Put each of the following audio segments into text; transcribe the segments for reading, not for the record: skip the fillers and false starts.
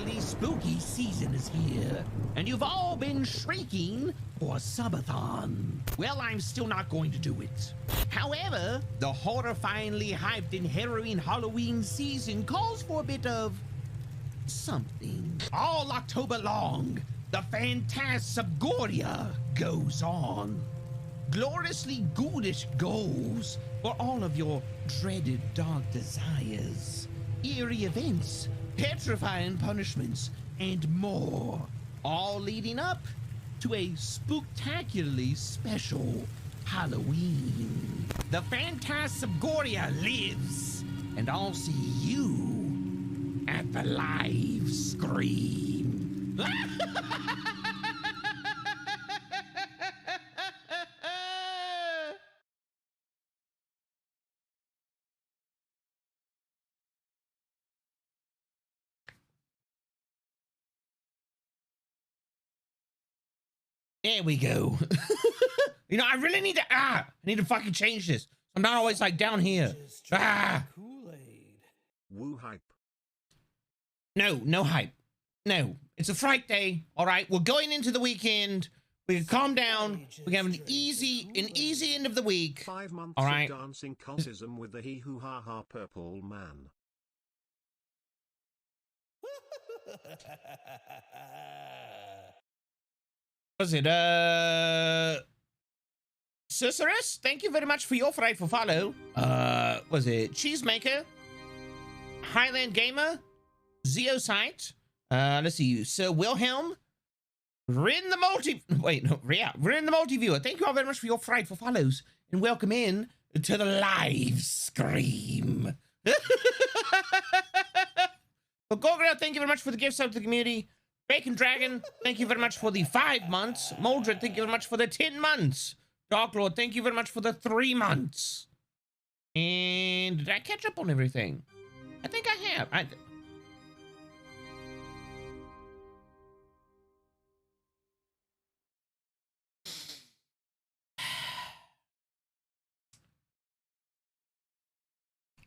particularly spooky season is here, and you've all been shrieking for a subathon. Well, I'm still not going to do it. However, the horrifyingly hyped and harrowing Halloween season calls for a bit of something. All October long, the Phantasmagoria goes on. Gloriously ghoulish goals for all of your dreaded dark desires, eerie events, petrifying punishments, and more, all leading up to a spooktacularly special Halloween. The Phantasmagoria lives, and I'll see you at the live scream. There we go. You know, I really need to, I need to fucking change this. I'm not always like down here. Kool-Aid. Woo hype. No, no hype. No, it's a fright day. All right, we're going into the weekend. We can calm down. We can have an easy end of the week. 5 months all right. of dancing cultism with the hee-hoo-ha-ha purple man. Was it, Susurrus? Thank you very much for your frightful follow. Was it Cheesemaker? Highland Gamer? Zeosite? Let's see, Sir Wilhelm? Rin the Multi-Viewer. Thank you all very much for your frightful follows. And welcome in to the live scream. But Gorgrel, thank you very much for the gifts out to the community. Bacon Dragon, thank you very much for the 5 months. Moldred, thank you very much for the 10 months. Dark Lord, thank you very much for the 3 months. And did I catch up on everything? I think I have.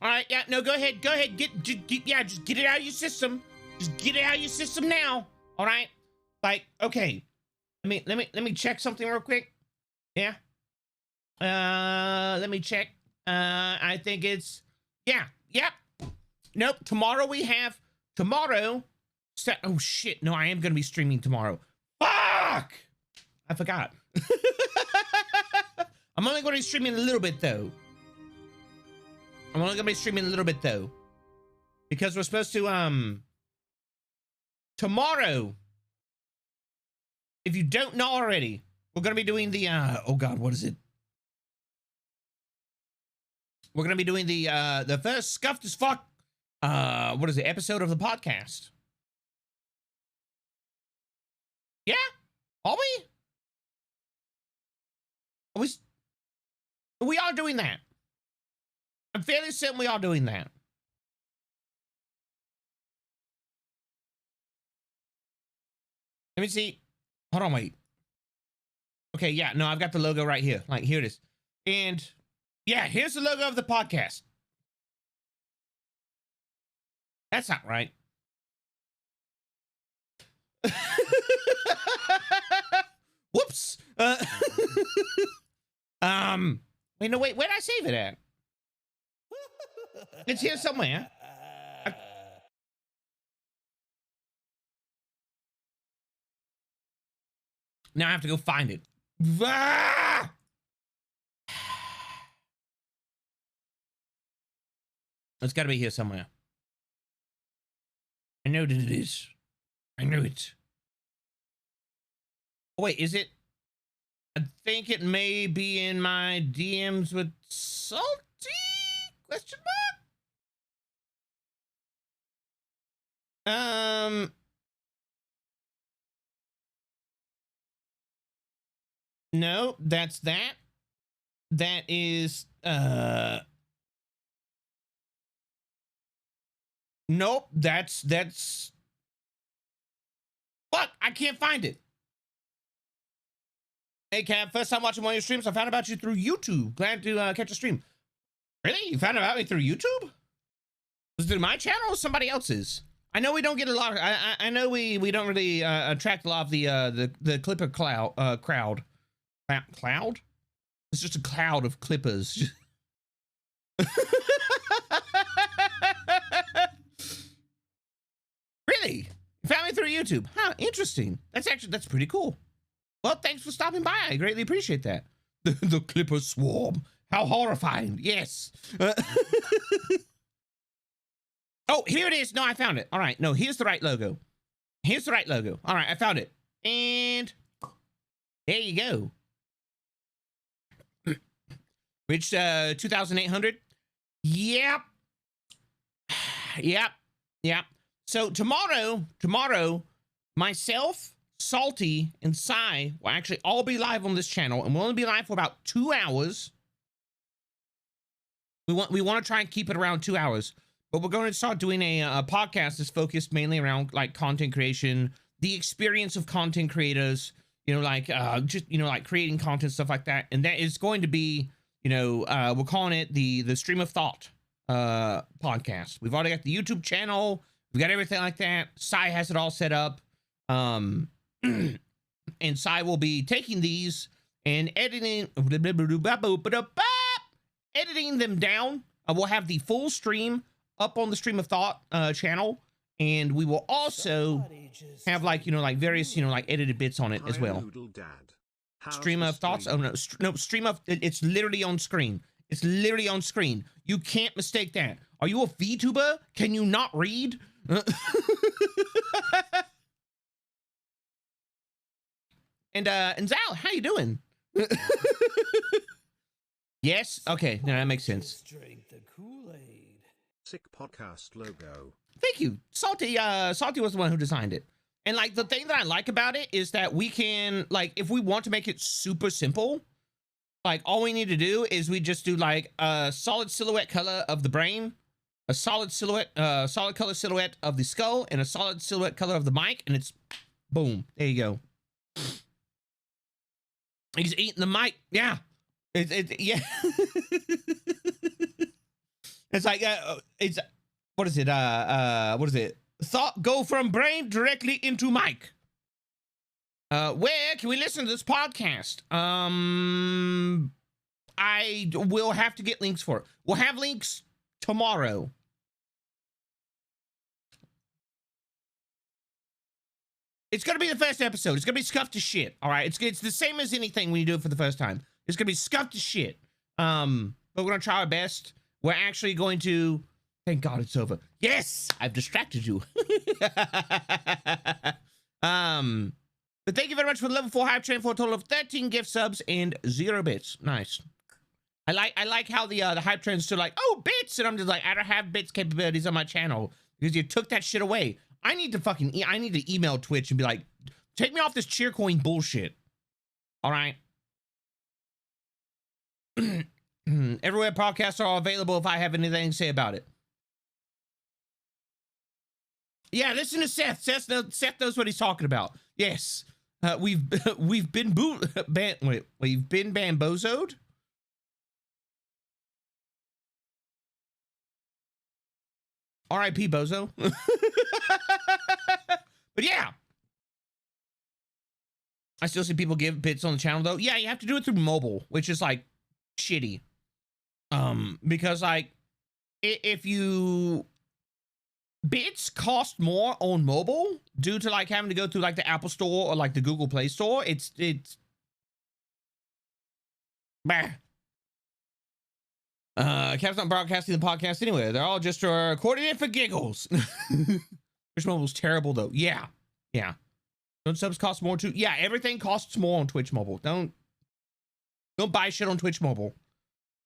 All right, yeah, no, go ahead. Just get it out of your system. Just get it out of your system now. All right, like, okay. Let me check something real quick. Yeah. Let me check. I think it's, yeah. Nope. Tomorrow we have, oh shit. No, I am going to be streaming tomorrow. Fuck! I forgot. I'm only going to be streaming a little bit though. Because we're supposed to, tomorrow, if you don't know already, we're going to be doing the, oh God, what is it? We're going to be doing the first Scuffed as Fuck, what is it, episode of the podcast. Yeah? Are we? We are doing that. I'm fairly certain we are doing that. Let me see. Hold on, wait. Okay, yeah, no, I've got the logo right here. Like, here it is. And, yeah, here's the logo of the podcast. That's not right. Whoops. Wait, no, wait, where did I save it at? It's here somewhere. Now I have to go find it. Ah! It's got to be here somewhere. I know that it is. I know it. Oh, wait, is it? I think it may be in my DMs with Salty? Question mark? No, that's that. That is, nope, that's, fuck, I can't find it. Hey, Cab, first time watching one of your streams. I found about you through YouTube. Glad to catch a stream. Really? You found about me through YouTube? Was it through my channel or somebody else's? I know we don't get a lot of, I know we don't really attract a lot of the clipper crowd. Cloud? It's just a cloud of clippers. Really? You found me through YouTube? Huh, interesting. That's pretty cool. Well, thanks for stopping by. I greatly appreciate that. The clipper swarm. How horrifying. Yes. Oh, here it is. No, I found it. All right. No, here's the right logo. Here's the right logo. All right, I found it. And there you go. Which 2,800? Yep. Yep. So tomorrow, myself, Salty, and Sai will actually all be live on this channel, and we'll only be live for about 2 hours. We want to try and keep it around 2 hours, but we're going to start doing a podcast that's focused mainly around like content creation, the experience of content creators, you know, like just, you know, like creating content, stuff like that. And that is going to be, you know, we're calling it the Stream of Thought podcast. We've already got the YouTube channel. We got everything like that. Sai has it all set up. And Sai will be taking these and editing them down. We'll have the full stream up on the Stream of Thought channel, and we will also have like, you know, like various, you know, like edited bits on it as well. Stream of Thoughts. Oh no, Stream of, it's literally on screen. It's literally on screen. You can't mistake that. Are you a VTuber? Can you not read? And Zal, how you doing? Yes. Okay. No, that makes sense. Drink the Kool-Aid. Sick podcast logo. Thank you. Salty. Salty was the one who designed it. And like the thing that I like about it is that we can, like, if we want to make it super simple, like all we need to do is we just do like a solid silhouette color of the brain, a solid silhouette, solid color silhouette of the skull, and a solid silhouette color of the mic, and it's boom. There you go. He's eating the mic. Yeah. Yeah. It's like it's what is it? What is it? Thought go from brain directly into mic. Where can we listen to this podcast? I will have to get links for it. We'll have links tomorrow. It's gonna be the first episode. It's gonna be scuffed to shit. All right. It's the same as anything when you do it for the first time. It's gonna be scuffed to shit. But we're gonna try our best. We're actually going to. Thank God it's over. Yes, I've distracted you. But thank you very much for the level 4 hype train for a total of 13 gift subs and 0 bits. Nice. I like how the hype train's still like, oh, bits, and I'm just like, I don't have bits capabilities on my channel because you took that shit away. I need to email Twitch and be like, take me off this cheer coin bullshit. All right. Everywhere podcasts are available if I have anything to say about it. Yeah, listen to Seth. Seth knows what he's talking about. Yes. We've been bamboozled. R.I.P. Bozo. But yeah. I still see people give bits on the channel though. Yeah, you have to do it through mobile, which is like shitty. Because like if you bits cost more on mobile due to like having to go through like the Apple Store or like the Google Play Store. It's bah. Cap's not broadcasting the podcast anyway. They're all just recording it for giggles. Twitch Mobile's terrible though. Yeah. Don't subs cost more too? Yeah, everything costs more on Twitch Mobile. Don't buy shit on Twitch Mobile.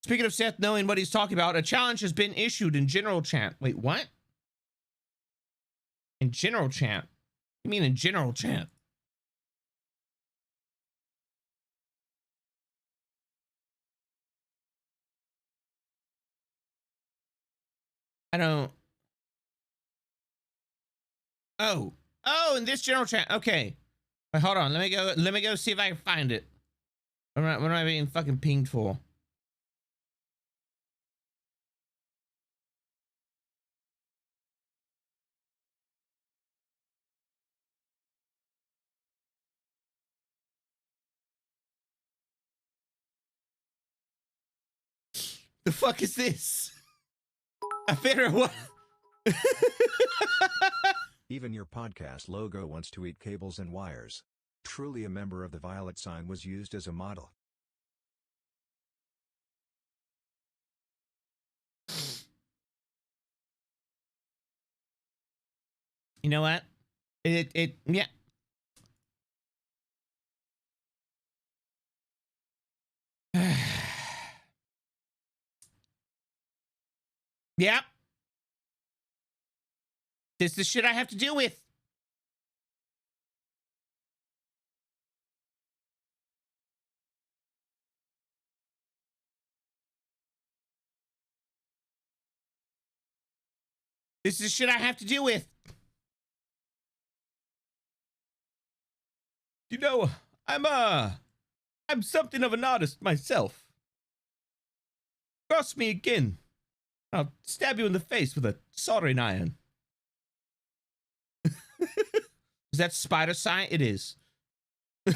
Speaking of Seth knowing what he's talking about, a challenge has been issued in general chat. Wait, what? In general chat? What do you mean in general chat? I don't. Oh, in this general chat. Okay. Wait, hold on. Let me go see if I can find it. What am I being fucking pinged for? The fuck is this? I figure what? Even your podcast logo wants to eat cables and wires. Truly a member of the Violet sign was used as a model. You know what? Yeah. Yep. This is the shit I have to deal with. This is shit I have to deal with. You know, I'm something of an artist myself. Cross me again. I'll stab you in the face with a soldering iron. Is that spider sign? It is. I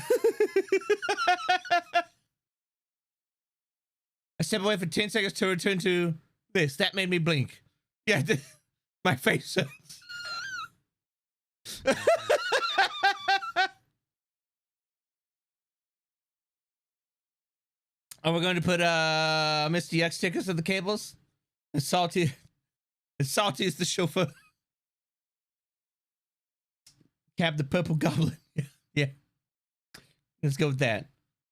stepped away for 10 seconds to return to this. That made me blink. Yeah, my face hurts. Oh, we're going to put Mr. X stickers on the cables. And Salty is the chauffeur. Cab the purple goblin. Yeah. Let's go with that.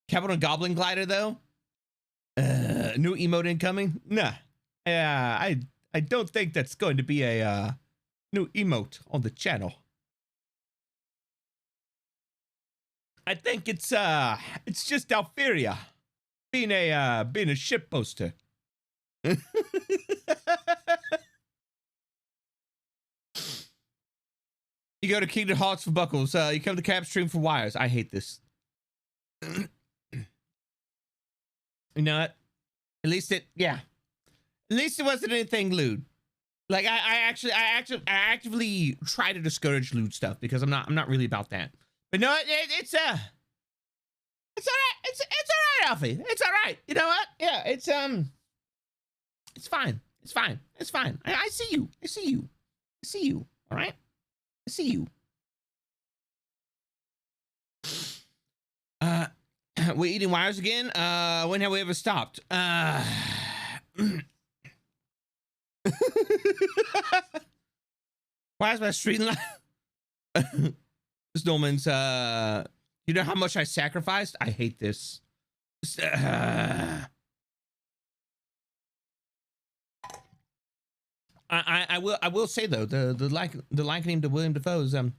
Capital Goblin glider though. New emote incoming? Nah. I don't think that's going to be a new emote on the channel. I think it's just Alferia being a ship poster. You go to Kingdom Hearts for buckles. You come to Cap Stream for wires. I hate this. You know what? At least it wasn't anything lewd. Like I actively try to discourage lewd stuff because I'm not really about that. But no, it's all right. It's all right, Alfie. It's all right. You know what? Yeah, it's fine. It's fine. It's fine. I see you. I see you. I see you. All right. I see you. We're eating wires again. When have we ever stopped? Why is my street light? Snowman's, you know how much I sacrificed? I hate this. I will say though, the likening to William Dafoe's it's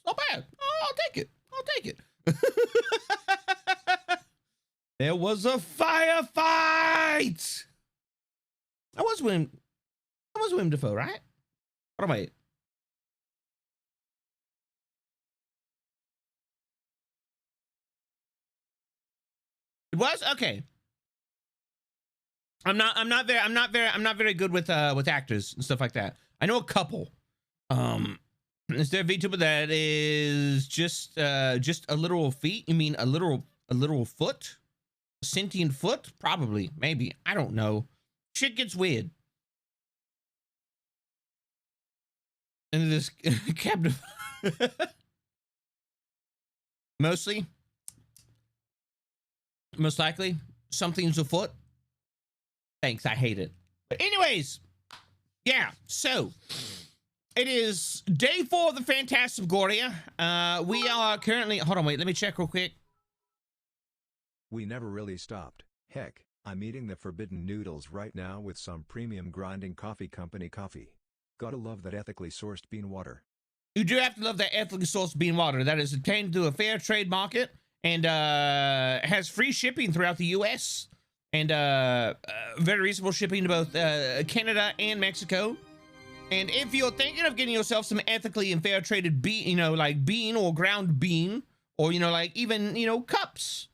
not bad. Oh, I'll take it. I'll take it. There was a firefight. That was William Dafoe, right? What am I? It was? Okay. I'm not very good with actors and stuff like that. I know a couple. Is there a VTuber that is just a literal feet? You mean a literal foot? A sentient foot? Probably, maybe. I don't know. Shit gets weird. And this captive most likely something's afoot. Thanks, I hate it. But anyways, yeah, so it is day 4 of the Phantasmagoria. We are currently, hold on, wait, let me check real quick. We never really stopped. Heck, I'm eating the forbidden noodles right now with some premium grinding coffee company coffee. Gotta love that ethically sourced bean water. You do have to love that ethically sourced bean water that is obtained through a fair trade market and has free shipping throughout the U.S. and very reasonable shipping to both Canada and Mexico. And if you're thinking of getting yourself some ethically and fair traded bean, you know, like bean or ground bean, or, you know, like even, you know, cups,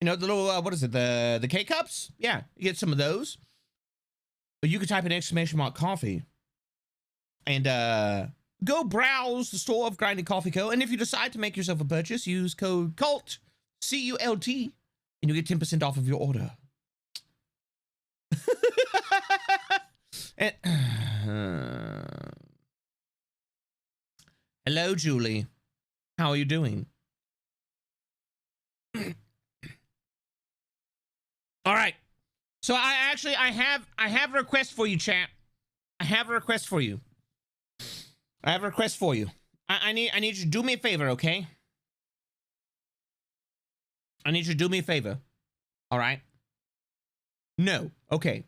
you know, the little, what is it? The K cups? Yeah, you get some of those. But you could type in ! coffee and go browse the store of Grinding Coffee Co. And if you decide to make yourself a purchase, use code CULT, C-U-L-T, and you get 10% off of your order. And, hello, Julie. How are you doing? All right. So I have a request for you, chat. I have a request for you. I need you to do me a favor, okay? I need you to do me a favor. All right? No. Okay.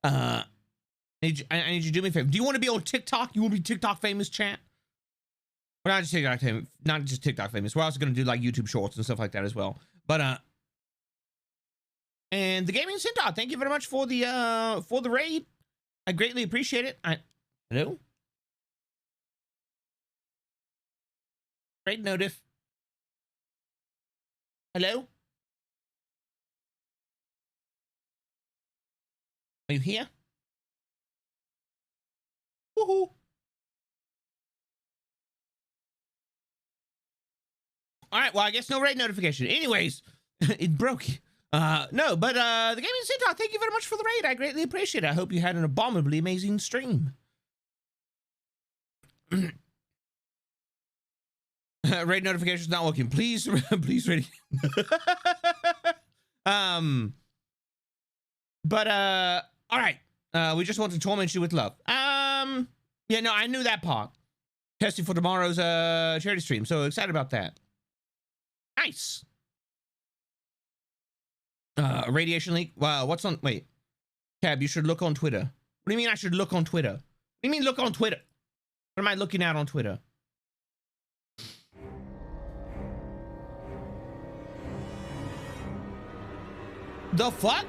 I need you to do me a favor. Do you want to be on TikTok? You want to be TikTok famous, chat? Well, not just TikTok famous. Not just TikTok famous. We're also going to do like YouTube shorts and stuff like that as well. But and the Gaming Centaur, thank you very much for the raid. I greatly appreciate it. Hello? Raid notif. Hello? Are you here? Woohoo! All right, well, I guess no raid notification. Anyways, it broke. No, but the Gaming Centaur, thank you very much for the raid. I greatly appreciate it. I hope you had an abominably amazing stream. Raid notifications not working. Please, please raid. But all right. We just want to torment you with love. Yeah, no, I knew that part. Testing for tomorrow's charity stream. So excited about that. Nice. Radiation leak. Wow, what's on? Wait, Cab, you should look on Twitter. What do you mean I should look on Twitter? What do you mean look on Twitter? What am I looking at on Twitter? The fuck?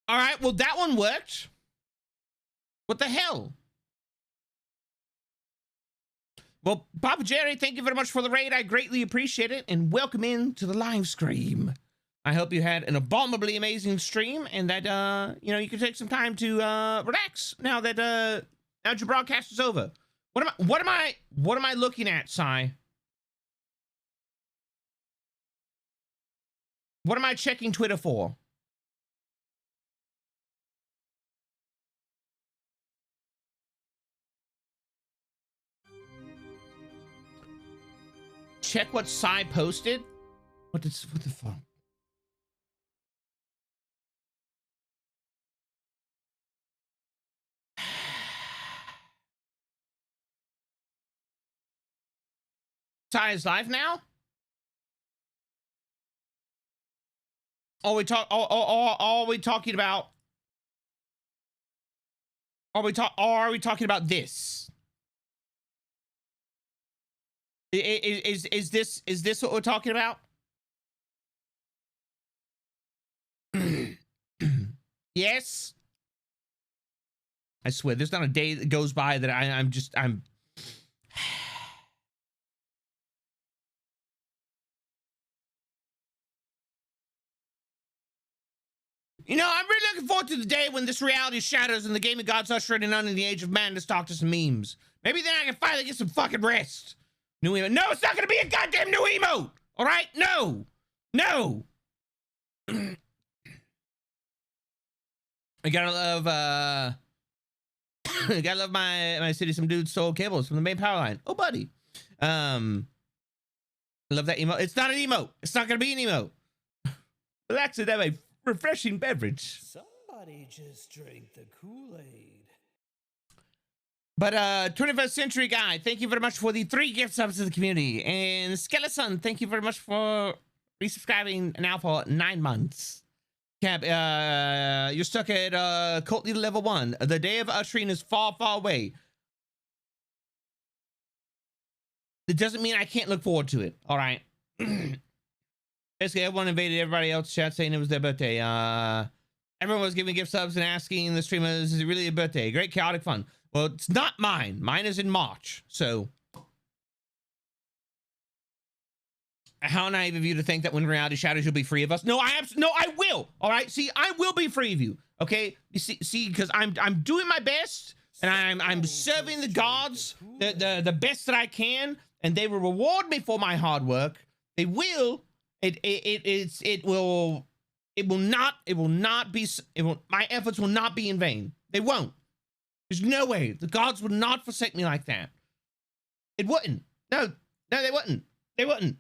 All right, well, that one worked. What the hell? Well, Papa Jerry, thank you very much for the raid. I greatly appreciate it. And welcome in to the live stream. I hope you had an abominably amazing stream and that, you know, you can take some time to relax now that now your broadcast is over. What am I looking at, Sai? What am I checking Twitter for? Check what Sai posted? What the fuck? Sai is live now? Are we talking about? Are we talking about this? Is this what we're talking about? Yes. I swear, there's not a day that goes by that I'm. You know, I'm really looking forward to the day when this reality shatters and the gaming gods usher in and in the age of madness talk to some memes. Maybe then I can finally get some fucking rest. New emote. No, it's not gonna be a goddamn new emote. All right? No. No. I gotta love I gotta love my city. Some dude stole cables from the main power line. Oh, buddy. Love that emote. It's not an emote. It's not gonna be an emote. Relax and have a refreshing beverage. Somebody just drank the Kool-Aid. But 21st Century Guy, thank you very much for the 3 gift subs to the community. And Skeleton, thank you very much for resubscribing now for 9 months. Cap, you're stuck at cult leader level 1. The day of ushering is far, far away. It doesn't mean I can't look forward to it. All right. Basically, everyone invaded everybody else's chat saying it was their birthday. Everyone was giving gift subs and asking the streamers, is it really a birthday? Great chaotic fun. Well, it's not mine. Mine is in March. So how naive of you to think that when reality shatters, you'll be free of us? No, I will. All right. See, I will be free of you. Okay. You see, because I'm doing my best and I'm serving the gods the best that I can. and they will reward me for my hard work. They will. It will not be. My efforts will not be in vain. They won't. There's no way. The gods would not forsake me like that. It wouldn't. No, they wouldn't. They wouldn't.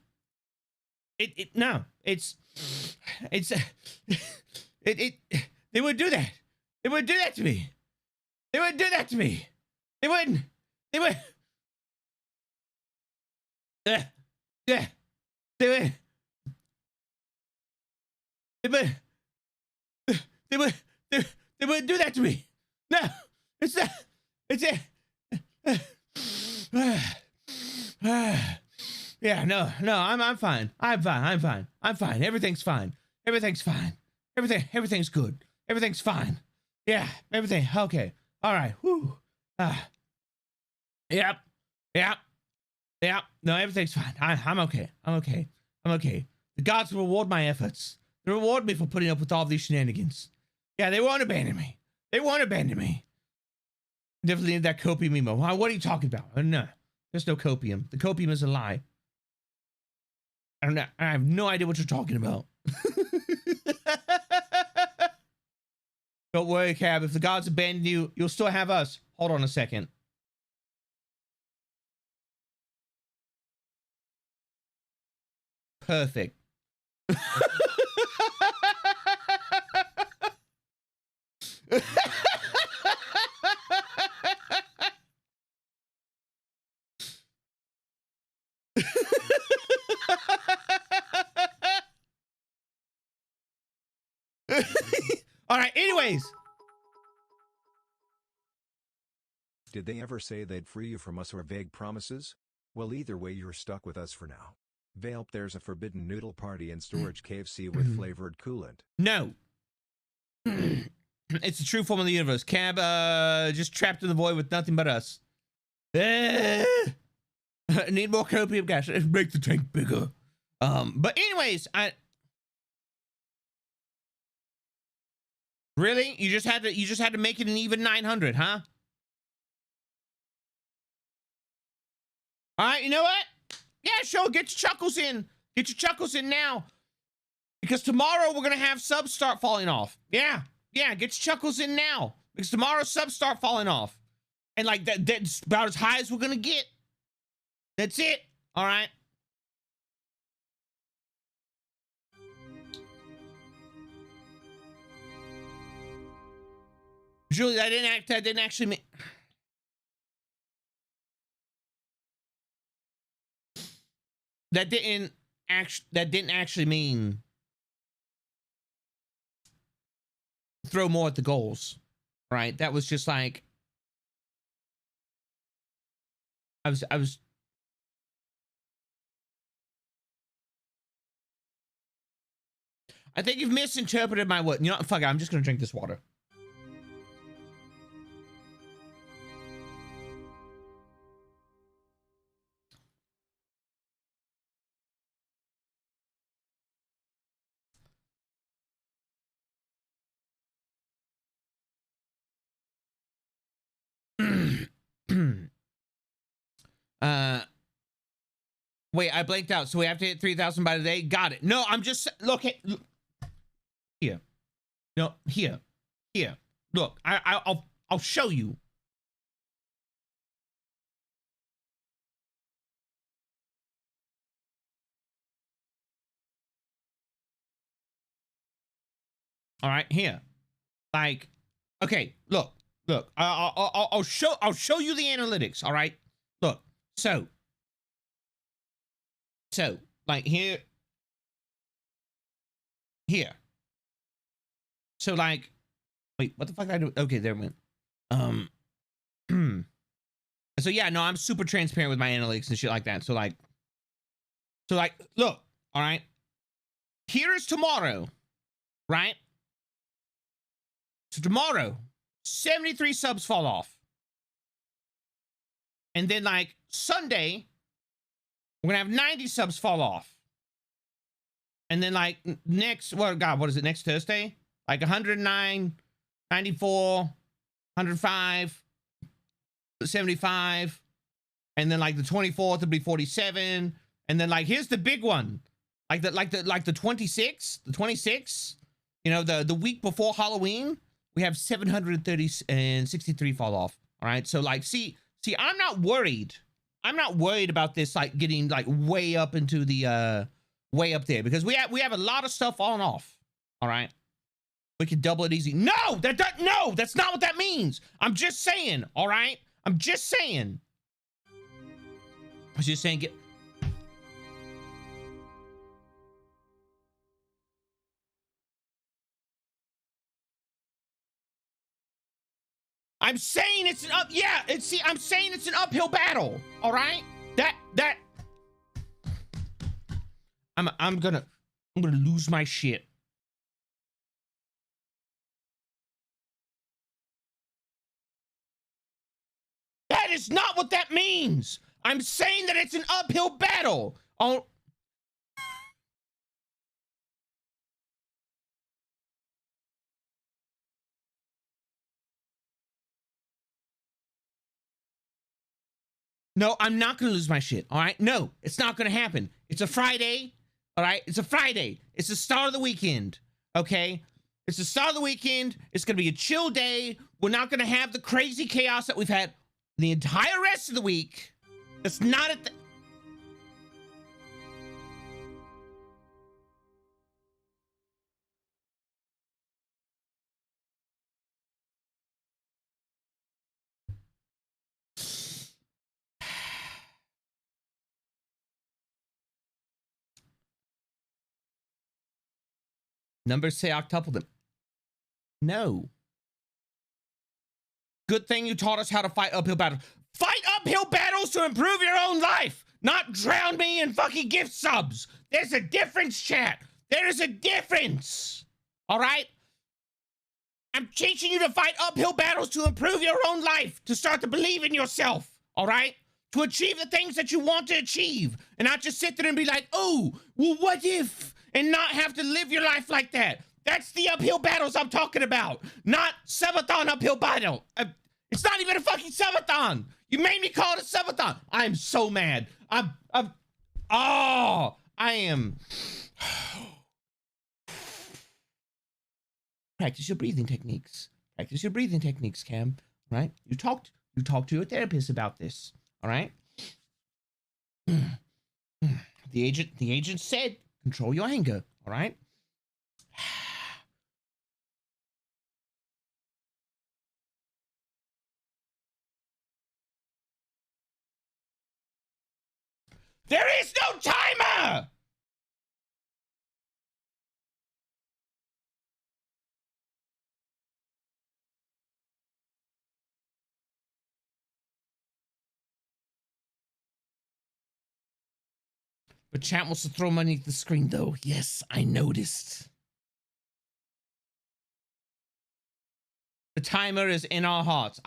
No. They would do that. They would do that to me. They would do that to me. They wouldn't. They would. Yeah. They would. They would do that to me. No, it's not. It's it. Yeah, no, I'm fine. I'm fine. Everything's fine. Everything's good. Everything's fine. Yeah, everything. Okay. All right. Whew. Yep. No, everything's fine. I'm okay. The gods will reward my efforts. They reward me for putting up with all these shenanigans. Yeah, they won't abandon me. Definitely need that copium emo. What are you talking about? No, there's no copium. The copium is a lie. I have no idea what you're talking about. Don't worry, Cab. If the gods abandon you, you'll still have us. Hold on a second. Perfect. All right, anyways. Did they ever say they'd free you from us or vague promises? Well, either way, you're stuck with us for now. Valp, there's a forbidden noodle party in Storage Cave C with flavored coolant. No. It's the true form of the universe. Cab, just trapped in the void with nothing but us. Need more copium gas. Make the tank bigger. But anyways, really? You just had to make it an even 900, huh? All right, you know what? Yeah, sure. Get your chuckles in. Get your chuckles in now. Because tomorrow we're going to have subs start falling off. Yeah. Get your chuckles in now. Because tomorrow subs start falling off. And like that's about as high as we're going to get. That's it. All right. Julie, that didn't actually mean... That didn't actually mean throw more at the goals, right? That was just like I think you've misinterpreted my what. You know, fuck it, I'm just gonna drink this water. Wait, I blanked out. So we have to hit 3,000 by today. Got it. No, I'm just look here. No, here. Look, I'll show you. All right, here. Like, okay, look. I'll show you the analytics. All right, look. So like here. So like, wait, what the fuck did I do? Okay, there it went. So yeah, no, I'm super transparent with my analytics and shit like that. So like, look, all right. Here is tomorrow, right? So tomorrow, 73 subs fall off. And then like Sunday, we're gonna have 90 subs fall off. And then like next, what is it, next Thursday? Like 109, 94, 105, 75, And then like the 24th will be 47. And then like, here's the big one. Like the 26th, you know, the week before Halloween, we have 730 and 63 fall off. All right. So like, see, I'm not worried. I'm not worried about this, like getting like way up into the, way up there, because we have a lot of stuff on and off. All right. We can double it easy. No, no, that's not what that means. I'm just saying. All right. I'm just saying. I was just saying, I'm saying it's an I'm saying it's an uphill battle. All right. I'm gonna lose my shit. That is not what that means. I'm saying that it's an uphill battle. Oh. No, I'm not going to lose my shit. All right. No, it's not going to happen. It's a Friday. All right. It's a Friday. It's the start of the weekend. Okay. It's the start of the weekend. It's going to be a chill day. We're not going to have the crazy chaos that we've had the entire rest of the week. It's not at the... Numbers say octuple them. No. Good thing you taught us how to fight uphill battles. Fight uphill battles to improve your own life, not drown me in fucking gift subs. There's a difference, chat. There is a difference. All right? I'm teaching you to fight uphill battles to improve your own life, to start to believe in yourself. All right? To achieve the things that you want to achieve, and not just sit there and be like, oh, well, what if? And not have to live your life like that. That's the uphill battles I'm talking about. Not subathon uphill battle. It's not even a fucking subathon. You made me call it a subathon. I'm so mad. I am. Practice your breathing techniques. Practice your breathing techniques, Cam. Right? You talked to your therapist about this. All right? The agent said, control your anger. All right? There is no timer! But chat wants to throw money at the screen, though. Yes, I noticed. The timer is in our hearts.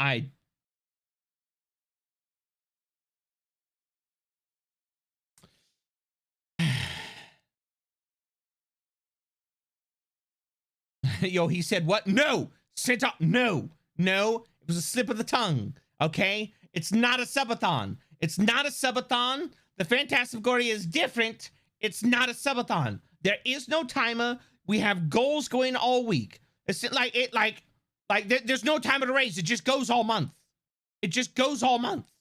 Yo, he said what? No! Sit up. No. No. It was a slip of the tongue. Okay? It's not a subathon. It's not a subathon. The Phantasmagoria is different. It's not a subathon. There is no timer. We have goals going all week. It's like there's no timer to raise. It just goes all month. It just goes all month.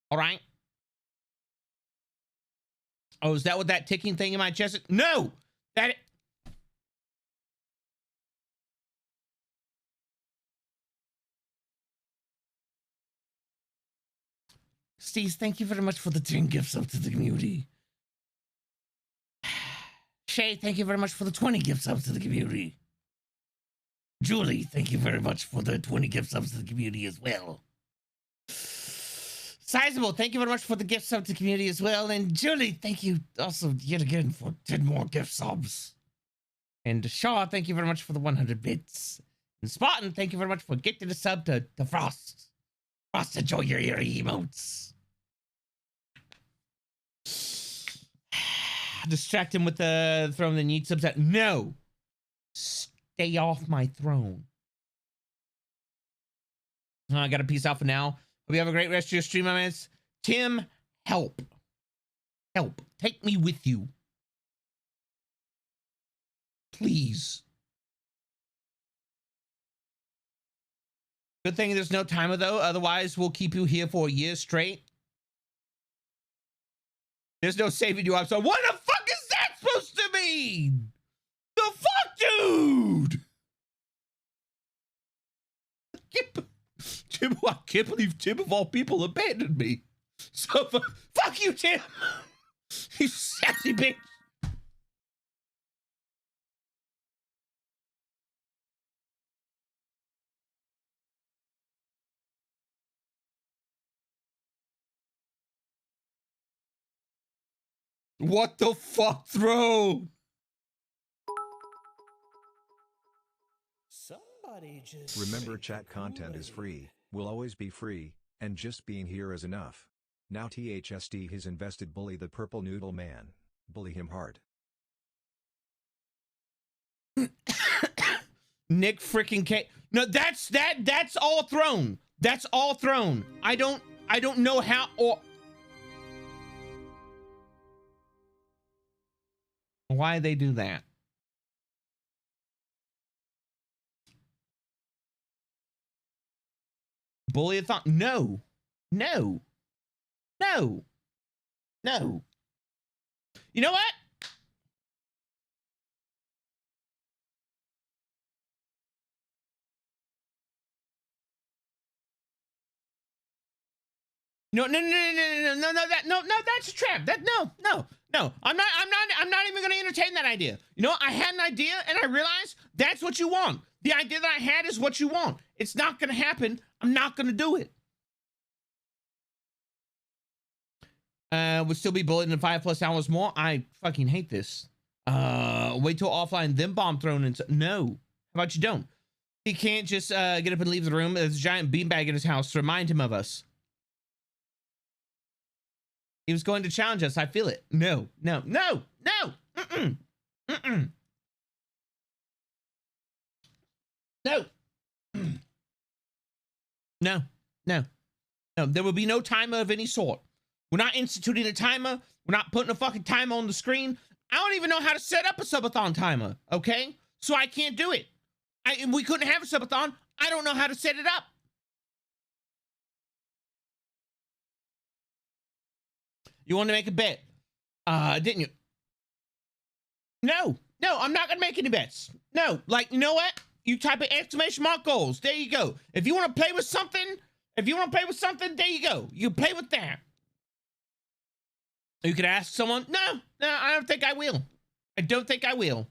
All right? Oh, is that what that ticking thing in my chest is? No! Steve, thank you very much for the 10 gifts up to the community. Shay, thank you very much for the 20 gifts up to the community. Julie, thank you very much for the 20 gifts up to the community as well. Sizable, thank you very much for the gifts up to the community as well. And Julie, thank you also yet again for 10 more gift subs. And Shaw, thank you very much for the 100 bits. And Spartan, thank you very much for getting a sub to Frost. Frost, enjoy your emotes. Distract him with the throne, then yeet subs out. No! Stay off my throne. I gotta peace out for now. Hope you have a great rest of your stream, my man. Tim, Help. Help. Take me with you. Please. Good thing there's no timer though, otherwise we'll keep you here for a year straight. There's no saving you up, so what the fuck is that supposed to mean? The fuck, dude? Tim, I can't believe Tim of all people abandoned me. So fuck you, Tim. You sassy bitch. What the fuck, Throne? Somebody just Remember, drank chat the content is Kool-Aid. free, will always be free, and just being here is enough. Now THSD has invested. Bully the purple noodle man. Bully him hard. Nick freaking K. No, that's all Throne. That's all Throne. I don't know how or why they do that. Bully-a-thon? No. No. No. No. You know what? No, that's a trap. No. I'm not even gonna entertain that idea. You know, I had an idea and I realized that's what you want. The idea that I had is what you want. It's not gonna happen. I'm not gonna do it. Would still be bullied in 5+ hours more. I fucking hate this. Wait till offline, then bomb thrown into. No. How about you don't? He can't just get up and leave the room. There's a giant beanbag in his house to remind him of us. He was going to challenge us. I feel it. No. Mm-mm. No. No. There will be no timer of any sort. We're not instituting a timer. We're not putting a fucking timer on the screen. I don't even know how to set up a subathon timer, okay? So I can't do it. We couldn't have a subathon. I don't know how to set it up. You want to make a bet, didn't you? No, I'm not gonna make any bets. No, like, you know what? You type in exclamation mark goals. There you go. If you want to play with something, there you go. You play with that. You could ask someone. No, I don't think I will. I don't think I will.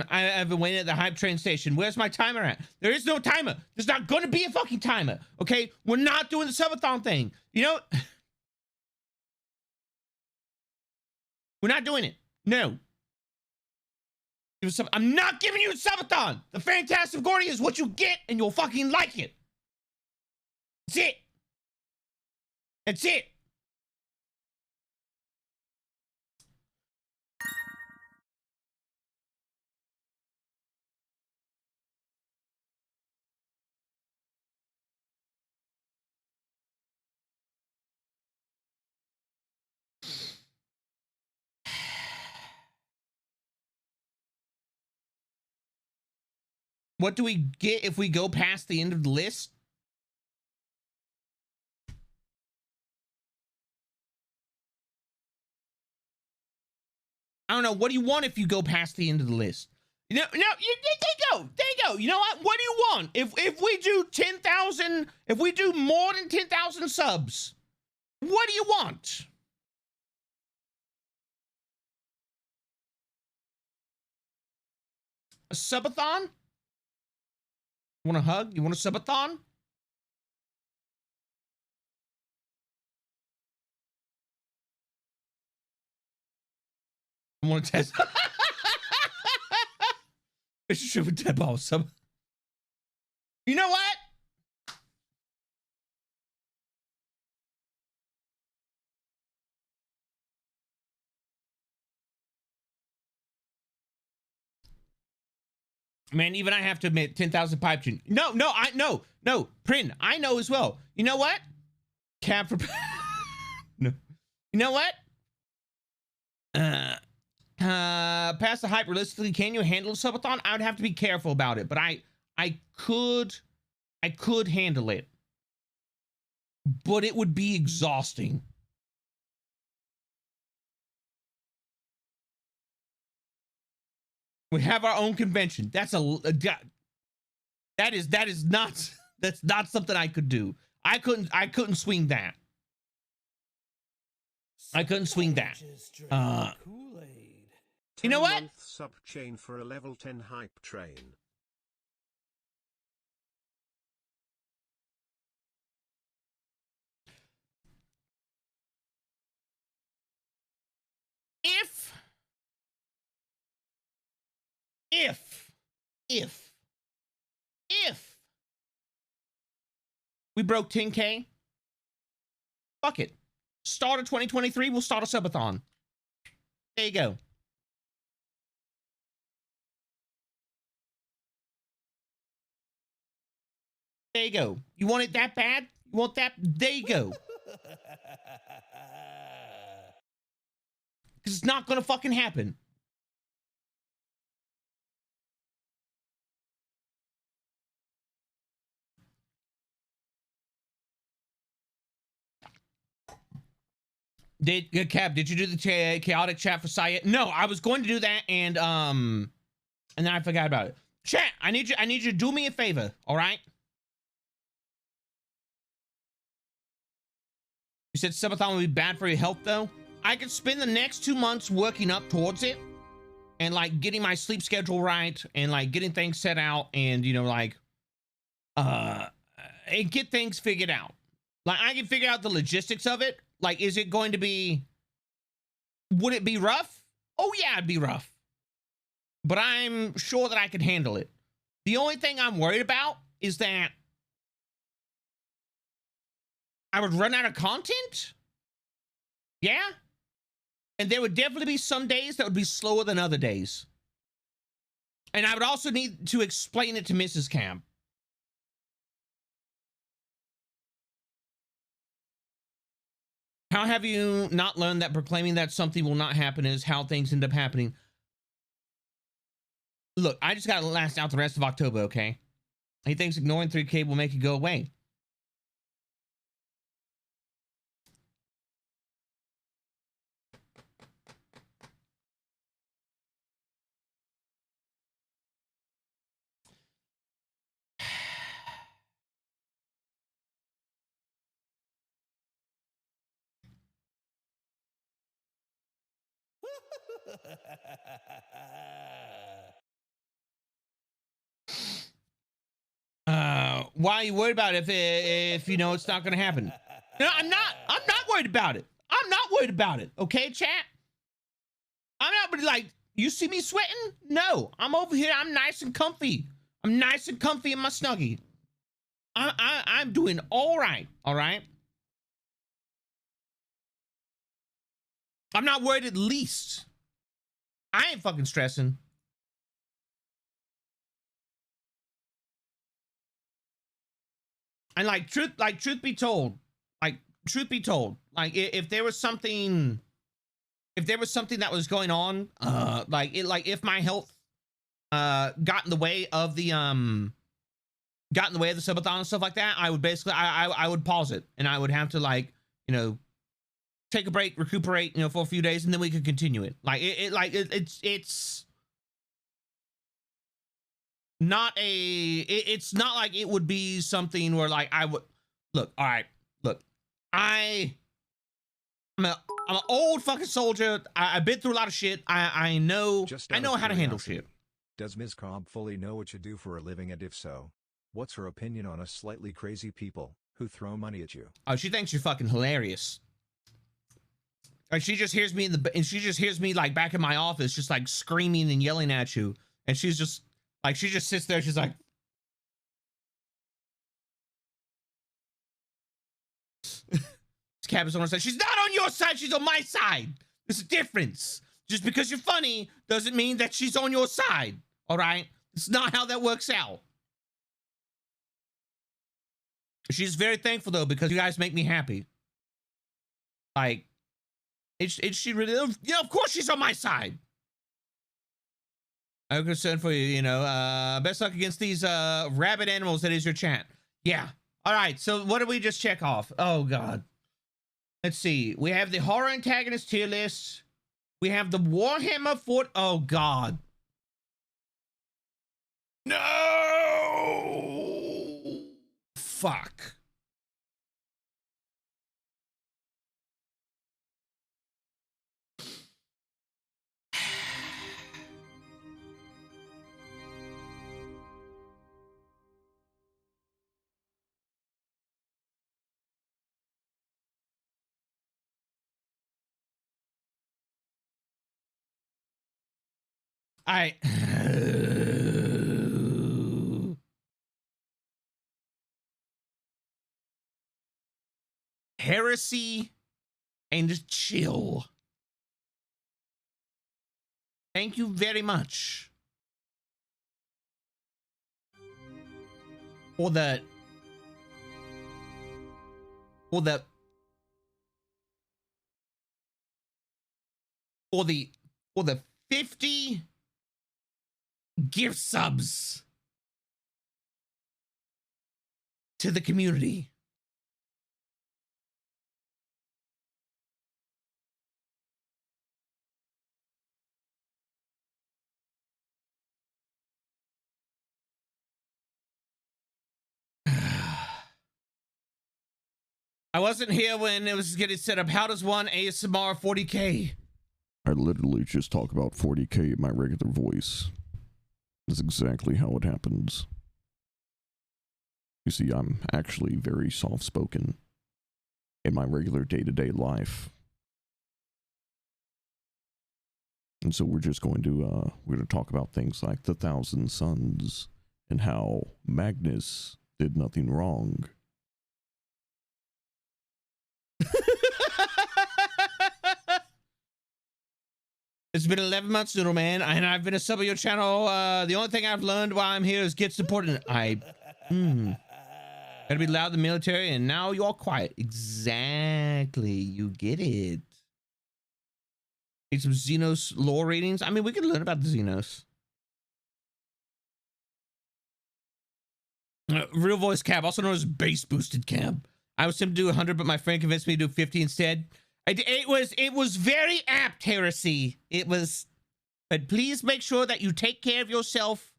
I've been waiting at the hype train station. Where's my timer at? There is no timer. There's not gonna be a fucking timer. Okay, we're not doing the subathon thing. You know. We're not doing it. No. I'm not giving you a subathon. The Fantastic Gordy is what you get, and you'll fucking like it. That's it. That's it. What do we get if we go past the end of the list? I don't know. What do you want if you go past the end of the list? No, there you go. You know what? What do you want? If we do 10,000, if we do more than 10,000 subs, what do you want? A subathon? Want a hug? You want a subathon? I want to test. It's a with dead ball sub. You know what? Man, even I have to admit, 10,000 pipe dream. No, Prin, I know as well. You know what? Cab for... You know what? Past the hype, realistically, can you handle a subathon? I would have to be careful about it, but I could handle it. But it would be exhausting. We have our own convention. That's that is not that's not something I could do. I couldn't swing that. I couldn't swing that. You know what? Sub chain for a level 10 hype train. If we broke 10K, fuck it. Start of 2023, we'll start a subathon. There you go. There you go. You want it that bad? You want that? There you go. Because it's not gonna fucking happen. Cap, did you do the chaotic chat for Syed? No, I was going to do that, and then I forgot about it. Chat, I need you to do me a favor, all right? You said subathon would be bad for your health, though. I could spend the next 2 months working up towards it, and like getting my sleep schedule right, and like getting things set out, and you know, like and get things figured out. Like I can figure out the logistics of it. Like, is it going to be, would it be rough? Oh yeah, it'd be rough. But I'm sure that I could handle it. The only thing I'm worried about is that I would run out of content. Yeah. And there would definitely be some days that would be slower than other days. And I would also need to explain it to Mrs. Camp. How have you not learned that proclaiming that something will not happen is how things end up happening? Look, I just got to last out the rest of October, okay? He thinks ignoring 3K will make it go away. Why are you worried about it if you know it's not going to happen? No, I'm not worried about it. I'm not worried about it. Okay, chat? I'm not like, you see me sweating? No, I'm over here. I'm nice and comfy. I'm nice and comfy in my Snuggie. I'm doing all right. All right. I'm not worried at least. I ain't fucking stressing. And like truth be told, like if there was something that was going on, if my health got in the way of the subathon and stuff like that, I would basically I would pause it, and I would have to, like, you know, take a break, recuperate, you know, for a few days, and then we could continue it. Like it's not it's not like it would be something where, like, I would look. All right, look, I'm an old fucking soldier. I've been through a lot of shit. I know how to handle shit. Does Ms. Cobb fully know what you do for a living, and if so, what's her opinion on us slightly crazy people who throw money at you? Oh, she thinks you're fucking hilarious. And she just hears me like back in my office, just like screaming and yelling at you. And she's just like, she just sits there. She's like, Cap is on her side. She's not on your side. She's on my side. There's a difference. Just because you're funny doesn't mean that she's on your side. All right. It's not how that works out. She's very thankful though, because you guys make me happy. Like, Is she really? Yeah, of course she's on my side. I'm concerned for you, you know. Best luck against these rabid animals that is your chat. Yeah. All right, so what did we just check off? Oh, God. Let's see. We have the horror antagonist tier list. We have the Warhammer Fort. Oh, God. No! Fuck. I heresy and chill. Thank you very much for the 50 gift subs to the community. I wasn't here when it was getting set up. How does one ASMR 40K? I literally just talk about 40K in my regular voice. That's exactly how it happens. You see, I'm actually very soft-spoken in my regular day-to-day life. And so we're just going to, talk about things like the Thousand Suns and how Magnus did nothing wrong. It's been 11 months, Noodle Man, and I've been a sub of your channel. The only thing I've learned while I'm here is get support. And gotta be loud in the military, and now you're quiet. Exactly, you get it. Need some Xenos lore readings. I mean, we can learn about the Xenos. Real voice cab, also known as bass boosted cab. I was tempted to do 100, but my friend convinced me to do 50 instead. It was very apt, Heresy. It was, but please make sure that you take care of yourself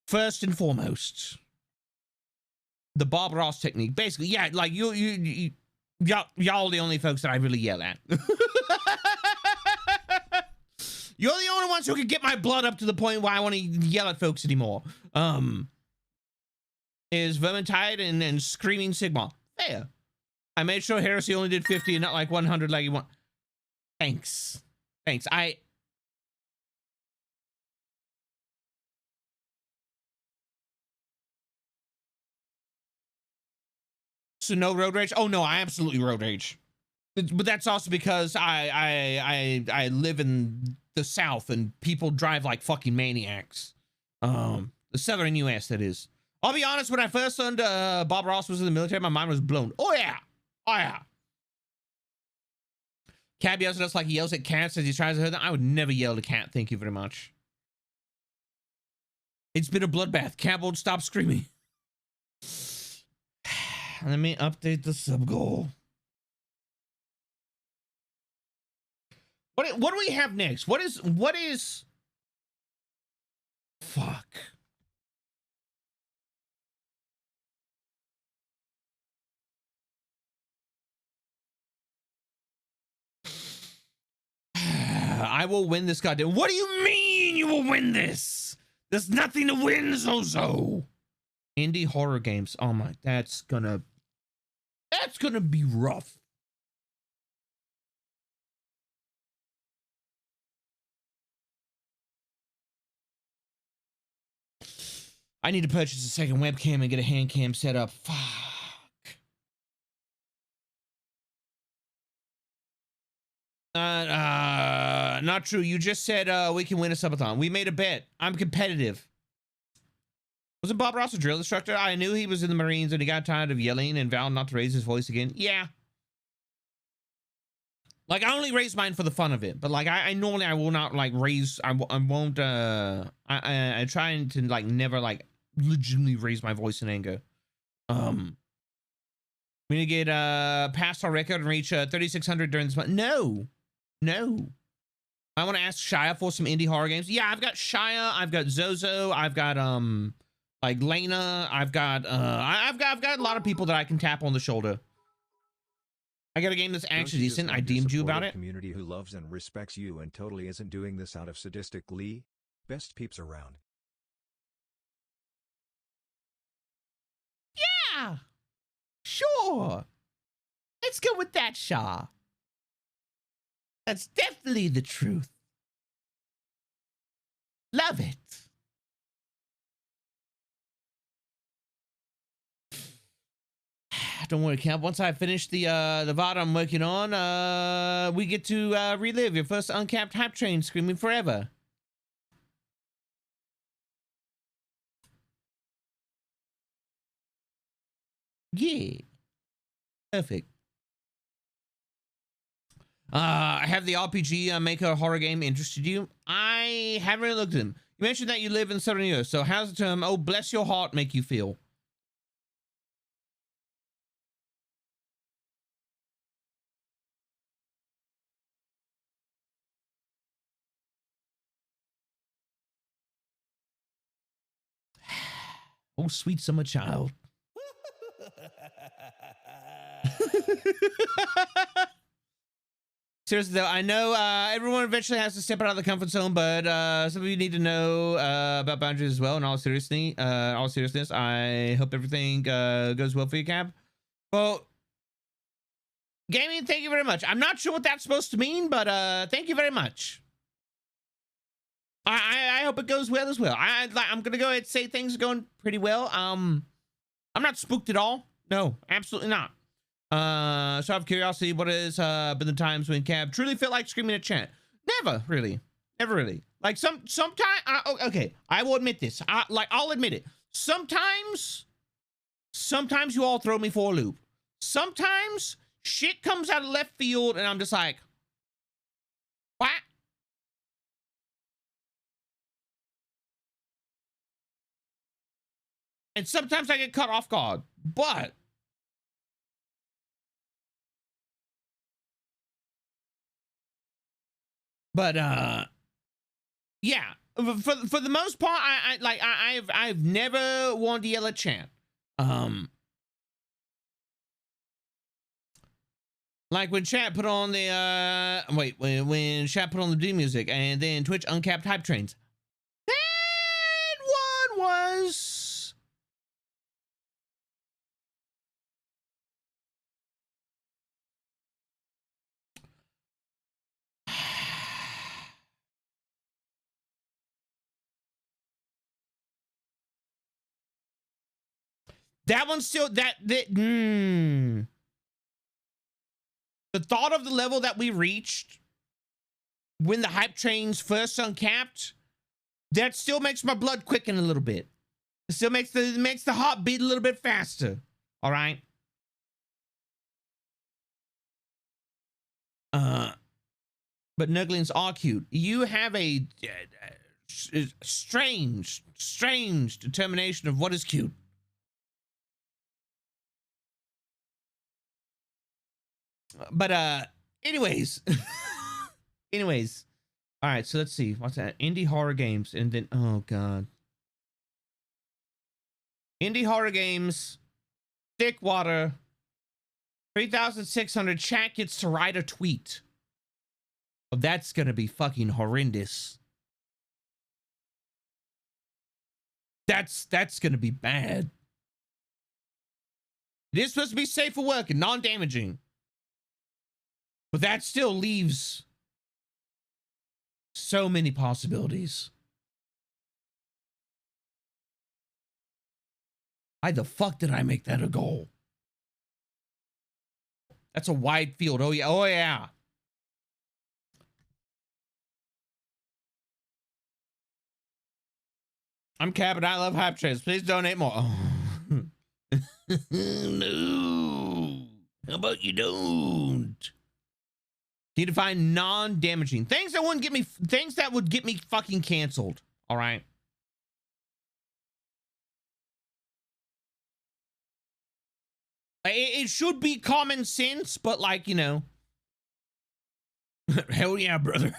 first and foremost. The Bob Ross technique, basically. Yeah, like y'all the only folks that I really yell at. You're the only ones who can get my blood up to the point where I want to yell at folks anymore. Is Vermintide and Screaming Sigma. Fair. I made sure Heresy only did 50 and not like 100 like you want. Thanks. Thanks. So no road rage? Oh no, I absolutely road rage. But that's also because I live in the South and people drive like fucking maniacs. The Southern US, that is. I'll be honest, when I first learned Bob Ross was in the military, my mind was blown. Oh yeah. Oh yeah. Cab yells at us like he yells at cats as he tries to hurt them. I would never yell at a cat. Thank you very much. It's been a bloodbath. Cab won't stop screaming. Let me update the sub goal. What do we have next? What is fuck. I will win this goddamn. What do you mean you will win this? There's nothing to win, Zozo. Indie horror games. Oh my, that's gonna be rough. I need to purchase a second webcam and get a hand cam set up. Fuck. Not true. You just said we can win a subathon. We made a bet. I'm competitive. Wasn't Bob Ross a drill instructor? I knew he was in the Marines and he got tired of yelling and vowed not to raise his voice again. Yeah. Like, I only raise mine for the fun of it, but like, I normally, I will not like raise, I won't, I try to like never like legitimately raise my voice in anger. We need to get past our record and reach 3,600 during this month. No. I want to ask Shia for some indie horror games. Yeah, I've got Shia, I've got Zozo, I've got like Lena, I've got a lot of people that I can tap on the shoulder. I got a game that's actually decent. I DM'd you about it. Community who loves and respects you and totally isn't doing this out of sadistic glee. Best peeps around. Yeah. Sure. Let's go with that, Shaw. That's definitely the truth. Love it. Don't worry, Camp. Once I finish the VOD I'm working on, we get to relive your first uncapped hype train screaming forever. Yeah. Perfect. I have the RPG Maker horror game interested you? I haven't really looked at them. You mentioned that you live in Southern Europe, so how's the term, oh, bless your heart, make you feel? Oh, sweet summer child. Seriously though, I know everyone eventually has to step out of the comfort zone, but some of you need to know about boundaries as well. In all seriousness, I hope everything goes well for you, Cap. Well, gaming, thank you very much. I'm not sure what that's supposed to mean, but thank you very much. I hope it goes well as well. I'm gonna go ahead and say things are going pretty well. I'm not spooked at all. No, absolutely not. So out of curiosity, what has been the times when Cab truly felt like screaming at chat? Never really. Like sometimes, okay, I will admit this. I'll admit it. Sometimes you all throw me for a loop. Sometimes shit comes out of left field and I'm just like, what? And sometimes I get caught off guard, but yeah, for the most part, I've never wanted to yell at chat. Like when chat put on the when chat put on the D music and then Twitch uncapped hype trains. That one was that one's still the thought of the level that we reached when the hype trains first uncapped, that still makes my blood quicken a little bit. It still makes the heart beat a little bit faster. All right. But Nuglings are cute. You have a strange determination of what is cute. But anyways. Anyways. All right, so let's see. What's that? Indie horror games. And then, oh God. Indie horror games. Thick water. 3,600. Chat gets to write a tweet. Oh, that's gonna be fucking horrendous. That's gonna be bad. It is supposed to be safe for work and non-damaging. But that still leaves so many possibilities. Why the fuck did I make that a goal? That's a wide field. Oh yeah. Oh yeah. I'm Cap and I love hype trains. Please donate more. Oh. No. How about you don't? Need to find non-damaging things that wouldn't get me, things that would get me fucking canceled. All right. It should be common sense, but like, you know, hell yeah, brother.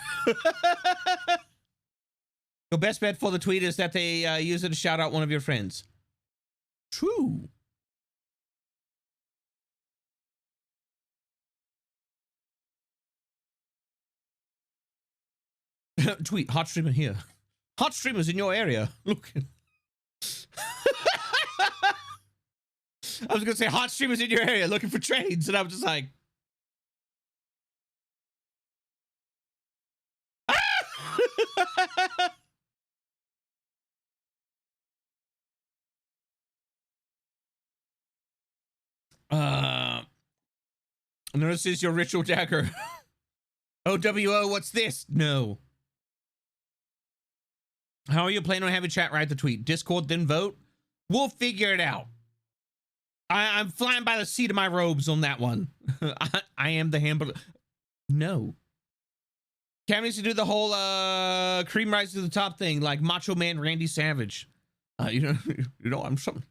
Your best bet for the tweet is that they use it to shout out one of your friends. True. Tweet, hot streamer here. Hot streamers in your area. Look. I was gonna say hot streamers in your area looking for trades, and I was just like, notice this is your ritual dagger. OWO, what's this? No. How are you planning on having chat? Write the tweet. Discord, then vote. We'll figure it out. I'm flying by the seat of my robes on that one. I am the hamburger. No. Cam needs to do the whole cream rise to the top thing, like Macho Man Randy Savage. You know, I'm something.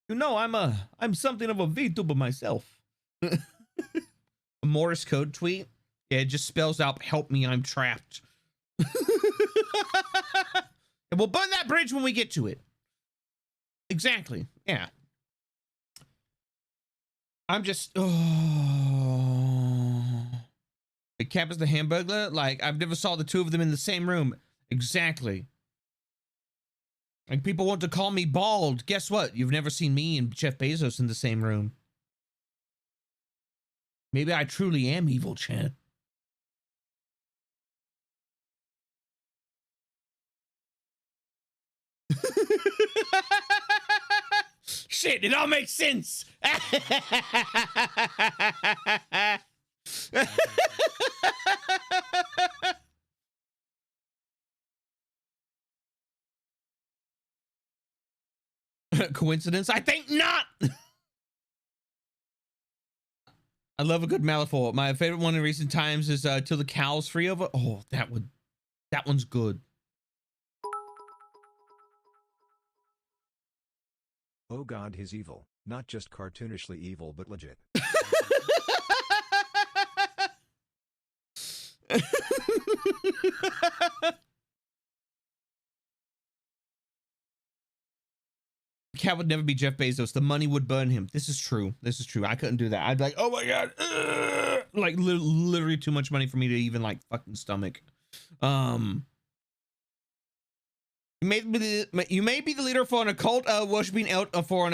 You know, I'm something of a VTuber myself. A Morse code tweet. Yeah, it just spells out, "Help me, I'm trapped." And we'll burn that bridge when we get to it. Exactly. Yeah. I'm just, oh. The Cap is the Hamburglar? Like, I've never saw the two of them in the same room. Exactly. Like, people want to call me bald. Guess what? You've never seen me and Jeff Bezos in the same room. Maybe I truly am evil, Chad. Shit, it all makes sense. Coincidence? I think not. I love a good Malifaux. My favorite one in recent times is Till the Cow's Free Over. Oh, that one's good. Oh god, he's evil. Not just cartoonishly evil, but legit. Cat would never be Jeff Bezos. The money would burn him. This is true. This is true. I couldn't do that. I'd be like, oh my god, like literally too much money for me to even like fucking stomach. You may be the leader for an occult worshiping for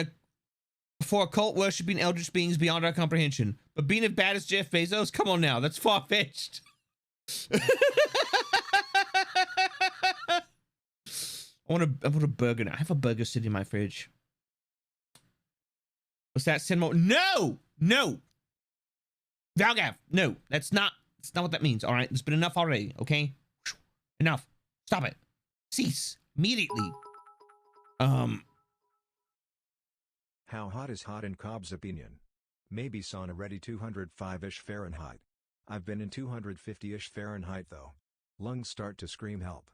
a cult worshiping eldritch beings beyond our comprehension. But being as bad as Jeff Bezos, come on now, that's far fetched. I want a burger now. I have a burger sitting in my fridge. What's that? Send more? No, no. Valgav, no, that's not what that means. All right, there's been enough already. Okay, enough. Stop it. Cease immediately. How hot is hot in Cobb's opinion? Maybe sauna ready 205-ish Fahrenheit. I've been in 250-ish Fahrenheit though. Lungs start to scream help.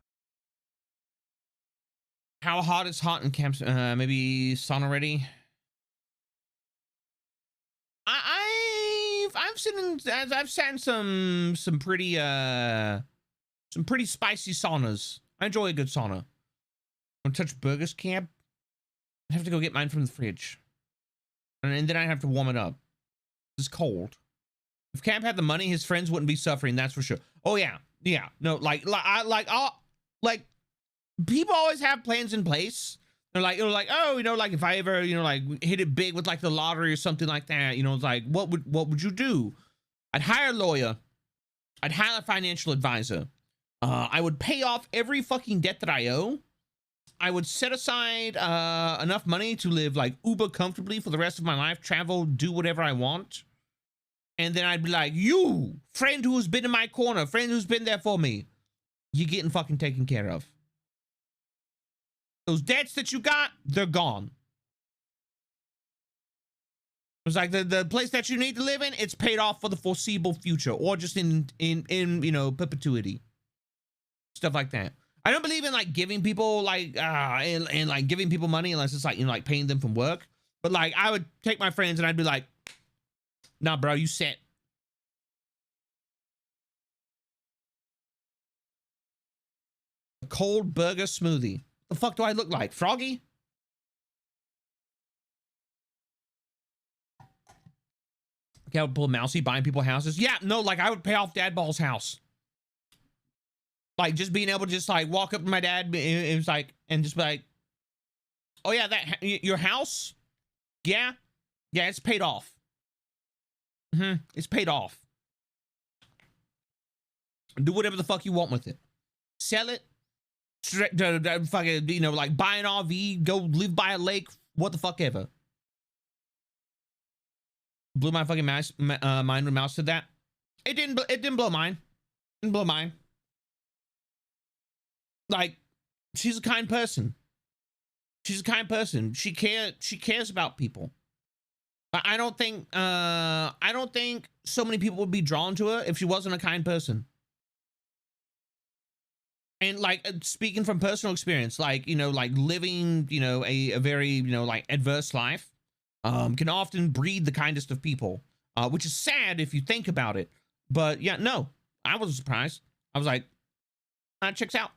How hot is hot in camps? Maybe sauna ready. I've sat in some pretty spicy saunas. I enjoy a good sauna. Want to touch burgers, Camp? I have to go get mine from the fridge, and then I have to warm it up. It's cold. If Camp had the money, his friends wouldn't be suffering. That's for sure. Oh yeah, yeah. No, like people always have plans in place. They're like, oh, you know, like if I ever, you know, like hit it big with like the lottery or something like that, you know, it's like, what would you do? I'd hire a lawyer. I'd hire a financial advisor. I would pay off every fucking debt that I owe. I would set aside enough money to live like uber comfortably for the rest of my life, travel, do whatever I want. And then I'd be like, you, friend who's been in my corner, friend who's been there for me, you're getting fucking taken care of. Those debts that you got, they're gone. It's like the place that you need to live in, it's paid off for the foreseeable future, or just in you know, perpetuity. Stuff like that. I don't believe in like giving people like and like giving people money unless it's like, you know, like paying them from work. But like I would take my friends and I'd be like, nah, bro, you set. A cold burger smoothie. The fuck do I look like? Froggy? Okay, I would pull Mousy buying people houses. Yeah, no, like I would pay off Dadball's house. Like just being able to just like walk up to my dad, it was like, and just be like, oh yeah, that your house? Yeah, it's paid off. It's paid off. Do whatever the fuck you want with it. Sell it. Fucking, you know, like buy an RV, go live by a lake, what the fuck ever. Blew my fucking mind when Mouse did that. It didn't blow mine. Didn't blow mine. Like, she's a kind person. She's a kind person. She cares about people. But I don't think so many people would be drawn to her if she wasn't a kind person. And like speaking from personal experience, like, you know, like living, you know, a very, you know, like adverse life can often breed the kindest of people, which is sad if you think about it. But yeah, no, I wasn't surprised. I was like, that checks out.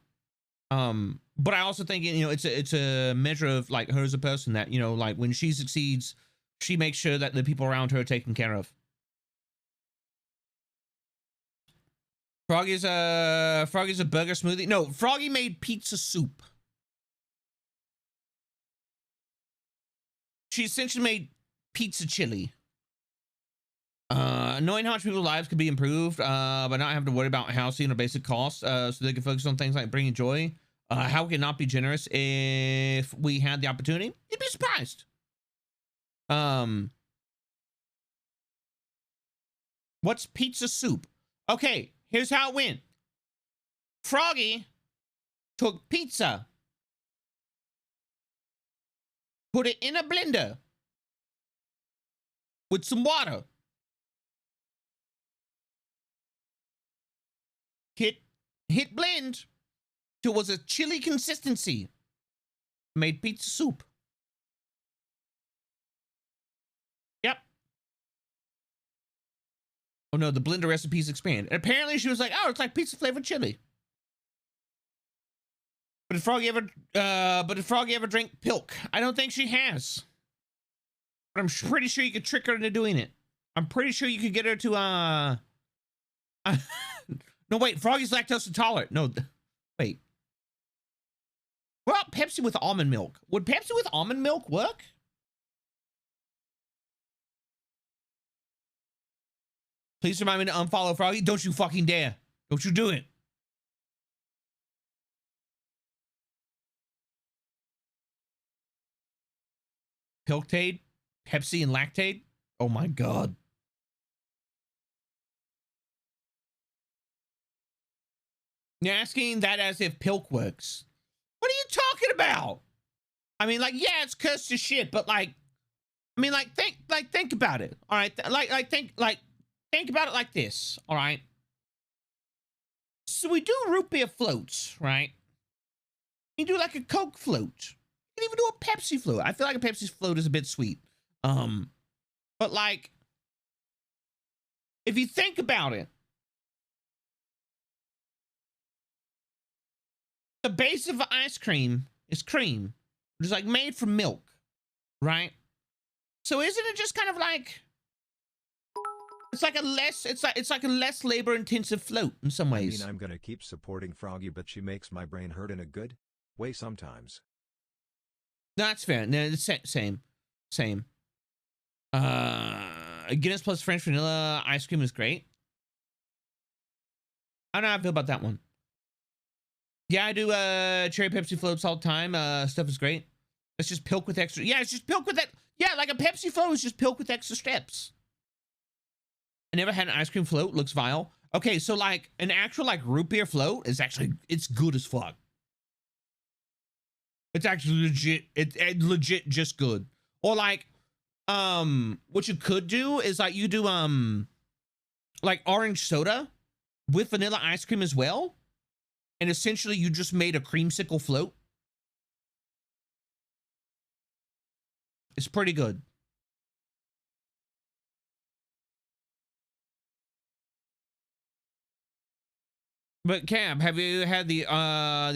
But I also think, you know, it's a measure of like her as a person that, you know, like when she succeeds, she makes sure that the people around her are taken care of. Froggy's a burger smoothie. No, Froggy made pizza soup. She essentially made pizza chili. Knowing how much people's lives could be improved, but not having to worry about housing or basic costs, so they can focus on things like bringing joy. How can not be generous if we had the opportunity? You'd be surprised. What's pizza soup? Okay, here's how it went. Froggy took pizza, put it in a blender with some water, hit blend till it was a chili consistency, made pizza soup. Yep. Oh no, the blender recipes expand. And apparently she was like, oh, it's like pizza flavored chili. But did Froggy ever drink Pilk? I don't think she has. But I'm pretty sure you could trick her into doing it. I'm pretty sure you could get her to no, wait, Froggy's lactose intolerant. No, wait. What about Pepsi with almond milk? Would Pepsi with almond milk work? Please remind me to unfollow Froggy. Don't you fucking dare. Don't you do it. Pilkade, Pepsi, and Lactate. Oh my God. You're asking that as if Pilk works. What are you talking about? I mean, like, yeah, it's cursed as shit, but like, I mean, like, think about it. All right, think about it like this. All right. So we do root beer floats, right? You do like a Coke float. You can even do a Pepsi float. I feel like a Pepsi float is a bit sweet. But like, if you think about it, the base of ice cream is cream, which is like made from milk, right? So isn't it just kind of like, it's like a less labor intensive float in some ways. I mean, I'm gonna keep supporting Froggy, but she makes my brain hurt in a good way sometimes. No, that's fair. No, it's same. Guinness plus French vanilla ice cream is great. I don't know how I feel about that one. Yeah, I do cherry Pepsi floats all the time. Stuff is great. It's just Pilk with extra. Yeah, it's just Pilk with that. Yeah, like a Pepsi float is just Pilk with extra steps. I never had an ice cream float. Looks vile. Okay, so like an actual like root beer float is actually, it's good as fuck. It's actually legit. It's legit just good. Or like what you could do is like you do like orange soda with vanilla ice cream as well, and essentially you just made a creamsicle float. It's pretty good. But Cam, have you had the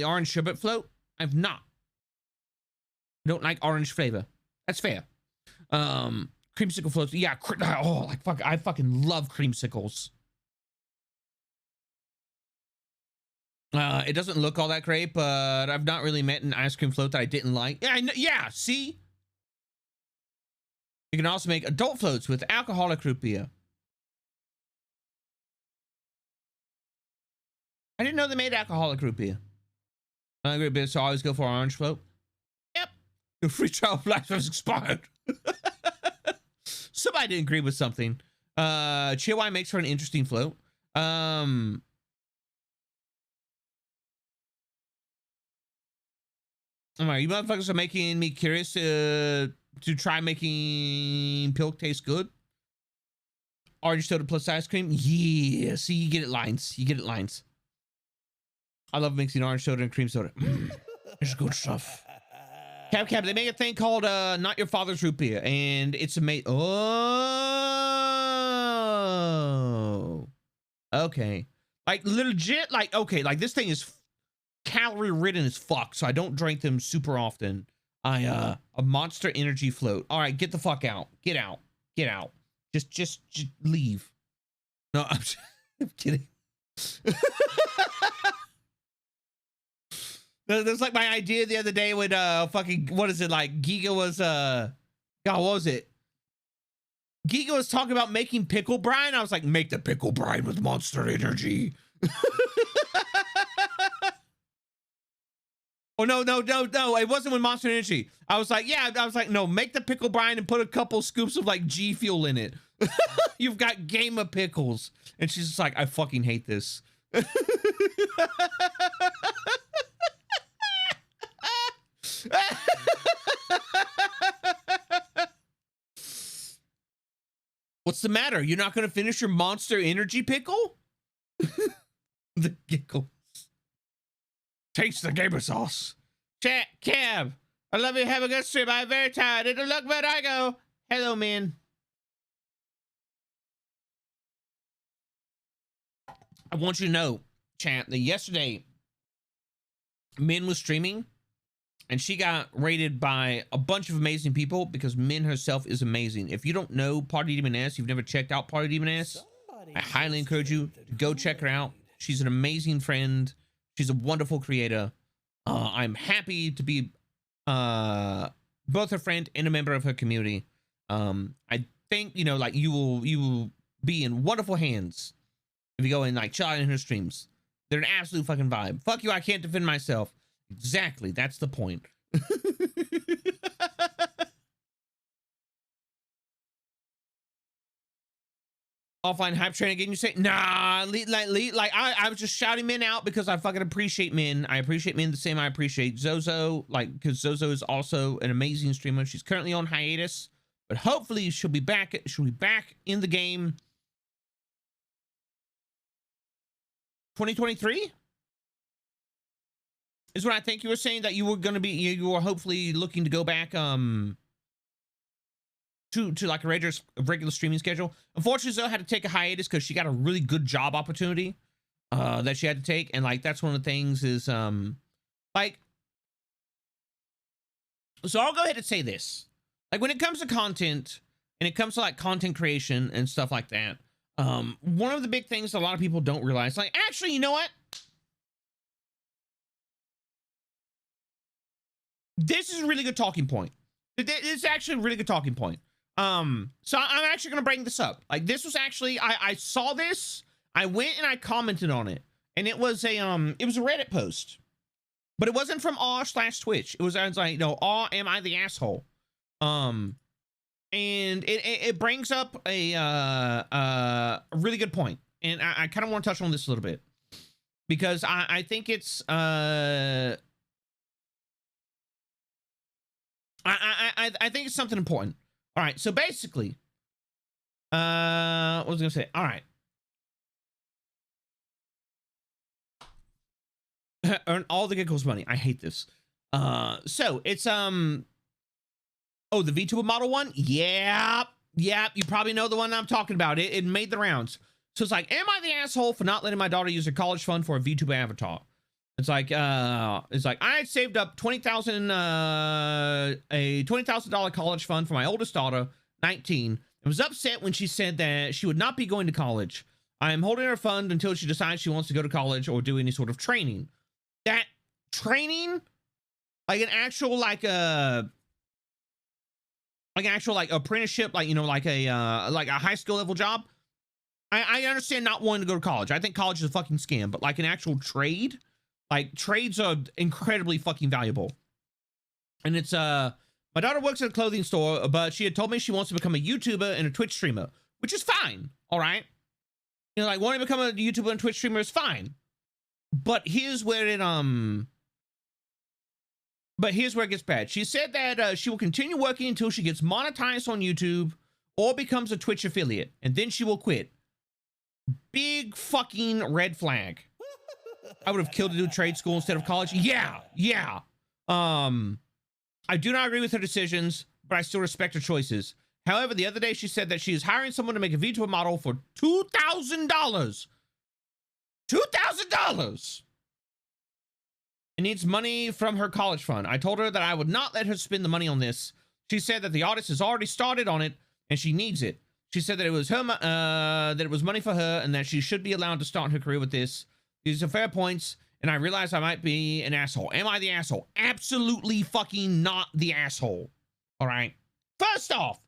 orange sherbet float? I've not. Don't like orange flavor. That's fair. Creamsicle floats. Yeah. Oh, like fuck. I fucking love creamsicles. It doesn't look all that great, but I've not really met an ice cream float that I didn't like. Yeah. Yeah. See. You can also make adult floats with alcoholic root beer. I didn't know they made alcoholic root beer. Root beer, so I always go for orange float. Yep. Your free trial life has expired. Somebody didn't agree with something. Chill wine makes for an interesting float. Alright, you motherfuckers are making me curious to try making Pilk taste good. Orange soda plus ice cream. Yeah, see, you get it lines. You get it lines. I love mixing orange soda and cream soda. It's good stuff. Cab, they make a thing called Not Your Father's Root Beer, and it's amazing. Oh, okay. Like legit, like okay, like this thing is calorie ridden as fuck, so I don't drink them super often. A Monster Energy float. All right, get the fuck out. Get out. Get out. Just leave. No, I'm kidding. That's like my idea the other day when fucking, what is it, like Giga was God, what was it? Giga was talking about making pickle brine. I was like, make the pickle brine with Monster Energy. Oh no, it wasn't with Monster Energy. I was like, yeah, I was like, no, make the pickle brine and put a couple scoops of like G Fuel in it. You've got Game of Pickles. And she's just like, I fucking hate this. What's the matter? You're not going to finish your Monster Energy pickle? The giggles. Taste the gamer sauce. Chat, Cab. I love you. Have a good stream. I'm very tired. It'll look where I go. Hello, man. I want you to know, chat, that yesterday, Min was streaming, and she got rated by a bunch of amazing people because Min herself is amazing. If you don't know Party Demon S, you've never checked out Party Demon S, I highly encourage you to go check her out. She's an amazing friend. She's a wonderful creator. I'm happy to be both her friend and a member of her community. I think, you know, like you will be in wonderful hands if you go and like chill out in her streams. They're an absolute fucking vibe. Fuck you, I can't defend myself. Exactly, that's the point. Offline hype train again, you say? Nah, like I was just shouting Min out because I fucking appreciate Min. I appreciate Min the same I appreciate Zozo, like, because Zozo is also an amazing streamer. She's currently on hiatus, but hopefully she'll be back in the game 2023 is what I think you were saying, that you were going to be, you were hopefully looking to go back to like a regular streaming schedule. Unfortunately, Zoe had to take a hiatus because she got a really good job opportunity that she had to take, and like that's one of the things is like, so I'll go ahead and say this, like when it comes to content and it comes to like content creation and stuff like that, one of the big things a lot of people don't realize, like, actually, you know what, this is a really good talking point. It's actually a really good talking point. So I'm actually going to bring this up. Like, this was actually, I saw this, I went and I commented on it, and it was a Reddit post, but it wasn't from r/Twitch. It was, I was like, no, am I the asshole? And it brings up a really good point. And I kind of want to touch on this a little bit because I think it's, I think it's something important. All right. So basically, what was I gonna say? All right. Earn all the giggles money. I hate this. So it's oh, the VTuber model one. Yeah. You probably know the one I'm talking about. It made the rounds. So it's like, am I the asshole for not letting my daughter use her college fund for a VTuber avatar? It's like I had saved up $20,000, a $20,000 college fund for my oldest daughter, 19, and was upset when she said that she would not be going to college. I am holding her fund until she decides she wants to go to college or do any sort of training. That training, like an actual apprenticeship, like, you know, like a high school level job. I understand not wanting to go to college. I think college is a fucking scam, but like an actual trade, like trades are incredibly fucking valuable. And it's my daughter works at a clothing store, but she had told me she wants to become a YouTuber and a Twitch streamer, which is fine. All right. You know, like wanting to become a YouTuber and Twitch streamer is fine. But here's where it gets bad. She said that she will continue working until she gets monetized on YouTube or becomes a Twitch affiliate, and then she will quit. Big fucking red flag. I would have killed to do trade school instead of college. Yeah. I do not agree with her decisions, but I still respect her choices. However, the other day she said that she is hiring someone to make a VTuber model for $2,000. $2,000! It needs money from her college fund. I told her that I would not let her spend the money on this. She said that the artist has already started on it and she needs it. She said that it was her, that it was money for her and that she should be allowed to start her career with this. These are fair points, and I realize I might be an asshole. Am I the asshole? Absolutely fucking not the asshole. All right. First off,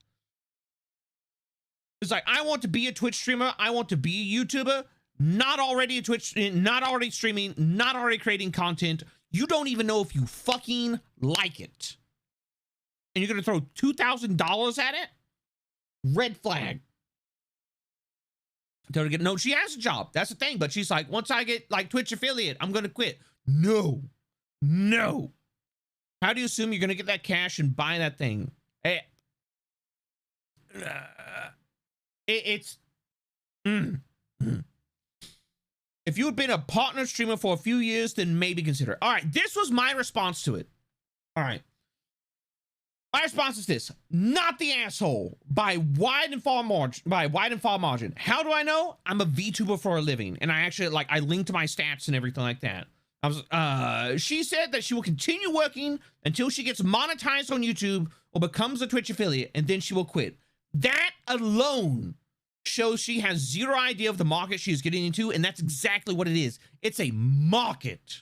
it's like, I want to be a Twitch streamer. I want to be a YouTuber. Not already a Twitch, not already streaming, not already creating content. You don't even know if you fucking like it. And you're going to throw $2,000 at it? Red flag. No, she has a job. That's the thing. But she's like, once I get like Twitch affiliate, I'm going to quit. No. How do you assume you're going to get that cash and buy that thing? If you had been a partner streamer for a few years, then maybe consider it. All right, this was my response to it. All right. My response is this: not the asshole by wide and far margin. How do I know? I'm a VTuber for a living, and I actually I linked my stats and everything like that. She said that she will continue working until she gets monetized on YouTube or becomes a Twitch affiliate, and then she will quit. That alone shows she has zero idea of the market she's getting into, and that's exactly what it is. It's a market.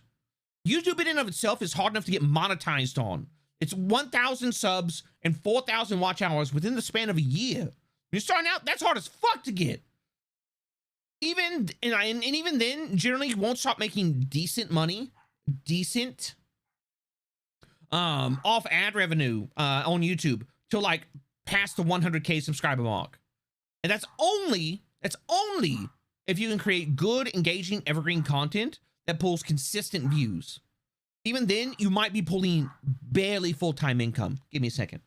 YouTube in and of itself is hard enough to get monetized on. It's 1,000 subs and 4,000 watch hours within the span of a year. When you're starting out, that's hard as fuck to get. Even then, generally you won't start making decent money, off ad revenue on YouTube till like past the 100K subscriber mark. And that's only if you can create good, engaging, evergreen content that pulls consistent views. Even then, you might be pulling barely full-time income. Give me a second.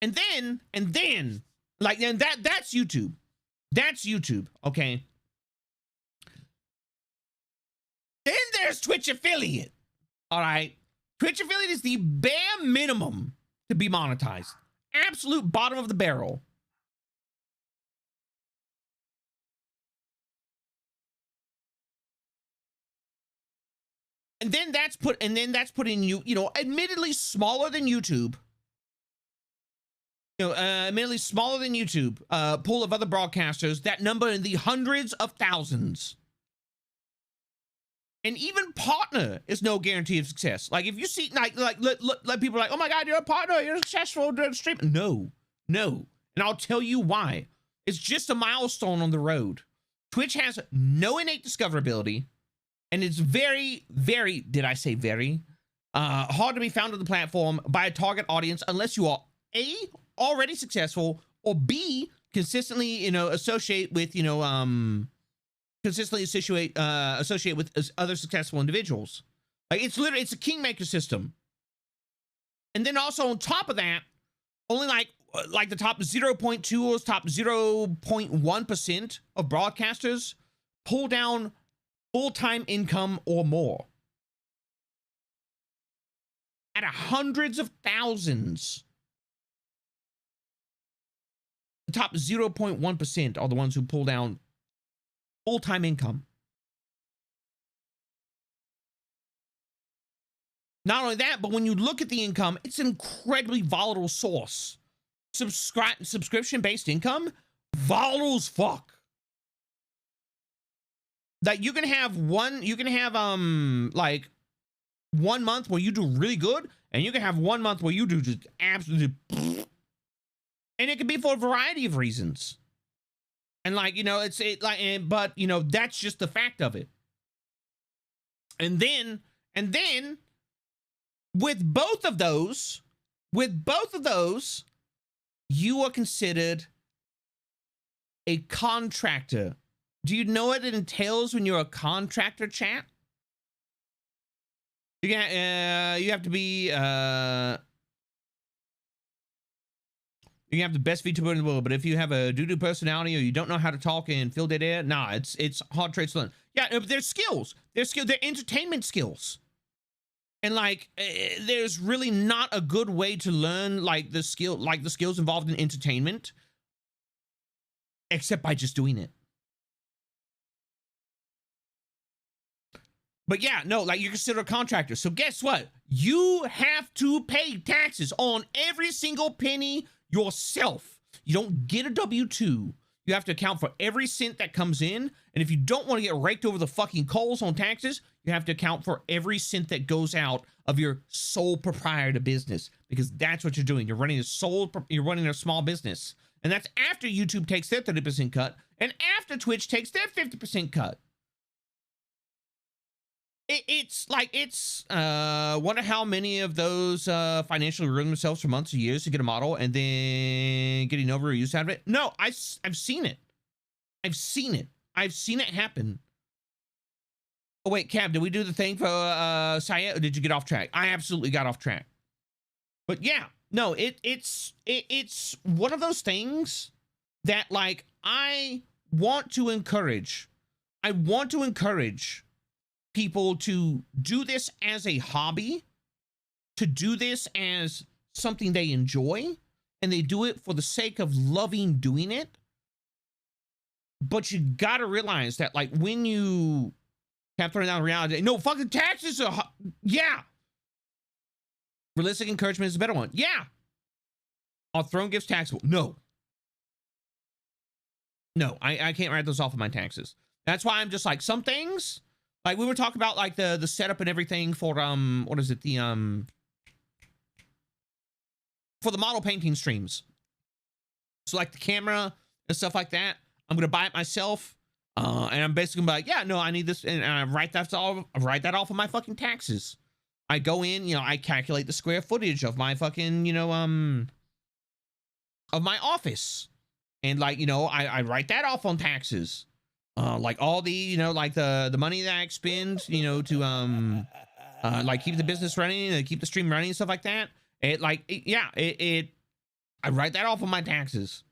And then, that's YouTube. That's YouTube, okay? Then there's Twitch affiliate, all right? Twitch affiliate is the bare minimum to be monetized. Absolute bottom of the barrel. And then that's putting you, admittedly smaller than YouTube. Admittedly smaller than YouTube, pool of other broadcasters that number in the hundreds of thousands. And even partner is no guarantee of success. Like if you see let people like, oh my God, you're a partner, you're successful during stream. No. And I'll tell you why. It's just a milestone on the road. Twitch has no innate discoverability. And it's very, very, did I say very? Hard to be found on the platform by a target audience unless you are A, already successful, or B, consistently, associate with, associate with other successful individuals. Like it's a kingmaker system. And then also on top of that, only like the top 0.2 or top 0.1% of broadcasters pull down full-time income or more. Out of hundreds of thousands, the top 0.1% are the ones who pull down full-time income. Not only that, but when you look at the income, it's an incredibly volatile source. Subscription-based income, volatile as fuck. That you can have like 1 month where you do really good, and you can have 1 month where you do just absolutely, and it can be for a variety of reasons. And like, you know, but you know, that's just the fact of it. And then with both of those, you are considered a contractor. Do you know what it entails when you're a contractor, chat? You have to be you have the best VTuber in the world, but if you have a doo-doo personality or you don't know how to talk and fill dead air, nah, it's hard traits to learn. Yeah, there's skills. They're entertainment skills. And like, there's really not a good way to learn like the skills involved in entertainment, except by just doing it. But yeah, no, like you're considered a contractor. So guess what? You have to pay taxes on every single penny yourself. You don't get a W-2. You have to account for every cent that comes in. And if you don't want to get raked over the fucking coals on taxes, you have to account for every cent that goes out of your sole proprietor business, because that's what you're doing. You're running a small business. And that's after YouTube takes their 30% cut and after Twitch takes their 50% cut. It's wonder how many of those financially ruin themselves for months or years to get a model and then getting overused out of it. No, I've seen it. I've seen it happen. Oh wait, Cab, did we do the thing for Syed, or did you get off track? I absolutely got off track. But yeah, no, it's one of those things that like I want to encourage people to do this as a hobby, to do this as something they enjoy, and they do it for the sake of loving doing it. But you gotta realize that like when you kept throwing down reality, no, fucking taxes are, yeah. Realistic encouragement is a better one. Yeah. Our throne gives taxable. No, I can't write those off of my taxes. That's why I'm just like, some things, like we were talking about like the setup and everything for what is it, for the model painting streams. So like the camera and stuff like that, I'm gonna buy it myself, and I'm basically gonna be like, yeah, no, I need this, and I write that off of my fucking taxes. I go in, you know, I calculate the square footage of my fucking, you know, of my office, and like, you know, I write that off on taxes. Like all the, you know, like the money that I expend, you know, to like keep the business running and keep the stream running and stuff like that. I write that off on my taxes.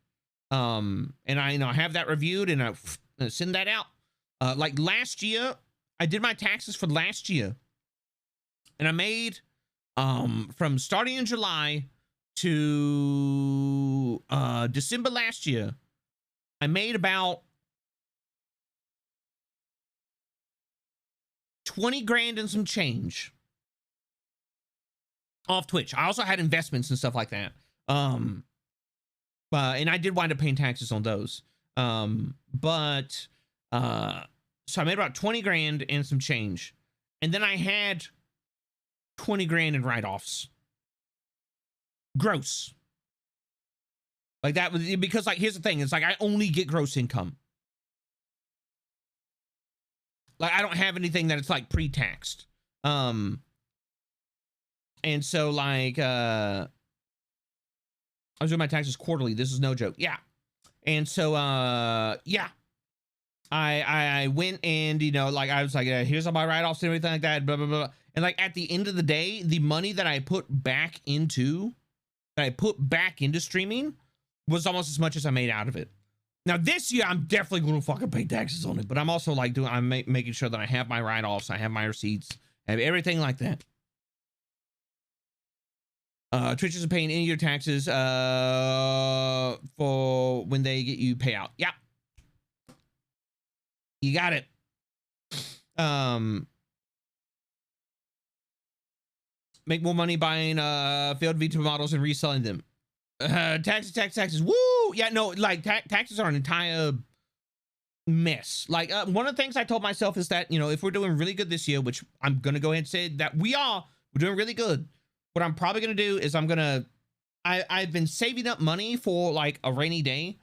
And I, you know, have that reviewed and I send that out. Like last year, I did my taxes for last year, and I made from starting in July to December last year, I made about 20 grand and some change off Twitch. I also had investments and stuff like that. And I did wind up paying taxes on those. So I made about 20 grand and some change. And then I had 20 grand in write-offs. Gross. Like that was, because like, here's the thing. It's like, I only get gross income. Like I don't have anything that it's like pre-taxed. And so like, I was doing my taxes quarterly. This is no joke. Yeah. And so, yeah, I went and, you know, like I was like, here's all my write-offs and everything like that, blah, blah, blah. And like at the end of the day, the money that I put back into streaming was almost as much as I made out of it. Now this year, I'm definitely going to fucking pay taxes on it, but I'm also like making sure that I have my write-offs, I have my receipts, I have everything like that. Twitch isn't paying any of your taxes for when they get you payout. Yeah. You got it. Make more money buying failed VTuber models and reselling them. Taxes. Woo! Yeah, no, like taxes are an entire mess. Like one of the things I told myself is that, you know, if we're doing really good this year, which I'm gonna go ahead and say that we're doing really good. What I'm probably gonna do is I've been saving up money for like a rainy day.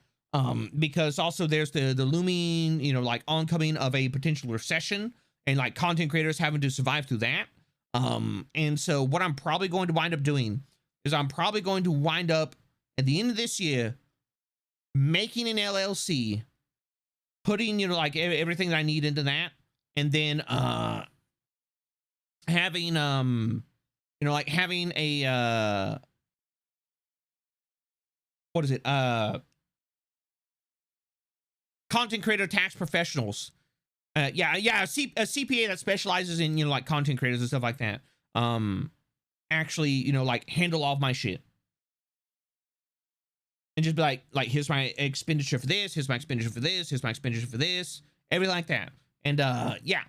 Because also there's the looming, you know, like oncoming of a potential recession and like content creators having to survive through that. And so what I'm probably going to wind up doing is I'm probably going to wind up at the end of this year making an LLC, putting, you know, like everything that I need into that, and then having you know, like having a what is it? Content creator tax professionals. A CPA that specializes in, you know, like content creators and stuff like that. Actually, you know, like handle all of my shit. And just be like here's my expenditure for this, here's my expenditure for this, here's my expenditure for this, everything like that. And yeah.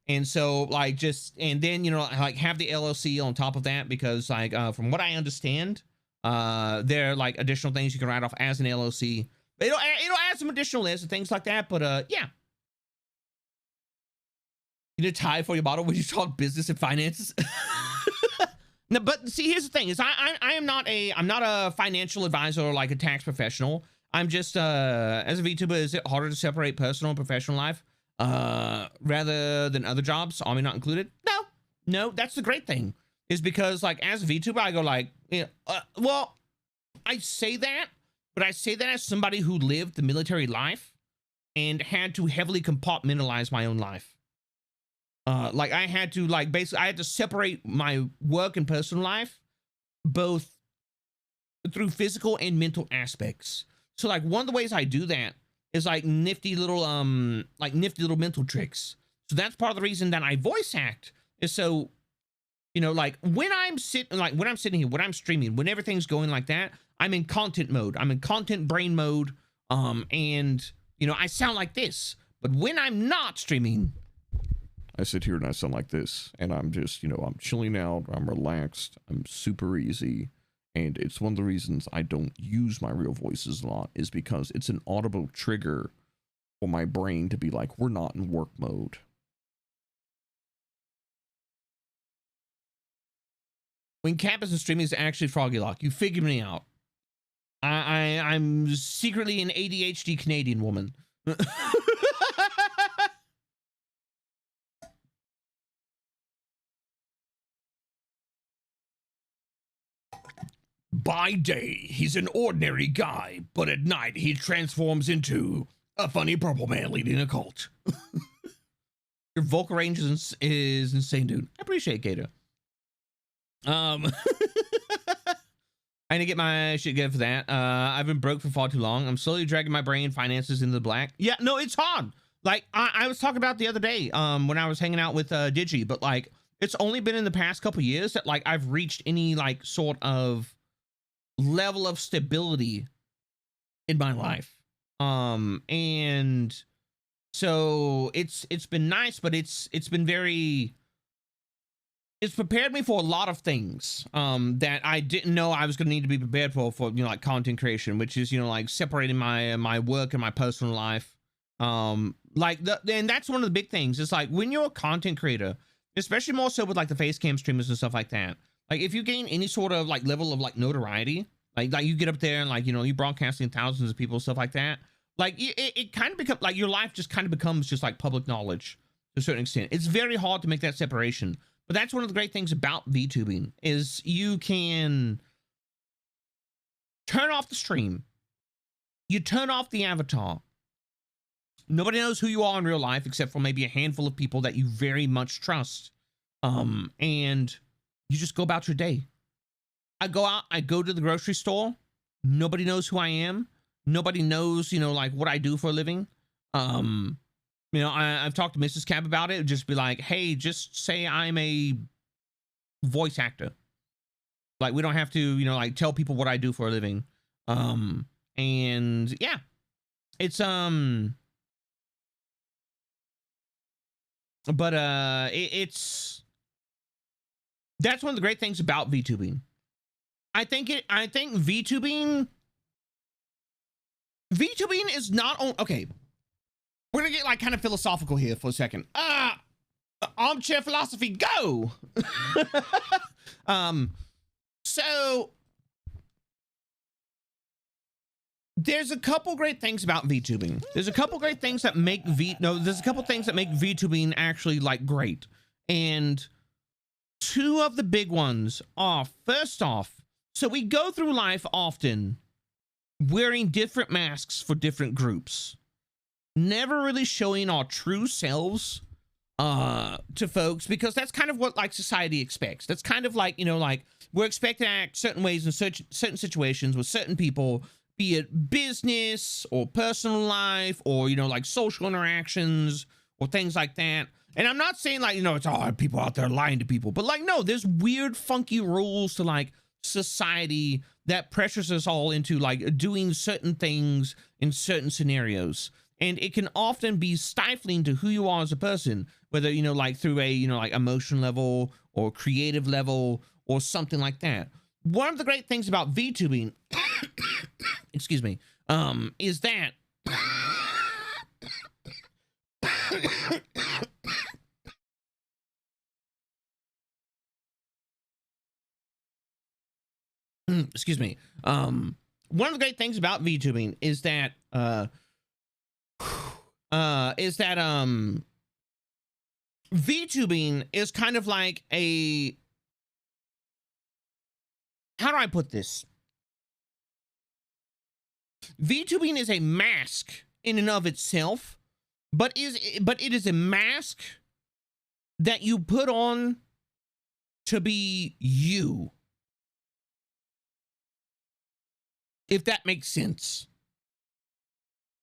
And so like and then, you know, like have the LLC on top of that, because like from what I understand, there are like additional things you can write off as an LLC. It'll add some additional lists and things like that, but yeah. You need a tie for your bottle when you talk business and finances. No, but see, here's the thing: is I'm not a financial advisor or like a tax professional. I'm just as a VTuber, is it harder to separate personal and professional life rather than other jobs, Army not included? No, that's the great thing, is because like as a VTuber, I go like, you know, well, I say that. But I say that as somebody who lived the military life and had to heavily compartmentalize my own life. Like I had to basically I had to separate my work and personal life, both through physical and mental aspects. So like one of the ways I do that is like nifty little mental tricks. So that's part of the reason that I voice act, is so, you know, like when I'm sitting here, when I'm streaming, when everything's going like that, I'm in content mode. I'm in content brain mode. And, you know, I sound like this. But when I'm not streaming, I sit here and I sound like this. And I'm just, you know, I'm chilling out. I'm relaxed. I'm super easy. And it's one of the reasons I don't use my real voices a lot, is because it's an audible trigger for my brain to be like, we're not in work mode. When campus and streaming is actually Froggy Lock, you figured me out. I'm secretly an ADHD Canadian woman. By day, he's an ordinary guy, but at night he transforms into a funny purple man leading a cult. Your vocal range is insane, dude. I appreciate Gator. I need to get my shit together for that. I've been broke for far too long. I'm slowly dragging my brain finances into the black. Yeah, no, it's hard. Like I was talking about the other day, when I was hanging out with Digi, but like it's only been in the past couple years that like I've reached any like sort of level of stability in my life. And so it's been nice, but it's prepared me for a lot of things that I didn't know I was going to need to be prepared for, you know, like content creation, which is, you know, like separating my work and my personal life. And that's one of the big things. It's like when you're a content creator, especially more so with like the face cam streamers and stuff like that, like if you gain any sort of like level of like notoriety, like you get up there and like, you know, you broadcasting thousands of people, stuff like that, like it kind of becomes like your life just kind of becomes just like public knowledge to a certain extent. It's very hard to make that separation. But that's one of the great things about VTubing, is you can turn off the stream. You turn off the avatar. Nobody knows who you are in real life except for maybe a handful of people that you very much trust. And you just go about your day. I go out, I go to the grocery store. Nobody knows who I am. Nobody knows, you know, like what I do for a living. You know, I've talked to Mrs. Cab about it. Just be like, hey, just say I'm a voice actor. Like, we don't have to, you know, like tell people what I do for a living. And yeah, it's, but it's, that's one of the great things about VTubing. I think VTubing is not on, okay. We're gonna get like kind of philosophical here for a second. Armchair philosophy, go. So there's a couple great things about VTubing. There's a couple great things that make there's a couple things that make VTubing actually like great. And two of the big ones are, first off, so we go through life often wearing different masks for different groups, never really showing our true selves to folks, because that's kind of what like society expects. That's kind of like, you know, like we're expected to act certain ways in certain situations with certain people, be it business or personal life or, you know, like social interactions or things like that. And I'm not saying like, you know, it's all people out there lying to people, but like, no, there's weird, funky rules to like society that pressures us all into like doing certain things in certain scenarios. And it can often be stifling to who you are as a person, whether, you know, like through a, you know, like emotion level or creative level or something like that. One of the great things about VTubing, excuse me, is that excuse me. One of the great things about VTubing is that VTubing is kind of like a, how do I put this? VTubing is a mask in and of itself, but it is a mask that you put on to be you. If that makes sense.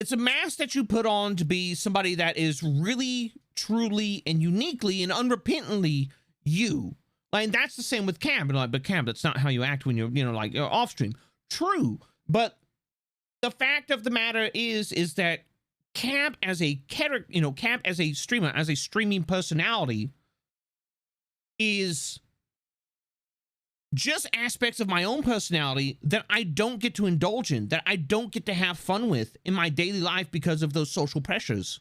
It's a mask that you put on to be somebody that is really, truly, and uniquely and unrepentantly you. Like, that's the same with Cam. But Cam, that's not how you act when you're, you know, like, you're off stream. True. But the fact of the matter is that Cam as a character, you know, Cam as a streamer, as a streaming personality is just aspects of my own personality that I don't get to indulge in, that I don't get to have fun with in my daily life because of those social pressures.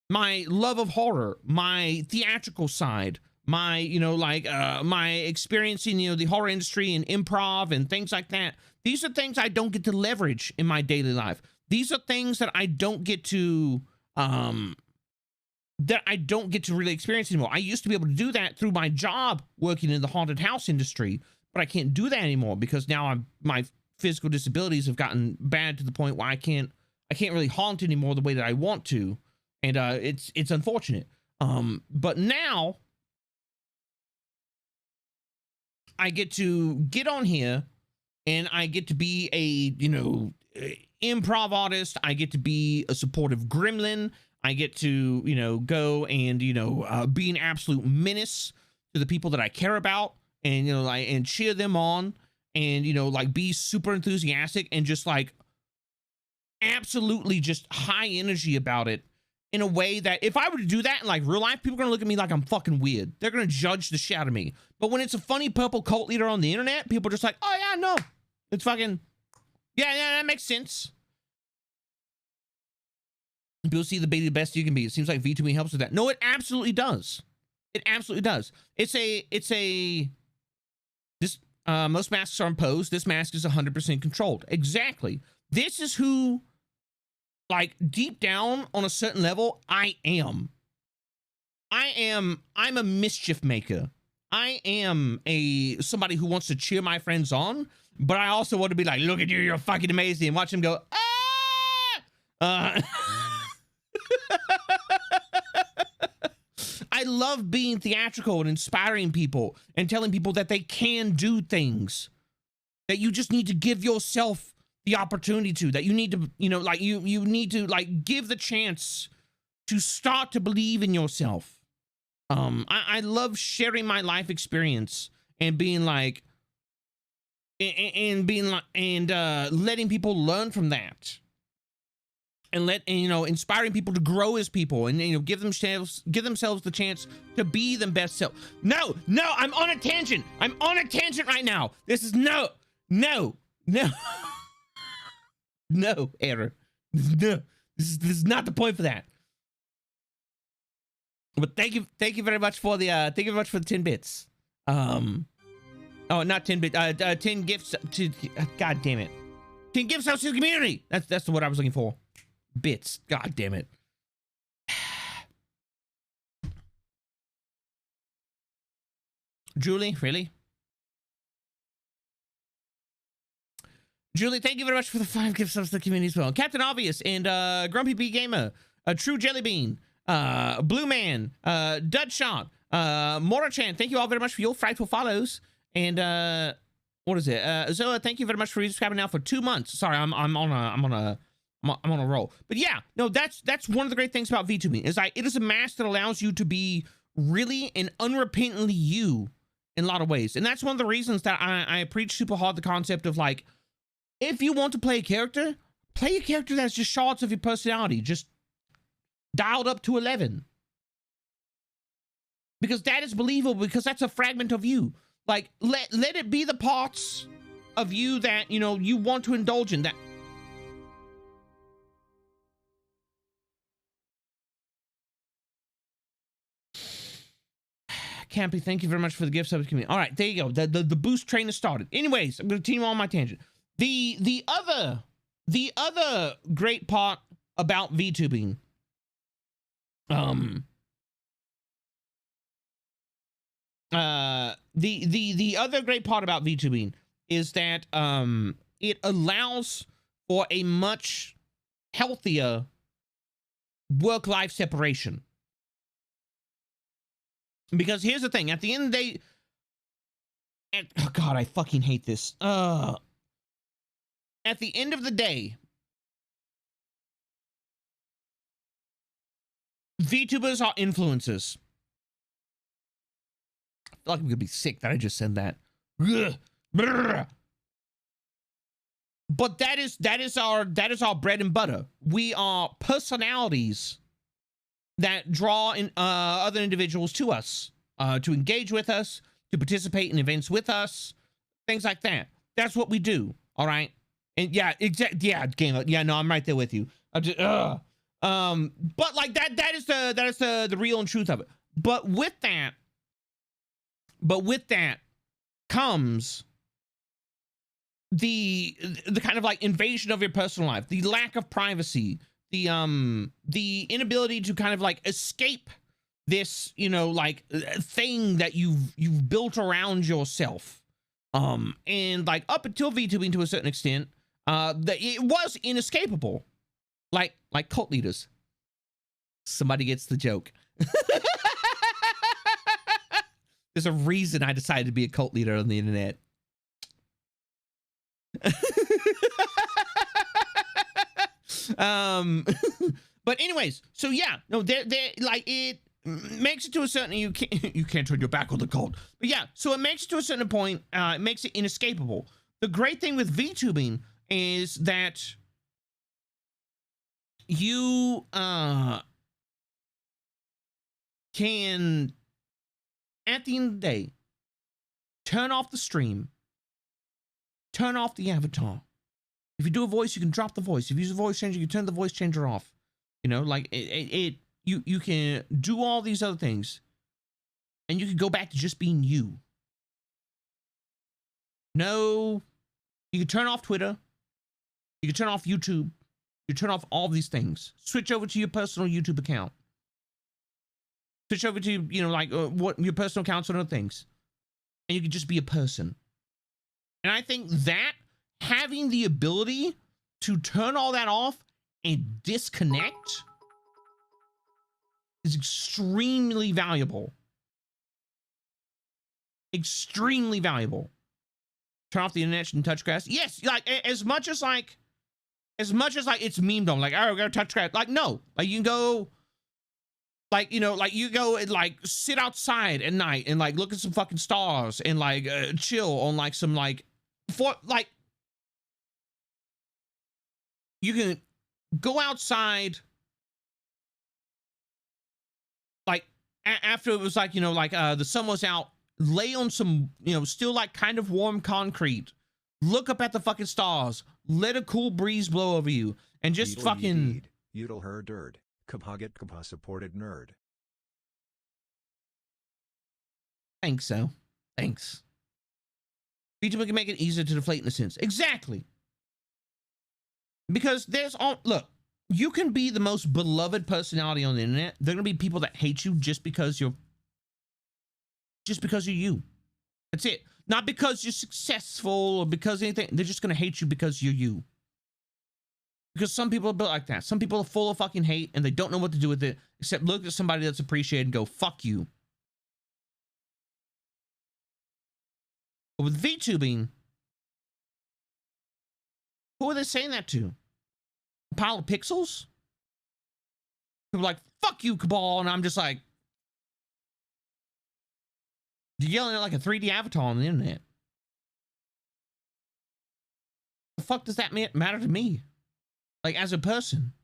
My love of horror, my theatrical side, my, you know, like, my experiencing, you know, the horror industry and improv and things like that. These are things I don't get to leverage in my daily life. These are things that I don't get to, really experience anymore. I used to be able to do that through my job working in the haunted house industry, but I can't do that anymore because now my physical disabilities have gotten bad to the point where I can't really haunt anymore the way that I want to. And it's unfortunate. But now I get to get on here and I get to be a, you know, improv artist. I get to be a supportive gremlin. I get to, you know, go and, you know, be an absolute menace to the people that I care about and, you know, like, and cheer them on and, you know, like be super enthusiastic and just like absolutely just high energy about it in a way that if I were to do that in like real life, people are gonna look at me like I'm fucking weird. They're gonna judge the shit out of me. But when it's a funny purple cult leader on the internet, people are just like, oh yeah, no, it's fucking, yeah, that makes sense. People see the be the best you can be. It seems like VTubing helps with that. No, it absolutely does. It absolutely does. Most masks are imposed. This mask is 100% controlled. Exactly. This is who, like, deep down on a certain level, I am. I'm a mischief maker. I am somebody who wants to cheer my friends on, but I also want to be like, look at you, you're fucking amazing, and watch them go, ah! I love being theatrical and inspiring people and telling people that they can do things, that you just need to give yourself the opportunity to, that you need to, you know, like you need to like give the chance to start to believe in yourself. I love sharing my life experience and being like, and letting people learn from that, and you know, inspiring people to grow as people, and you know, give themselves the chance to be their best self. No, I'm on a tangent. I'm on a tangent right now. This is no, error. No, this is not the point for that. But thank you very much for the 10 bits. Oh, not 10 bits. 10 gifts to. God damn it. 10 gifts out to the community. That's the word I was looking for. Bits. God damn it. Julie, really? Julie, thank you very much for the 5 gifts out to the community as well. Captain Obvious and Grumpy B Gamer, a True Jelly Bean, Blue Man, Dudshot, Morachan, thank you all very much for your frightful follows. And what is it? Zoa, thank you very much for subscribing now for 2 months. Sorry, I'm on a roll. But yeah, no, that's one of the great things about VTubing is it is a mask that allows you to be really and unrepentantly you in a lot of ways. And that's one of the reasons that I preach super hard the concept of like, if you want to play a character that's just shots of your personality, just dialed up to 11. Because that is believable, because that's a fragment of you. Like, let it be the parts of you that, you know, you want to indulge in. That Campy, thank you very much for the gifts of the community. All right, there you go. The boost train has started. Anyways, I'm going to continue on my tangent. The other great part about VTubing, the other great part about VTubing is that it allows for a much healthier work-life separation. Because here's the thing, at the end of the day, oh God, I fucking hate this. At the end of the day, VTubers are influencers. I feel like I'm gonna be sick that I just said that. But that is our bread and butter. We are personalities that draw in other individuals to us, to engage with us, to participate in events with us, things like that. That's what we do. All right. And yeah, yeah, Gamer. Yeah, no, I'm right there with you. I just, but like that is the real and truth of it. But with that comes the kind of like invasion of your personal life, the lack of privacy, the inability to kind of like escape this, you know, like thing that you've built around yourself. And like up until VTubing to a certain extent, that it was inescapable. Like cult leaders. Somebody gets the joke. There's a reason I decided to be a cult leader on the internet. But anyways, so yeah, no, they're like, it makes it to a certain, you can't turn your back on the cult. But yeah, so it makes it to a certain point, it makes it inescapable. The great thing with VTubing is that you can, at the end of the day, turn off the stream, turn off the avatar. If you do a voice, you can drop the voice. If you use a voice changer, you turn the voice changer off. You know, like you can do all these other things, and you can go back to just being you. No, you can turn off Twitter. You can turn off YouTube. You turn off all these things. Switch over to your personal YouTube account. Switch over to, you know, like what your personal accounts and other things, and you can just be a person. And I think that having the ability to turn all that off and disconnect is extremely valuable. Extremely valuable. Turn off the internet and touch grass. Yes, like as much as like it's memed on, like, oh, we're gonna touch grass. Like, no, like you can go, like, you know, like you go and like sit outside at night and like look at some fucking stars and like chill on like some like you can go outside like after it was like, you know, like the sun was out, lay on some, you know, still like kind of warm concrete, look up at the fucking stars, let a cool breeze blow over you, and just Yeedle fucking yeed, Udal her dird. Kabhaget Kabha supported nerd. Thanks, so. Thanks. VTuber can make it easier to deflate in a sense. Exactly. Because there's all, look, you can be the most beloved personality on the internet. There are gonna be people that hate you just because you're you. That's it. Not because you're successful or because anything. They're just gonna hate you because you're you. Because some people are built like that. Some people are full of fucking hate and they don't know what to do with it except look at somebody that's appreciated and go, fuck you. But with VTubing, who are they saying that to? A pile of pixels? People are like, fuck you, Cabal. And I'm just like, you're yelling at like a 3D avatar on the internet. The fuck does that matter to me? Like, as a person?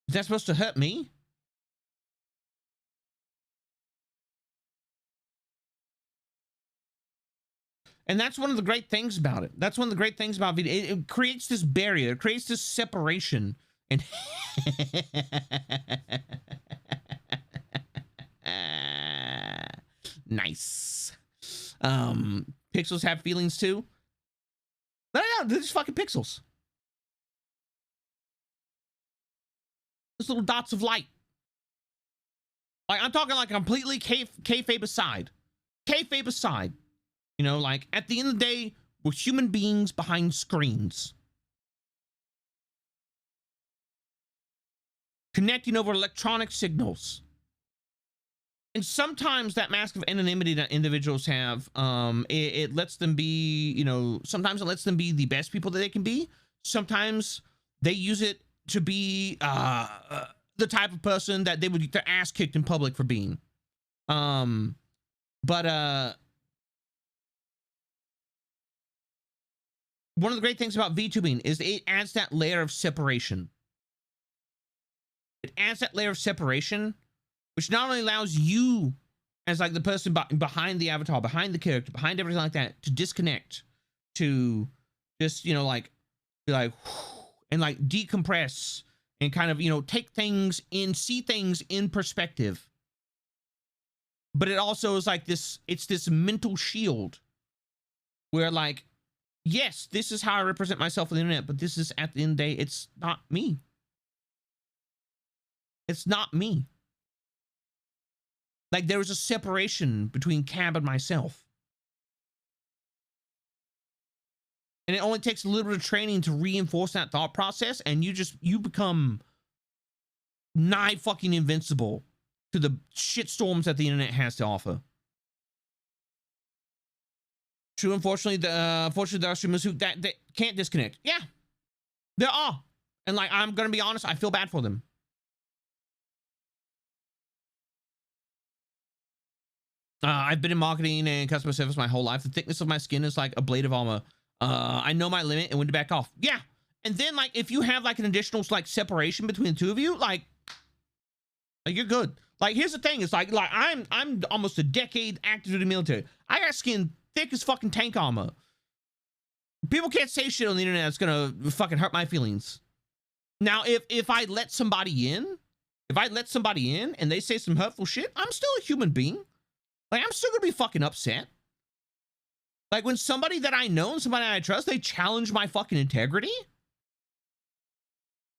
Is that supposed to hurt me? And that's one of the great things about it. That's one of the great things about video. It creates this barrier. It creates this separation. And nice. Pixels have feelings too. No, they're just fucking pixels. Those little dots of light. Like, I'm talking like completely kayfabe aside. Kayfabe aside. You know, like, at the end of the day, we're human beings behind screens. Connecting over electronic signals. And sometimes that mask of anonymity that individuals have, it lets them be, you know, sometimes it lets them be the best people that they can be. Sometimes they use it to be the type of person that they would get their ass kicked in public for being. One of the great things about VTubing is it adds that layer of separation. It adds that layer of separation, which not only allows you as like the person behind the avatar, behind the character, behind everything like that, to disconnect, to just, you know, like, be like, and like decompress and kind of, you know, take things in, see things in perspective. But it also is like this, it's this mental shield where like, yes, this is how I represent myself on the internet, but this is, at the end of the day, it's not me. It's not me. Like, there is a separation between Cab and myself. And it only takes a little bit of training to reinforce that thought process, and you become nigh fucking invincible to the shitstorms that the internet has to offer. True, unfortunately, unfortunately, there are streamers who that can't disconnect. Yeah, there are. And like, I'm gonna be honest, I feel bad for them. I've been in marketing and customer service my whole life. The thickness of my skin is like a blade of armor. I know my limit and when to back off. Yeah. And then like, if you have like an additional like separation between the two of you, like you're good. Like, here's the thing. It's like I'm almost a decade active duty military. I got skin thick as fucking tank armor. People can't say shit on the internet that's gonna fucking hurt my feelings. Now, if I let somebody in, and they say some hurtful shit, I'm still a human being. Like, I'm still gonna be fucking upset. Like, when somebody that I know and somebody I trust, they challenge my fucking integrity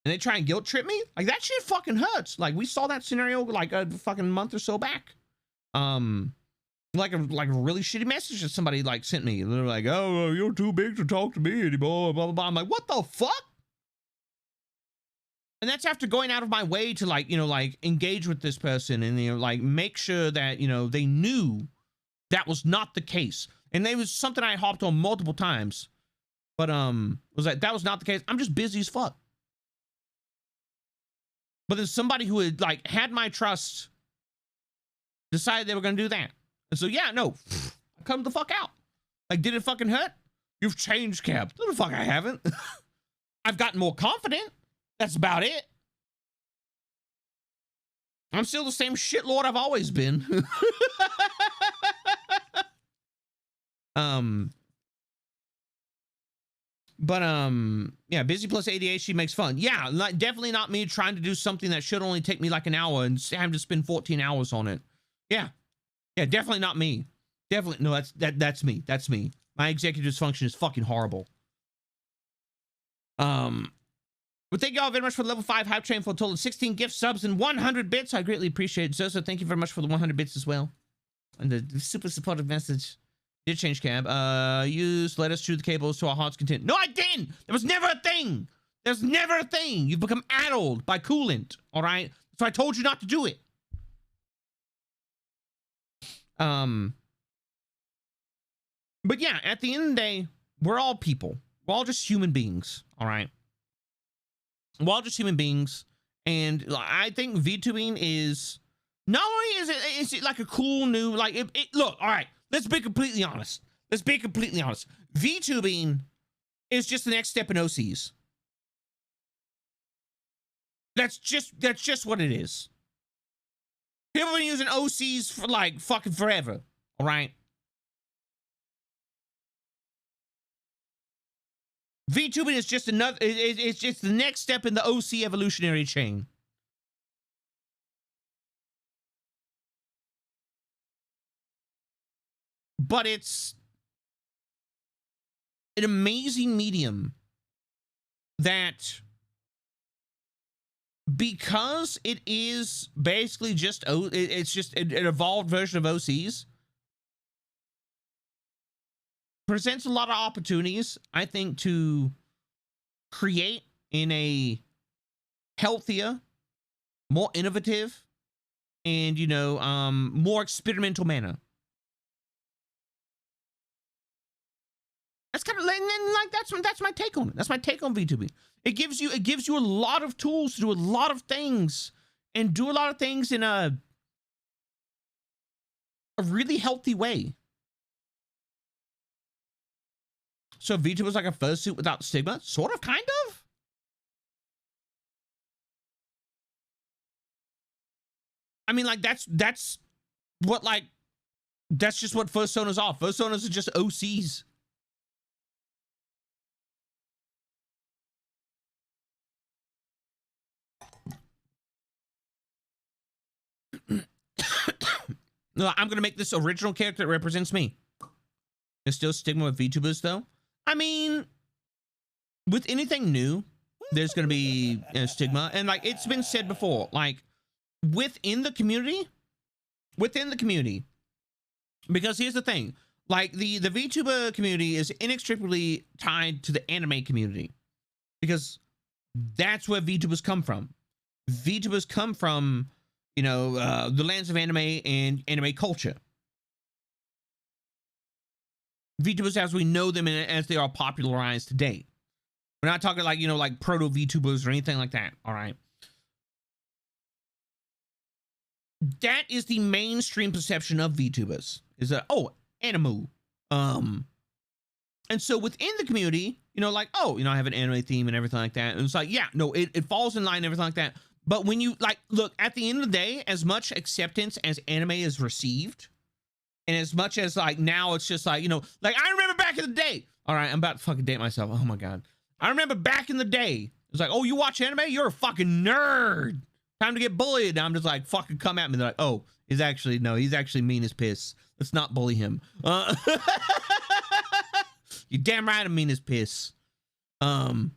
and they try and guilt trip me, like, that shit fucking hurts. Like, we saw that scenario like a fucking month or so back. Like a really shitty message that somebody like sent me. They're like, "Oh, you're too big to talk to me anymore." Blah blah blah. I'm like, what the fuck? And that's after going out of my way to like, like engage with this person and, like make sure that, they knew that was not the case. And it was something I hopped on multiple times, but, was like, that was not the case. I'm just busy as fuck. But then somebody who had like had my trust decided they were going to do that. And so, yeah, no, come the fuck out. Like, did it fucking hurt? You've changed, Cap. No, the fuck I haven't. I've gotten more confident. That's about it. I'm still the same shitlord I've always been. Yeah, busy plus ADHD makes fun. Yeah, definitely not me trying to do something that should only take me like an hour and having to spend 14 hours on it. Yeah, definitely not me. Definitely, no, that's me. That's me. My executive dysfunction is fucking horrible. But thank you all very much for the level 5 hype train for a total of 16 gift subs and 100 bits. I greatly appreciate it. Zozo, thank you very much for the 100 bits as well. And the super supportive message. Did change cab. Let us chew the cables to our heart's content. No, I didn't. There was never a thing. There's never a thing. You've become addled by coolant. All right. So I told you not to do it. But yeah, at the end of the day, we're all people. We're all just human beings. All right. We're all just human beings. And I think VTubing is not only is it like a cool new, like look, all right. Let's be completely honest. VTubing is just the next step in OCs. That's just what it is. People have been using OCs for like fucking forever. All right. VTubing is just another, it's just the next step in the OC evolutionary chain. But it's an amazing medium that, because it is basically just, it's just an evolved version of OCs, presents a lot of opportunities, I think, to create in a healthier, more innovative, and, more experimental manner. That's kind of like that's my take on it. That's my take on VTubing. It gives you a lot of tools to do a lot of things and do a lot of things in a really healthy way. So VTuber was like a fursuit without stigma, sort of, kind of. I mean, like that's what that's just what fursonas are. Fursonas are just OCs. No, I'm gonna make this original character that represents me. There's still stigma with VTubers, though. I mean, with anything new, there's gonna be stigma, and like it's been said before, like within the community, because here's the thing, like the VTuber community is inextricably tied to the anime community, because that's where VTubers come from. VTubers come from, the lands of anime and anime culture. VTubers as we know them and as they are popularized today. We're not talking like, like proto VTubers or anything like that. All right. That is the mainstream perception of VTubers, is that, oh, anime. And so within the community, like, oh, I have an anime theme and everything like that. And it's like, yeah, no, it falls in line and everything like that. But when you look at the end of the day, as much acceptance as anime is received, and as much as like now it's just like, like I remember back in the day. All right, I'm about to fucking date myself. Oh my God. I remember back in the day, it's like, oh, you watch anime? You're a fucking nerd. Time to get bullied. And I'm just like, fucking come at me. They're like, oh, he's actually mean as piss. Let's not bully him. You're damn right I'm mean as piss. Now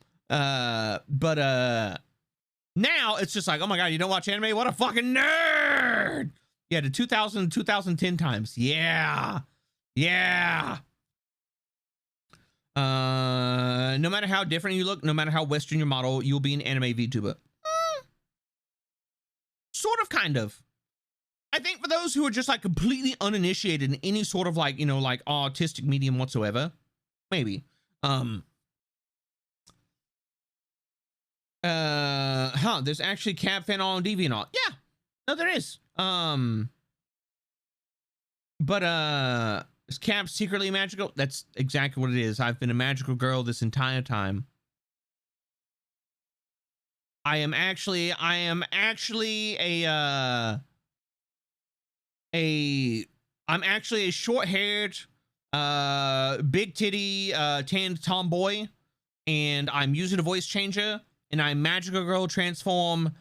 it's just like, oh my God, you don't watch anime? What a fucking nerd. Yeah, the 2010 times. Yeah. No matter how different you look, no matter how Western your model, you'll be an anime VTuber. kind of. I think for those who are just like completely uninitiated in any sort of like, you know, like artistic medium whatsoever, maybe. There's actually Cab fan on DeviantArt. Yeah, no, there is. But is Cab secretly magical? That's exactly what it is. I've been a magical girl this entire time. I'm actually a short-haired, big titty, tanned tomboy, and I'm using a voice changer, and I'm magical girl transform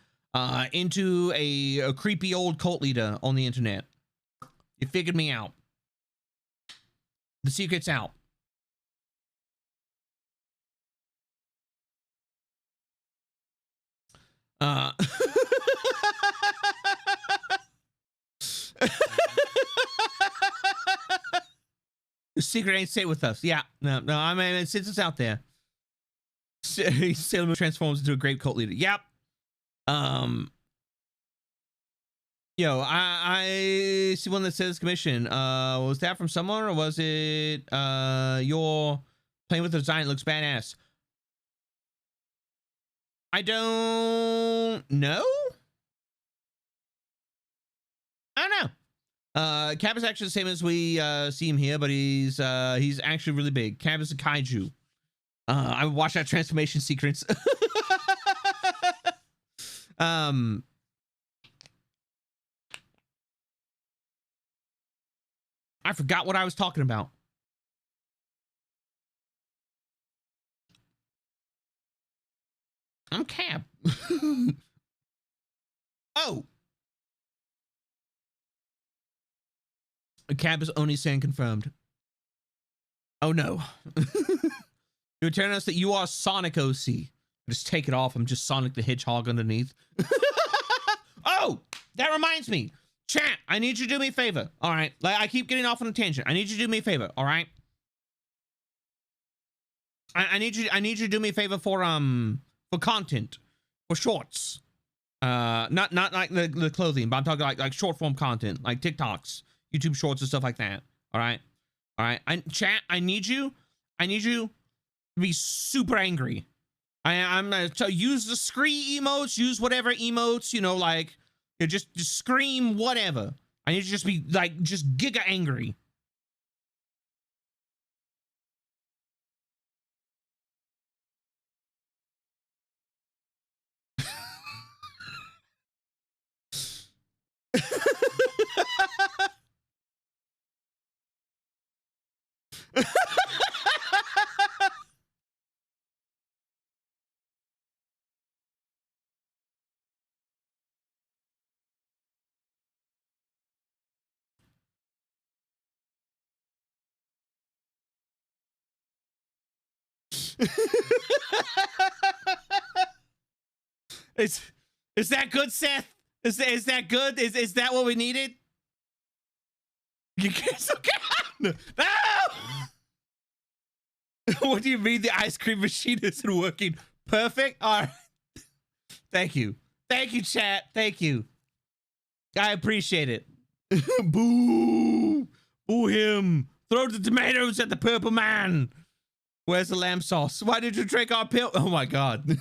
into a creepy old cult leader on the internet. You figured me out. The secret's out. The secret ain't safe with us. Yeah, no, I mean, since it's out there. Sailor Moon transforms into a great cult leader. Yep. Yo, I see one that says commission. Was that from someone, or was it your playing with the design? It looks badass. I don't know. I don't know. Cab is actually the same as we see him here, but he's actually really big. Cab is a kaiju. I would watch that transformation sequence. I forgot what I was talking about. I'm Cab. Oh. Cab is Oni-san confirmed. Oh no. You're telling us that you are Sonic OC. Just take it off. I'm just Sonic the Hedgehog underneath. Oh, that reminds me. Chat, I need you to do me a favor. All right. Like, I keep getting off on a tangent. I need you to do me a favor. All right. I need you to do me a favor for content, for shorts. Not like the clothing, but I'm talking like short form content, like TikToks, YouTube shorts and stuff like that. All right. All right. Chat, I need you to be super angry. I'm gonna use the scree emotes, use whatever emotes, you know, like just scream whatever. I need you to just be like just giga angry. Is that good, Seth? Is that good? Is that what we needed? You can't. No! What do you mean the ice cream machine isn't working? Perfect. All right. Thank you, chat. Thank you. I appreciate it. Boo! Boo him! Throw the tomatoes at the purple man. Where's the lamb sauce? Why did you drink our pill? Oh my god.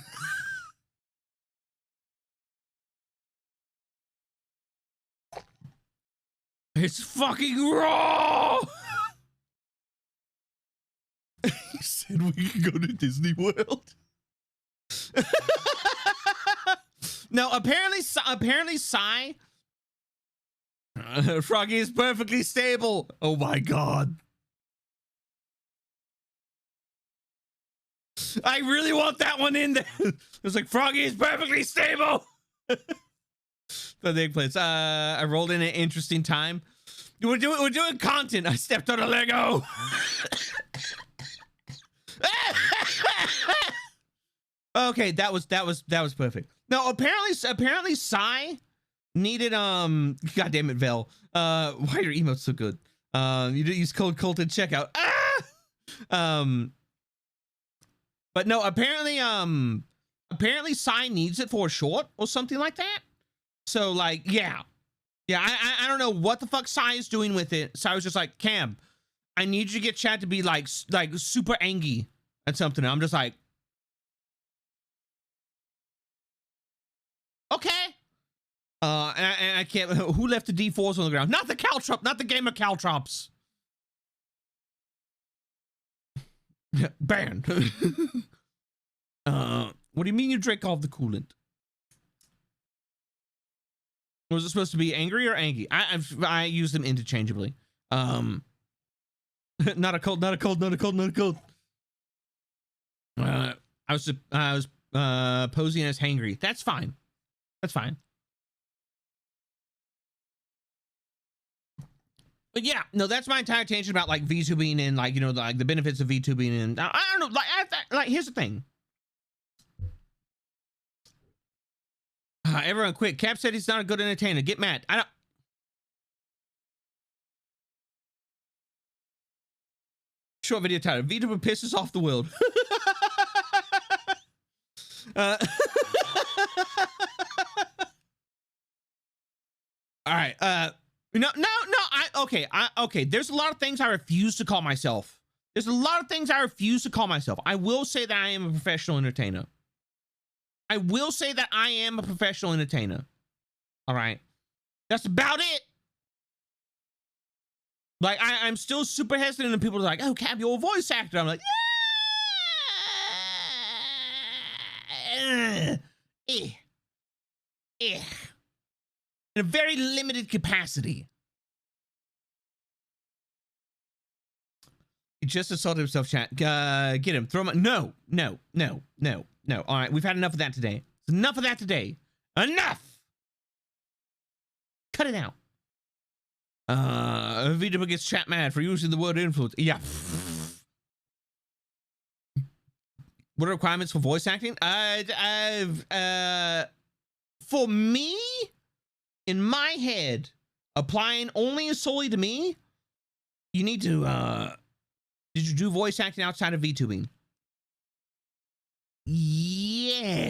It's fucking raw. He said we could go to Disney World. No, apparently Psy. Froggy is perfectly stable. Oh my god. I really want that one in there. It's like Froggy is perfectly stable. The eggplants. I rolled in an interesting time. We're doing content. I stepped on a Lego. Okay, that was perfect. No, apparently Psy needed God damn it, Vel. Why are your emotes so good? You didn't use code Colt at checkout. But no, apparently Psy needs it for a short or something like that. So like, yeah. I don't know what the fuck Sai is doing with it. So I was just like, Cam, I need you to get chat to be like super angry at something. I'm just like, okay. And I can't. Who left the D4s on the ground? Not the Caltrop. Not the gamer Caltrops. Banned. What do you mean you drank all the coolant? Was it supposed to be angry or angry? I use them interchangeably. Not a cold. Not a cold. Not a cold. Not a cold. I was posing as hangry. That's fine. That's fine. But yeah, no, that's my entire tangent about like VTubing and like, you know, like the benefits of VTubing. And I don't know, like here's the thing. Everyone quit. Cap said he's not a good entertainer. Get mad. I don't. Short video title. VTuber pisses off the world. All right. Okay. There's a lot of things I refuse to call myself. There's a lot of things I refuse to call myself. I will say that I am a professional entertainer. I will say that I am a professional entertainer. All right. That's about it. Like, I'm still super hesitant and people are like, oh, Cap, you're a voice actor. I'm like, in a very limited capacity. He just assaulted himself, chat. Get him. Throw him. No. All right, we've had enough of that today. Enough of that today. Enough. Cut it out. VTuber gets chat mad for using the word influence. Yeah. What are requirements for voice acting? For me, in my head, applying only solely to me, you need to, did you do voice acting outside of VTubing? Yes.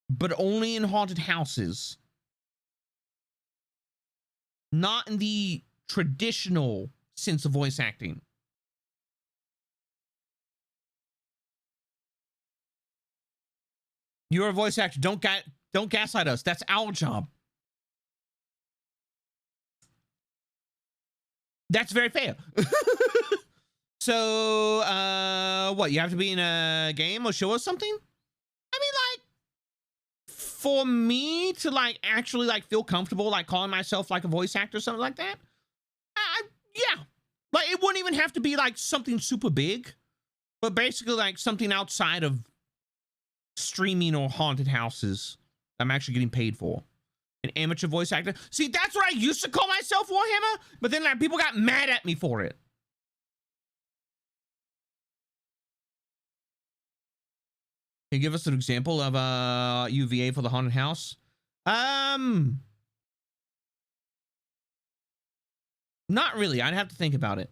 But only in haunted houses. Not in the traditional sense of voice acting. You're a voice actor. Don't gaslight us. That's our job. That's very fair. So, what? You have to be in a game or show us something? I mean, like, for me to, like, actually, like, feel comfortable, like, calling myself, like, a voice actor or something like that, yeah. Like, it wouldn't even have to be, like, something super big, but basically, like, something outside of streaming or haunted houses I'm actually getting paid for. An amateur voice actor. See, that's what I used to call myself, Warhammer, but then, like, people got mad at me for it. Can you give us an example of UVA for the haunted house? Not really. I'd have to think about it.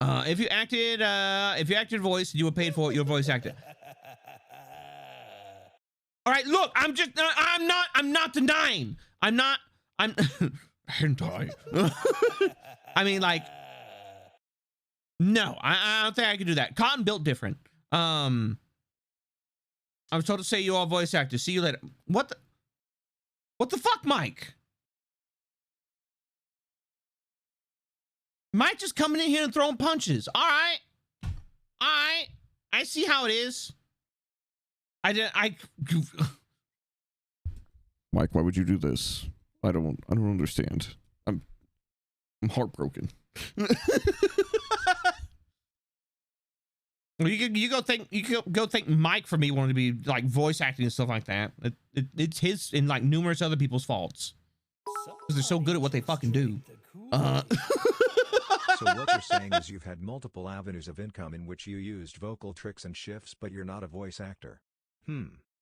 If you acted voice, you were paid for it, you're a voice actor. All right, look, I'm not denying. I'm hentai. I mean, like, no, I don't think I could do that. Cotton built different. I was told to say you are a voice actor. See you later. What the fuck, Mike? Mike just coming in here and throwing punches. All right. I see how it is. Mike, why would you do this? I don't understand. I'm heartbroken. You go thank Mike for me wanting to be like voice acting and stuff like that. It's his and like numerous other people's faults because they're so good at what they fucking do. So what you're saying is you've had multiple avenues of income in which you used vocal tricks and shifts, but you're not a voice actor.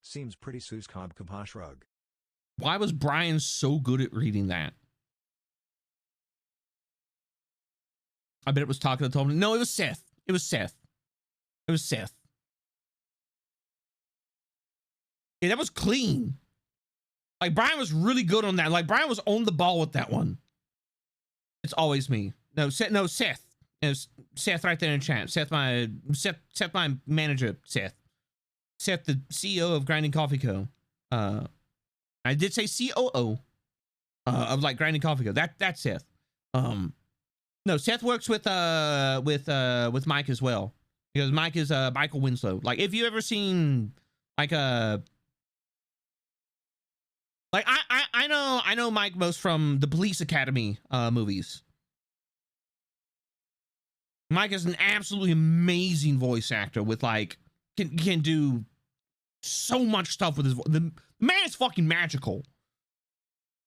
Seems pretty sus cob kaposh rug. Why was Brian so good at reading that? I bet it was talking that told me. No, it was Seth. It was Seth. It was Seth. Yeah, that was clean. Like Brian was really good on that. Like Brian was on the ball with that one. It's always me. No, Seth. No, Seth. Seth right there in chat. Seth, my manager. Seth, the CEO of Grinding Coffee Co. I did say COO of like Grinding Coffee Co. That's Seth. No, Seth works with Mike as well, because Mike is Michael Winslow. Like if you ever seen like I know Mike most from the Police Academy movies. Mike is an absolutely amazing voice actor with like can do so much stuff with his voice. The man is fucking magical.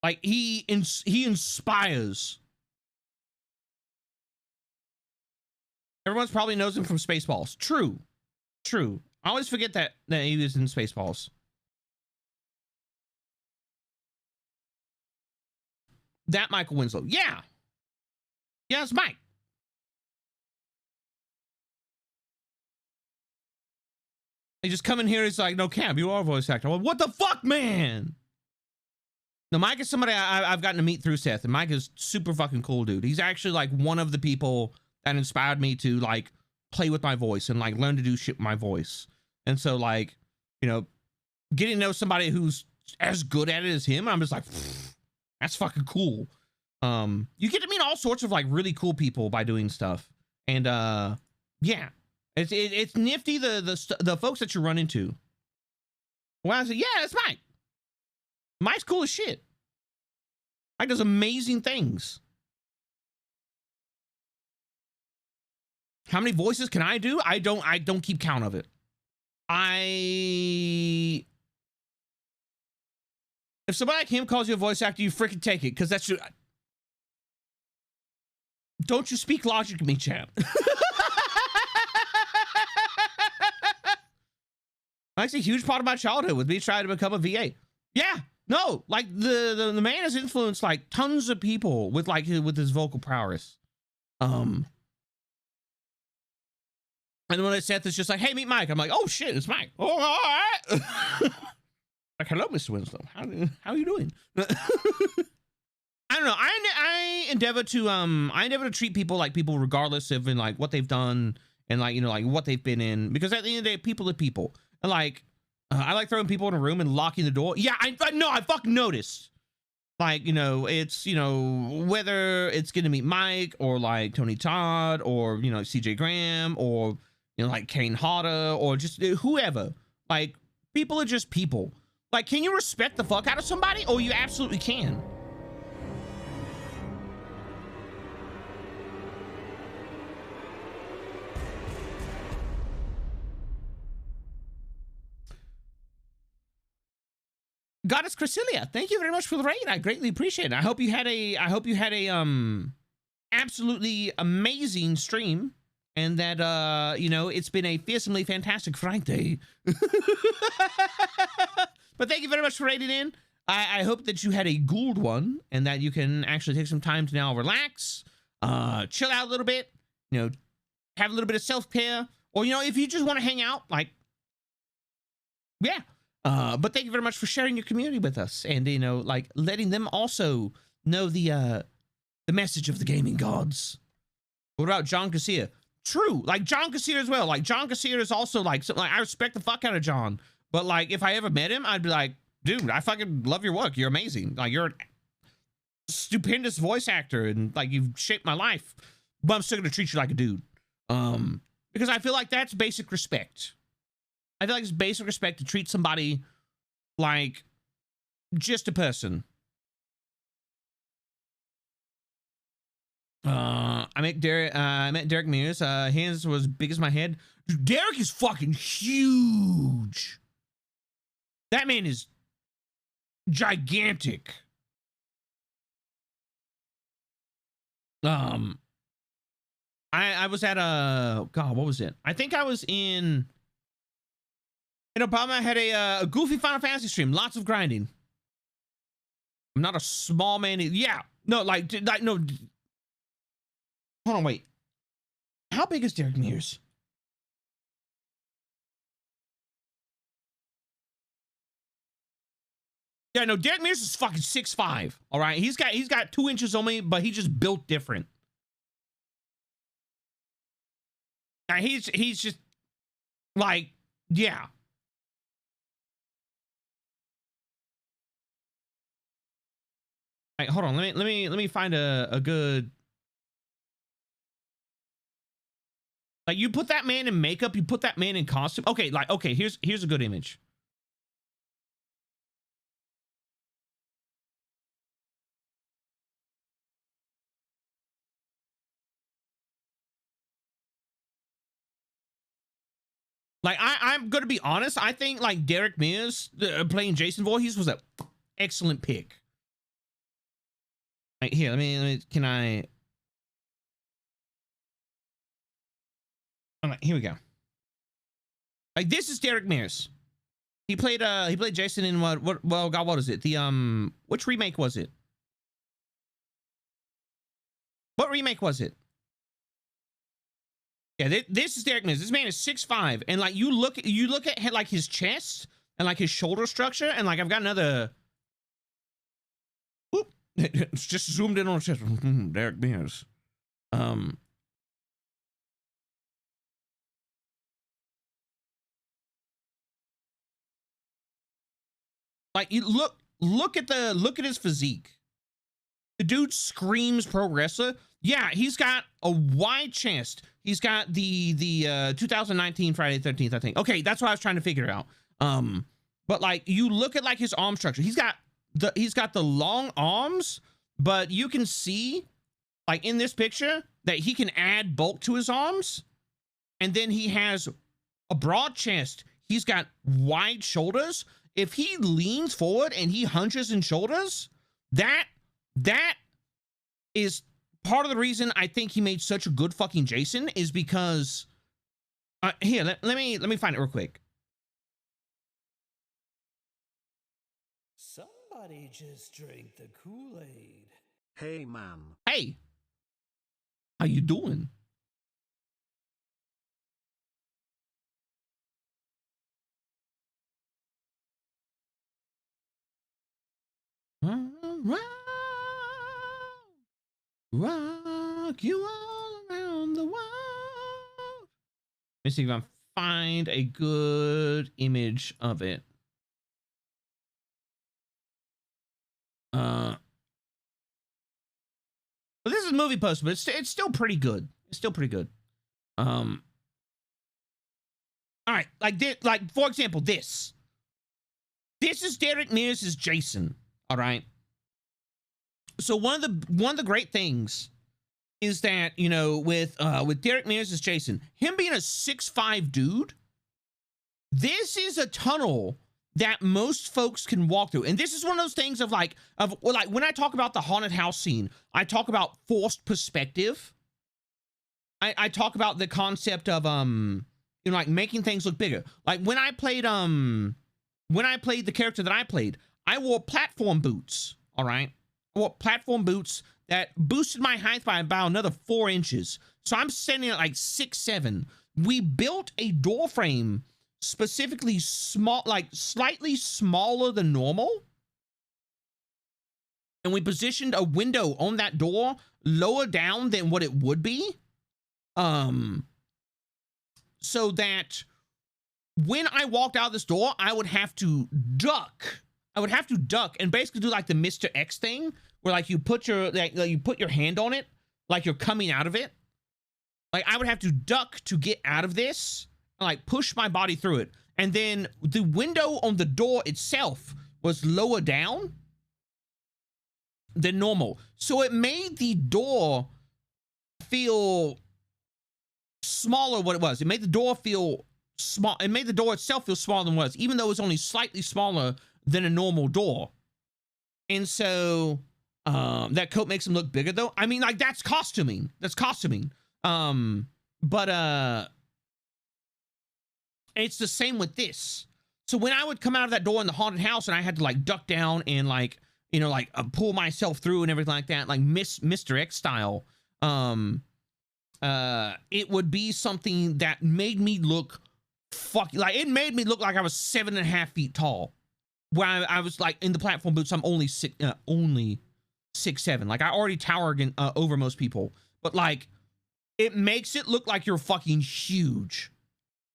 Like he inspires. Everyone's probably knows him from Spaceballs. True. I always forget that he was in Spaceballs. That Michael Winslow. Yeah, it's Mike. He just come in here. He's like, no, Cam, you are a voice actor. I'm like, what the fuck, man? No, Mike is somebody I've gotten to meet through Seth, and Mike is super fucking cool, dude. He's actually like one of the people that inspired me to like play with my voice and like learn to do shit with my voice. And so like, you know, getting to know somebody who's as good at it as him, I'm just like, that's fucking cool. You get to meet all sorts of like really cool people by doing stuff. And yeah. It's nifty the folks that you run into. Well, I said, yeah, that's Mike. Mike's cool as shit. Mike does amazing things. How many voices can I do? I don't keep count of it. If somebody like him calls you a voice actor, you freaking take it, because that's your. Don't you speak logic to me, champ. Mike's a huge part of my childhood with me trying to become a VA. Yeah, no, like the man has influenced like tons of people with like with his vocal prowess. And then when Seth is just like, hey, meet Mike. I'm like, oh shit, it's Mike. Oh, all right. Like, hello, Mr. Winslow. How are you doing? I don't know. I endeavor to treat people like people regardless of in like what they've done and like, you know, like what they've been in, because at the end of the day, people are people. And like, I like throwing people in a room and locking the door. Yeah, I fucking noticed. Like, you know, it's, you know, whether it's going to meet Mike or like Tony Todd or, you know, CJ Graham or, you know, like Kane Hodder or just whoever. Like, people are just people. Like, can you respect the fuck out of somebody? Oh, you absolutely can. Goddess Crasilia, thank you very much for the raid. I greatly appreciate it. I hope you had a absolutely amazing stream, and that you know, it's been a fearsomely fantastic Friday. But thank you very much for raiding in. I hope that you had a good one and that you can actually take some time to now relax, chill out a little bit, you know, have a little bit of self-care, or, you know, if you just want to hang out, like, yeah. But thank you very much for sharing your community with us, and, you know, like letting them also know the message of the gaming gods. What about John Garcia? True, like John Garcia as well. Like John Garcia is also like something like I respect the fuck out of John, but like if I ever met him, I'd be like, dude, I fucking love your work. You're amazing. Like you're a stupendous voice actor, and like you've shaped my life. But I'm still gonna treat you like a dude, because I feel like that's basic respect. I feel like it's basic respect to treat somebody like just a person. I met Derek Mears. Hands was big as my head. Dude, Derek is fucking huge. That man is gigantic. I was at God, what was it? I think I was in Obama. I had a goofy Final Fantasy stream, lots of grinding. I'm not a small man. Yeah, no, like no. Hold on, wait. How big is Derek Mears? Yeah, no, Derek Mears is fucking 6'5". All right, he's got 2 inches on me, but he just built different. He's just like, yeah. All right, hold on. Let me find a good. Like, you put that man in makeup, you put that man in costume. Okay, like, okay, here's a good image. Like, I'm gonna be honest. I think like Derek Mears playing Jason Voorhees was an excellent pick. Right here, let me can I? All right, here we go. Like, this is Derek Mears. He played Jason in what well, God, what is it? The which remake was it? What remake was it? Yeah, this is Derek Mears. This man is 6'5", and like, you look at like his chest and like his shoulder structure, and like, I've got another. Whoop! It's just zoomed in on his chest. Derek Mears. Like, you look at his physique. The dude screams pro wrestler. Yeah, he's got a wide chest. He's got the 2019 Friday the 13th, I think. Okay, that's what I was trying to figure out. But like, you look at like his arm structure. He's got the long arms, but you can see like in this picture that he can add bulk to his arms. And then he has a broad chest. He's got wide shoulders. If he leans forward and he hunches in shoulders, that is part of the reason I think he made such a good fucking Jason, is because here, let me find it real quick. Somebody just drank the Kool-Aid. Hey, man. Hey, how you doing? Rock you all around the world. Let me see if I can find a good image of it. But this is a movie poster, but it's still pretty good. It's still pretty good. All right, like for example, this is Derek Mears' Jason. All right. So one of the great things is that, you know, with Derek Mears' Jason, him being a 6'5" dude, this is a tunnel that most folks can walk through. And this is one of those things of like when I talk about the haunted house scene, I talk about forced perspective. I talk about the concept of you know, like making things look bigger. Like when I played the character that I played, I wore platform boots. All right. I wore platform boots that boosted my height by about another 4 inches. So I'm standing at like 6'7". We built a door frame specifically small, like slightly smaller than normal. And we positioned a window on that door lower down than what it would be. So that when I walked out this door, I would have to duck. And basically do like the Mr. X thing, where like you put your hand on it, like you're coming out of it. Like I would have to duck to get out of this, and like push my body through it. And then the window on the door itself was lower down than normal. So it made the door feel smaller what it was. It made the door feel small. It made the door itself feel smaller than it was, even though it was only slightly smaller than a normal door. And so that coat makes him look bigger though. I mean, like that's costuming. But it's the same with this. So when I would come out of that door in the haunted house and I had to like duck down and like, you know, like pull myself through and everything like that, like Mr. X style, it would be something that made me look it made me look like I was 7.5 feet tall. where I was like in the platform boots, I'm only 6'7". Like I already tower over most people, but like it makes it look like you're fucking huge.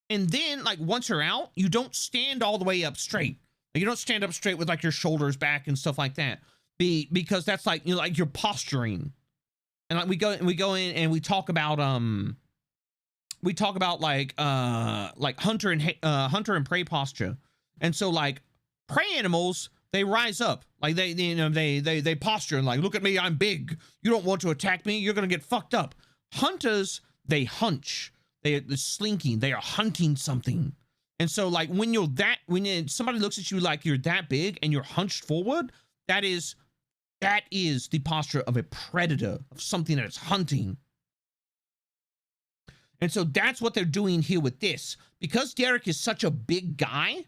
And then like once you're out, you don't stand all the way up straight. Like, you don't stand up straight with like your shoulders back and stuff like that. Because that's like, you know, like you're posturing. And like we go in and we talk about like hunter and prey posture. And so like prey animals, they rise up, like they posture and like, look at me, I'm big. You don't want to attack me, you're gonna get fucked up. Hunters, they hunch. They're slinking. They are hunting something. And so like when somebody looks at you like you're that big and you're hunched forward, that is the posture of a predator, of something that is hunting. And so that's what they're doing here with this. Because Derek is such a big guy,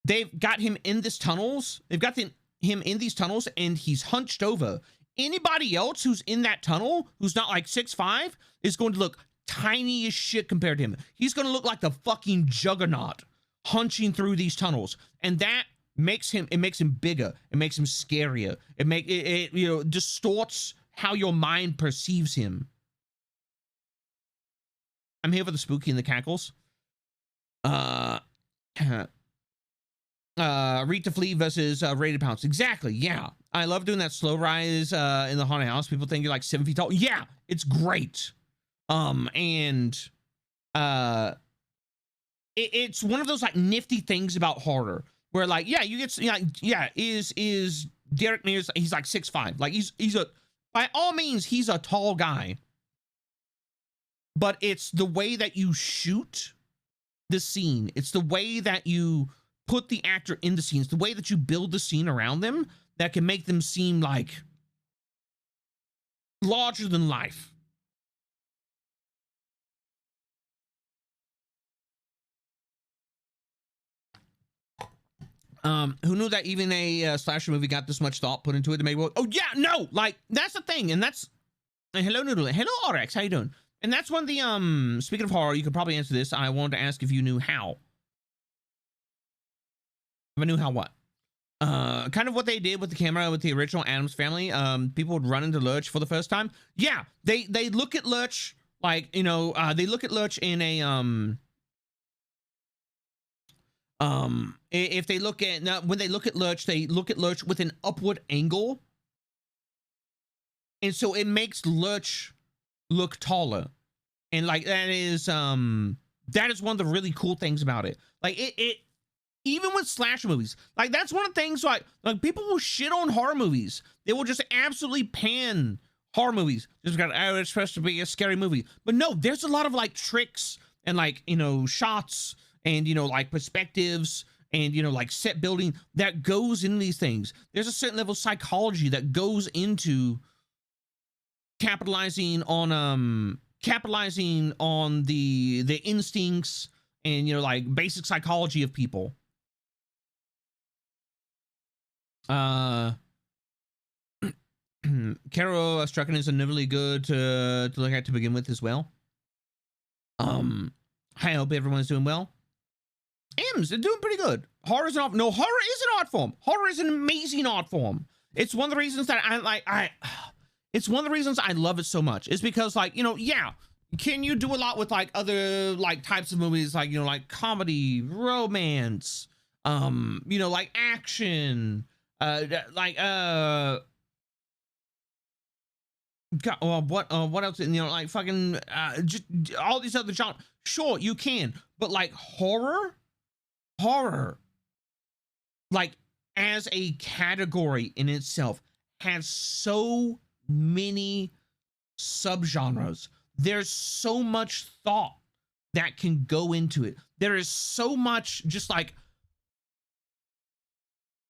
they've got him in these tunnels. They've got him in these tunnels and he's hunched over. Anybody else who's in that tunnel, who's not like 6'5", is going to look tiny as shit compared to him. He's going to look like the fucking juggernaut hunching through these tunnels. And that makes him bigger. It makes him scarier. It you know, distorts how your mind perceives him. I'm here for the spooky and the cackles. Rita Flea versus Rated Pounce. Exactly, yeah. I love doing that slow rise in the haunted house. People think you're like 7 feet tall. Yeah, it's great. It's one of those like nifty things about horror where like, yeah, you get, like, yeah, is Derek Mears, he's like 6'5". Like he's by all means, he's a tall guy. But it's the way that you shoot the scene. It's the way that you put the actor in the scene. It's the way that you build the scene around them that can make them seem like larger than life. Who knew that even a slasher movie got this much thought put into it to make it? Oh yeah, no, like that's the thing, and that's hello Noodle, hello RX, how you doing? And that's one of the speaking of horror, you could probably answer this. I wanted to ask if you knew how. If I knew how what? Kind of what they did with the camera with the original Addams Family. People would run into Lurch for the first time. Yeah, they look at Lurch like, you know, they look at Lurch in a if they look at now, when they look at Lurch, they look at Lurch with an upward angle, and so it makes Lurch look taller. And like that is one of the really cool things about it. Like it even with slasher movies, like that's one of the things like people will shit on horror movies. They will just absolutely pan horror movies just because, oh, it's supposed to be a scary movie. But no, there's a lot of like tricks and like, you know, shots and, you know, like perspectives and, you know, like set building that goes into these things. There's a certain level of psychology that goes into capitalizing on the instincts and, you know, like basic psychology of people. Carol Strucken is anotherly good to look at to begin with as well. I hope everyone's doing well. M's, they're doing pretty good. Horror is an art. No, horror is an art form. Horror is an amazing art form. It's one of the reasons that it's one of the reasons I love it so much. Is because, like, you know, yeah, can you do a lot with like other like types of movies, like, you know, like comedy, romance, you know, like action, God, what else? You know, like fucking just all these other genres. Sure, you can, but like horror, like as a category in itself has so many subgenres. There's so much thought that can go into it. There is so much just like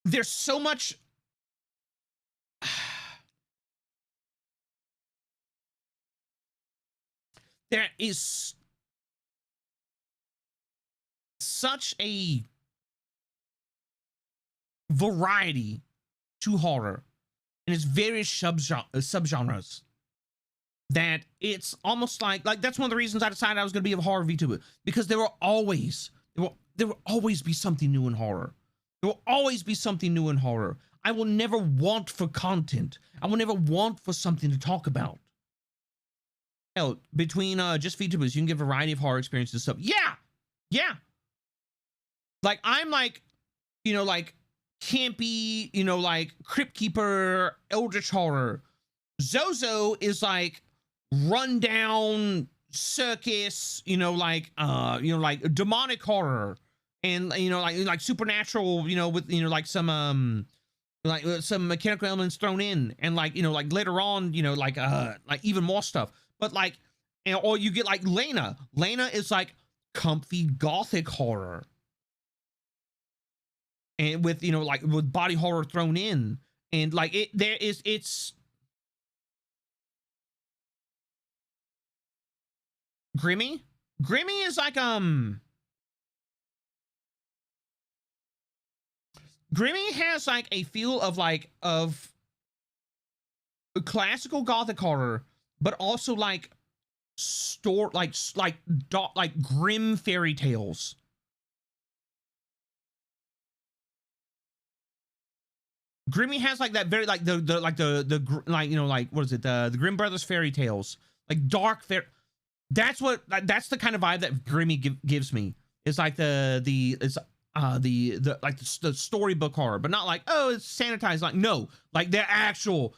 there's so much there is such a variety to horror and its various subgenres that it's almost like that's one of the reasons I decided I was going to be a horror VTuber, because there will always be something new in horror. There will always be something new in horror. I will never want for content. I will never want for something to talk about. Hell, between just VTubers, you can get a variety of horror experiences and stuff. Yeah, yeah. Like I'm like, you know, like campy, you know, like Crypt Keeper, Eldritch horror. Zozo is like rundown circus, you know, like demonic horror, and you know, like supernatural, you know, with you know, like some mechanical elements thrown in, and like, you know, like later on, you know, like even more stuff. But like, or you get like Lena. Lena is like comfy gothic horror, and with, you know, like with body horror thrown in, and like it's Grimmy. Grimmy is like Grimmy has like a feel of like classical gothic horror, but also like grim fairy tales. Grimmy has like that very like you know, like what is it, the Grimm Brothers fairy tales, like dark fairy. That's the kind of vibe that Grimmy gives me. It's like the storybook horror, but not like, oh, it's sanitized. Like, no, like the actual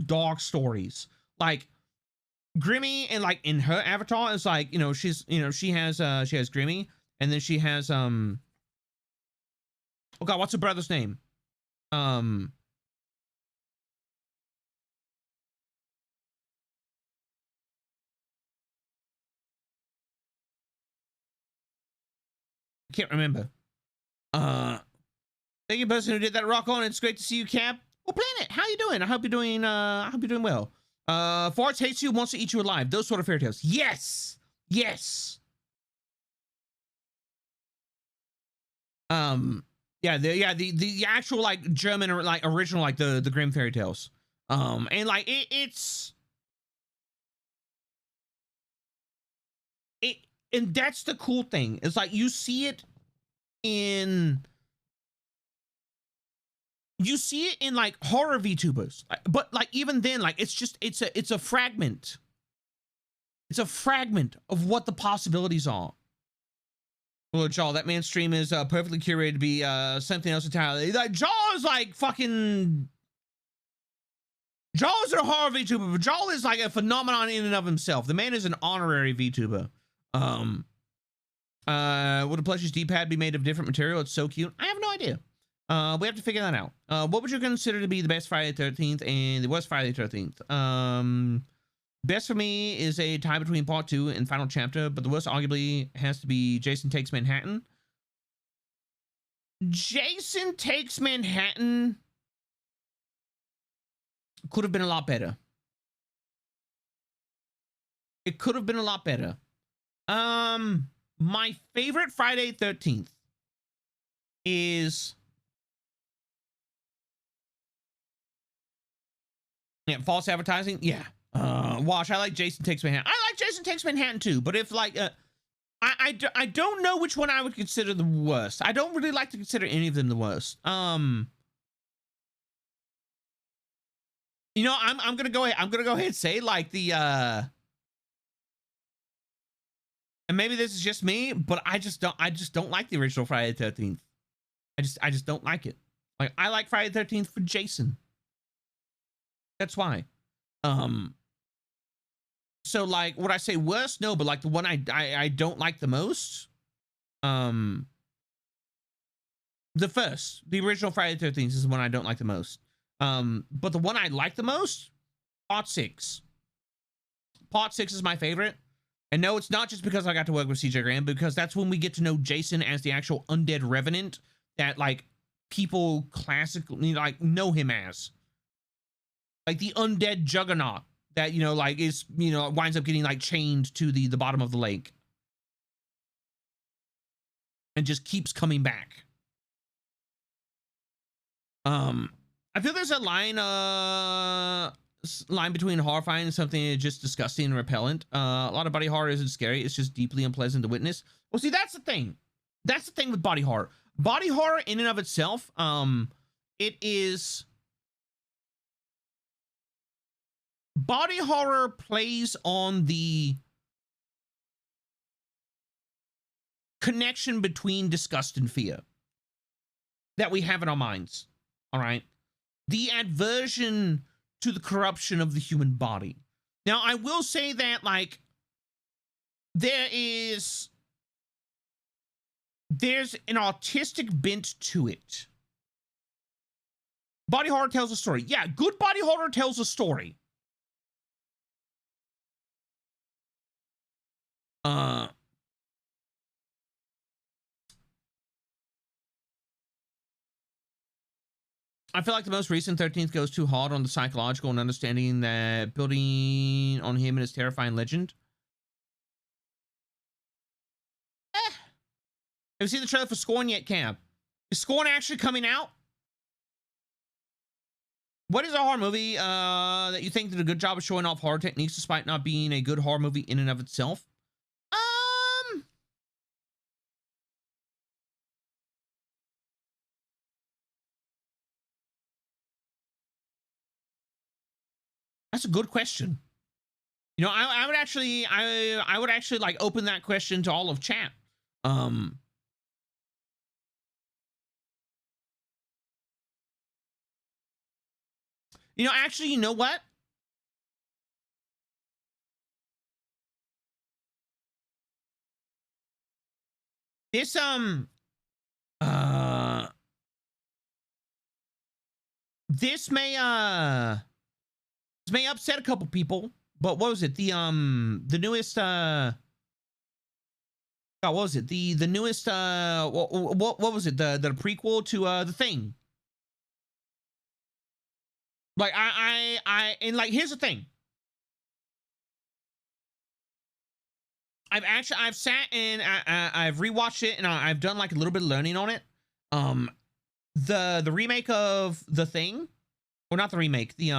dark stories. Like Grimmy, and like in her avatar, it's like, you know, she has Grimmy, and then she has oh god, what's her brother's name? Can't remember. Thank you, person who did that. Rock on. It's great to see you, Cap. Well, Planet, how you doing? I hope you're doing well. Farts hates you, wants to eat you alive. Those sort of fairy tales. Yes. Yes. Yeah, the actual like German or like original, like the Grimm fairy tales. And like it's and that's the cool thing. It's like you see it in like horror VTubers, but like even then, like it's a fragment. It's a fragment of what the possibilities are. Well, Jaw, that man's stream is perfectly curated to be something else entirely. Like Jaw is like fucking. Jaw is a horror VTuber, but Jaw is like a phenomenon in and of himself. The man is an honorary VTuber. Would a plushie's D-pad be made of different material? It's so cute. I have no idea. We have to figure that out. What would you consider to be the best Friday the 13th and the worst Friday the 13th? Best for me is a tie between part 2 and final chapter, but the worst arguably has to be Jason Takes Manhattan. Jason Takes Manhattan could have been a lot better. It could have been a lot better. My favorite Friday 13th is false advertising. Yeah. Wash, I like Jason Takes Manhattan. I like Jason Takes Manhattan too, but if like I don't know which one I would consider the worst. I don't really like to consider any of them the worst. You know, I'm gonna go ahead and say like the and maybe this is just me, but I just don't like the original Friday the 13th. I just don't like it. Like I like Friday the 13th for Jason. That's why. So like, would I say worst? No, but like the one I don't like the most. The original Friday the 13th is the one I don't like the most. But the one I like the most, Part 6. Part 6 is my favorite. And no, it's not just because I got to work with CJ Graham, because that's when we get to know Jason as the actual undead revenant that like people classically like know him as. Like the undead juggernaut that, you know, like is, you know, winds up getting like chained to the bottom of the lake. And just keeps coming back. I feel there's a line between horrifying and something just disgusting and repellent. A lot of body horror isn't scary. It's just deeply unpleasant to witness. Well, see, that's the thing. That's the thing with body horror. body horror in and of itself, body horror plays on the connection between disgust and fear that we have in our minds. All right. The aversion to the corruption of the human body. Now, I will say that, like, there's an autistic bent to it. Body horror tells a story. Yeah, good body horror tells a story. I feel like the most recent 13th goes too hard on the psychological and understanding that building on him and his terrifying legend. Have you seen the trailer for Scorn yet, Cam? Is Scorn actually coming out? What is a horror movie that you think did a good job of showing off horror techniques despite not being a good horror movie in and of itself? That's a good question. You know, I would actually like open that question to all of chat. You know, actually, you know what? This this may upset a couple people, but what was it? The newest what was it? The newest what was it? The prequel to The Thing. Like and like, here's the thing. I've sat and I've rewatched it and I've done like a little bit of learning on it. The remake of The Thing, or not the remake, the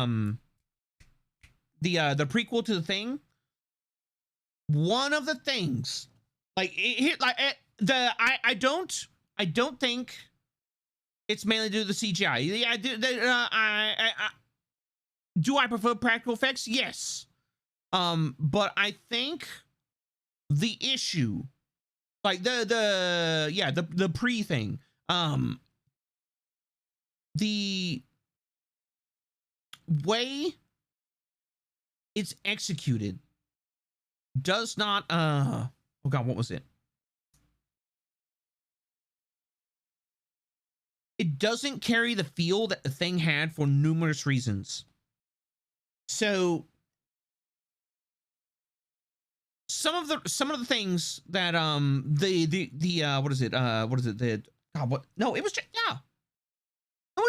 prequel to The Thing. One of the things, like I don't think it's mainly due to the CGI. Do I prefer practical effects? Yes. But I think the issue, like the pre thing, the way it's executed does not oh god, what was it? It doesn't carry the feel that The Thing had for numerous reasons. So some of the things that what is it? No, it was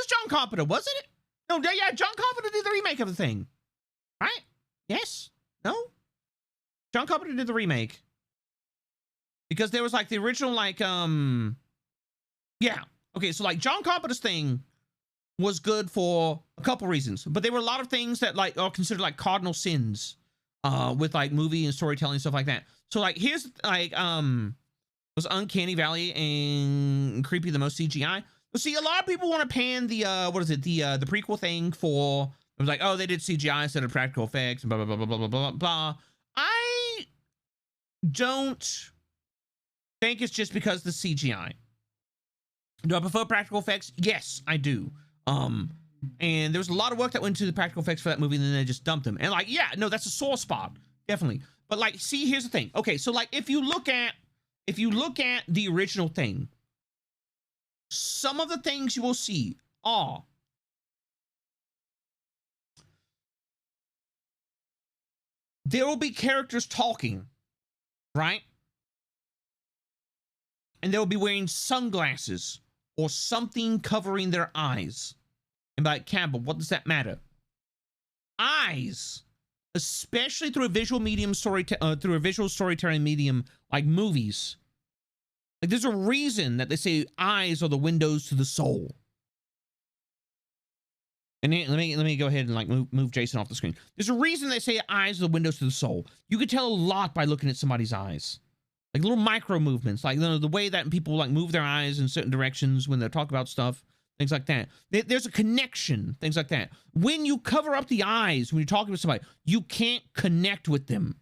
John Carpenter, wasn't it? No, yeah, John Carpenter did the remake of The Thing. Right? Yes? No? John Carpenter did the remake. Because there was like the original, like, yeah. Okay, so like John Carpenter's Thing was good for a couple reasons, but there were a lot of things that like are considered like cardinal sins with like movie and storytelling and stuff like that. So like, here's like, was Uncanny Valley and Creepy the most CGI? But see, a lot of people want to pan the what is it, the prequel thing for, it was like, oh, they did CGI instead of practical effects and blah, blah, blah, blah, blah, blah, blah, blah. I don't think it's just because of the CGI. Do I prefer practical effects? Yes, I do. And there was a lot of work that went into the practical effects for that movie, and then they just dumped them. And like, yeah, no, that's a sore spot, definitely. But like, see, here's the thing. Okay, so like, if you look at the original Thing, some of the things you will see are there will be characters talking, right? And they will be wearing sunglasses or something covering their eyes. And by Campbell, what does that matter? Eyes, especially through a visual medium through a visual storytelling medium like movies. Like, there's a reason that they say eyes are the windows to the soul. And let me go ahead and like move Jason off the screen. There's a reason they say eyes are the windows to the soul. You can tell a lot by looking at somebody's eyes. like little micro movements, like the way that people like move their eyes in certain directions when they're talking about stuff, things like that. There's a connection, things like that. When you cover up the eyes when you're talking to somebody, you can't connect with them.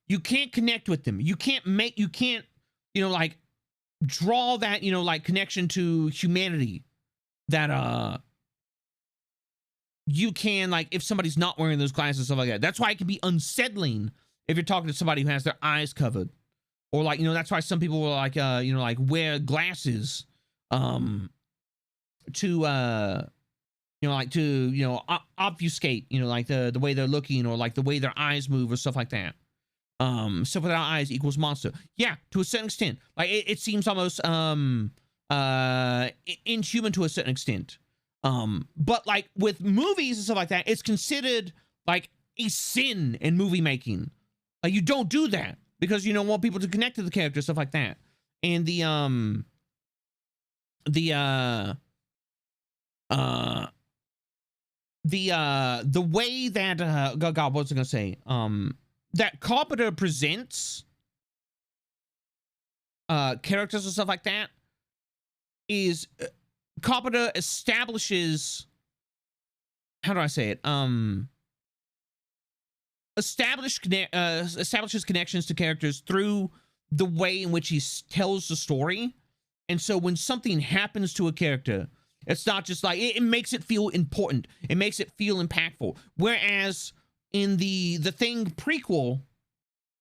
You can't connect with them. You can't, you know, like draw that, you know, like connection to humanity that you can, like, if somebody's not wearing those glasses and stuff like that. That's why it can be unsettling if you're talking to somebody who has their eyes covered. Or like, you know, that's why some people will like, you know, like wear glasses to you know, like to, you know, obfuscate, you know, like the way they're looking, or like the way their eyes move or stuff like that. Stuff without eyes equals monster. Yeah, to a certain extent. Like it seems almost inhuman to a certain extent. But like with movies and stuff like that, it's considered like a sin in movie making. Like you don't do that because you don't want people to connect to the character, stuff like that. And the way that God, what was I gonna say? That Carpenter presents characters and stuff like that is Carpenter establishes, how do I say it? Establishes connections to characters through the way in which he tells the story. And so when something happens to a character, it's not just like, it makes it feel important. It makes it feel impactful. Whereas in the Thing prequel,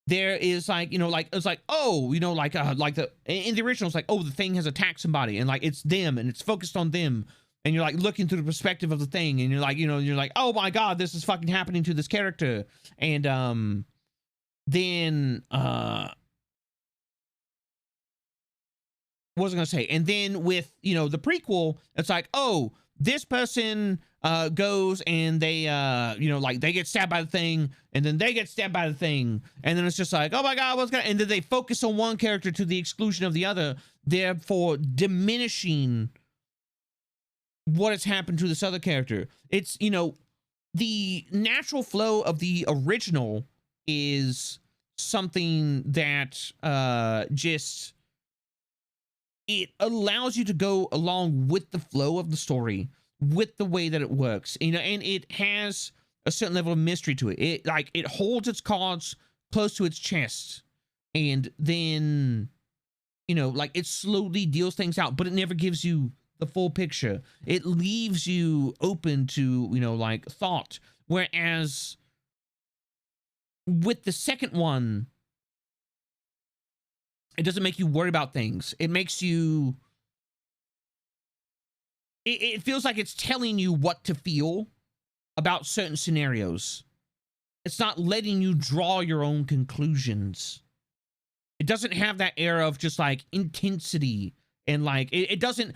there is like, you know, like, it's like, oh, you know, like in the original, it's like, oh, the Thing has attacked somebody and like, it's them and it's focused on them. And you're like looking through the perspective of the Thing and you're like, you know, you're like, oh my God, this is fucking happening to this character. And then, what was I gonna say? And then with, you know, the prequel, it's like, oh, this person goes and they, you know, like they get stabbed by the Thing and then they get stabbed by the Thing. And then it's just like, oh my God, what's going on? And then they focus on one character to the exclusion of the other, therefore diminishing what has happened to this other character. It's, you know, the natural flow of the original is something that just, it allows you to go along with the flow of the story, with the way that it works, you know, and it has a certain level of mystery to it. It like, it holds its cards close to its chest, and then, you know, like it slowly deals things out, but it never gives you the full picture. It leaves you open to, you know, like thought. Whereas with the second one, it doesn't make you worry about things. It makes you, it feels like it's telling you what to feel about certain scenarios. It's not letting you draw your own conclusions. It doesn't have that air of just like intensity and like, it doesn't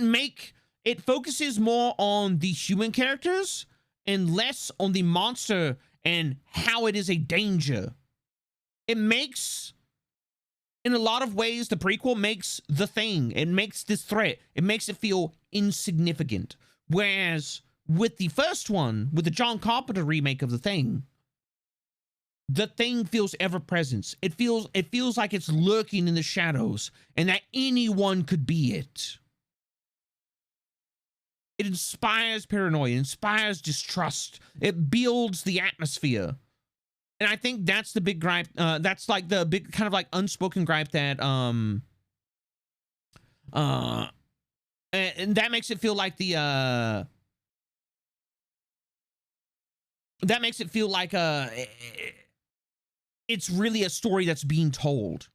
make, it focuses more on the human characters and less on the monster and how it is a danger. It makes, in a lot of ways, the prequel makes the Thing. It makes this threat. It makes it feel insignificant. Whereas with the first one, with the John Carpenter remake of the Thing feels ever present. It feels like it's lurking in the shadows and that anyone could be it. It inspires paranoia, inspires distrust. It builds the atmosphere. And I think that's the big gripe. That's like the big kind of like unspoken gripe that, and that makes it feel like the, that makes it feel like, it's really a story that's being told.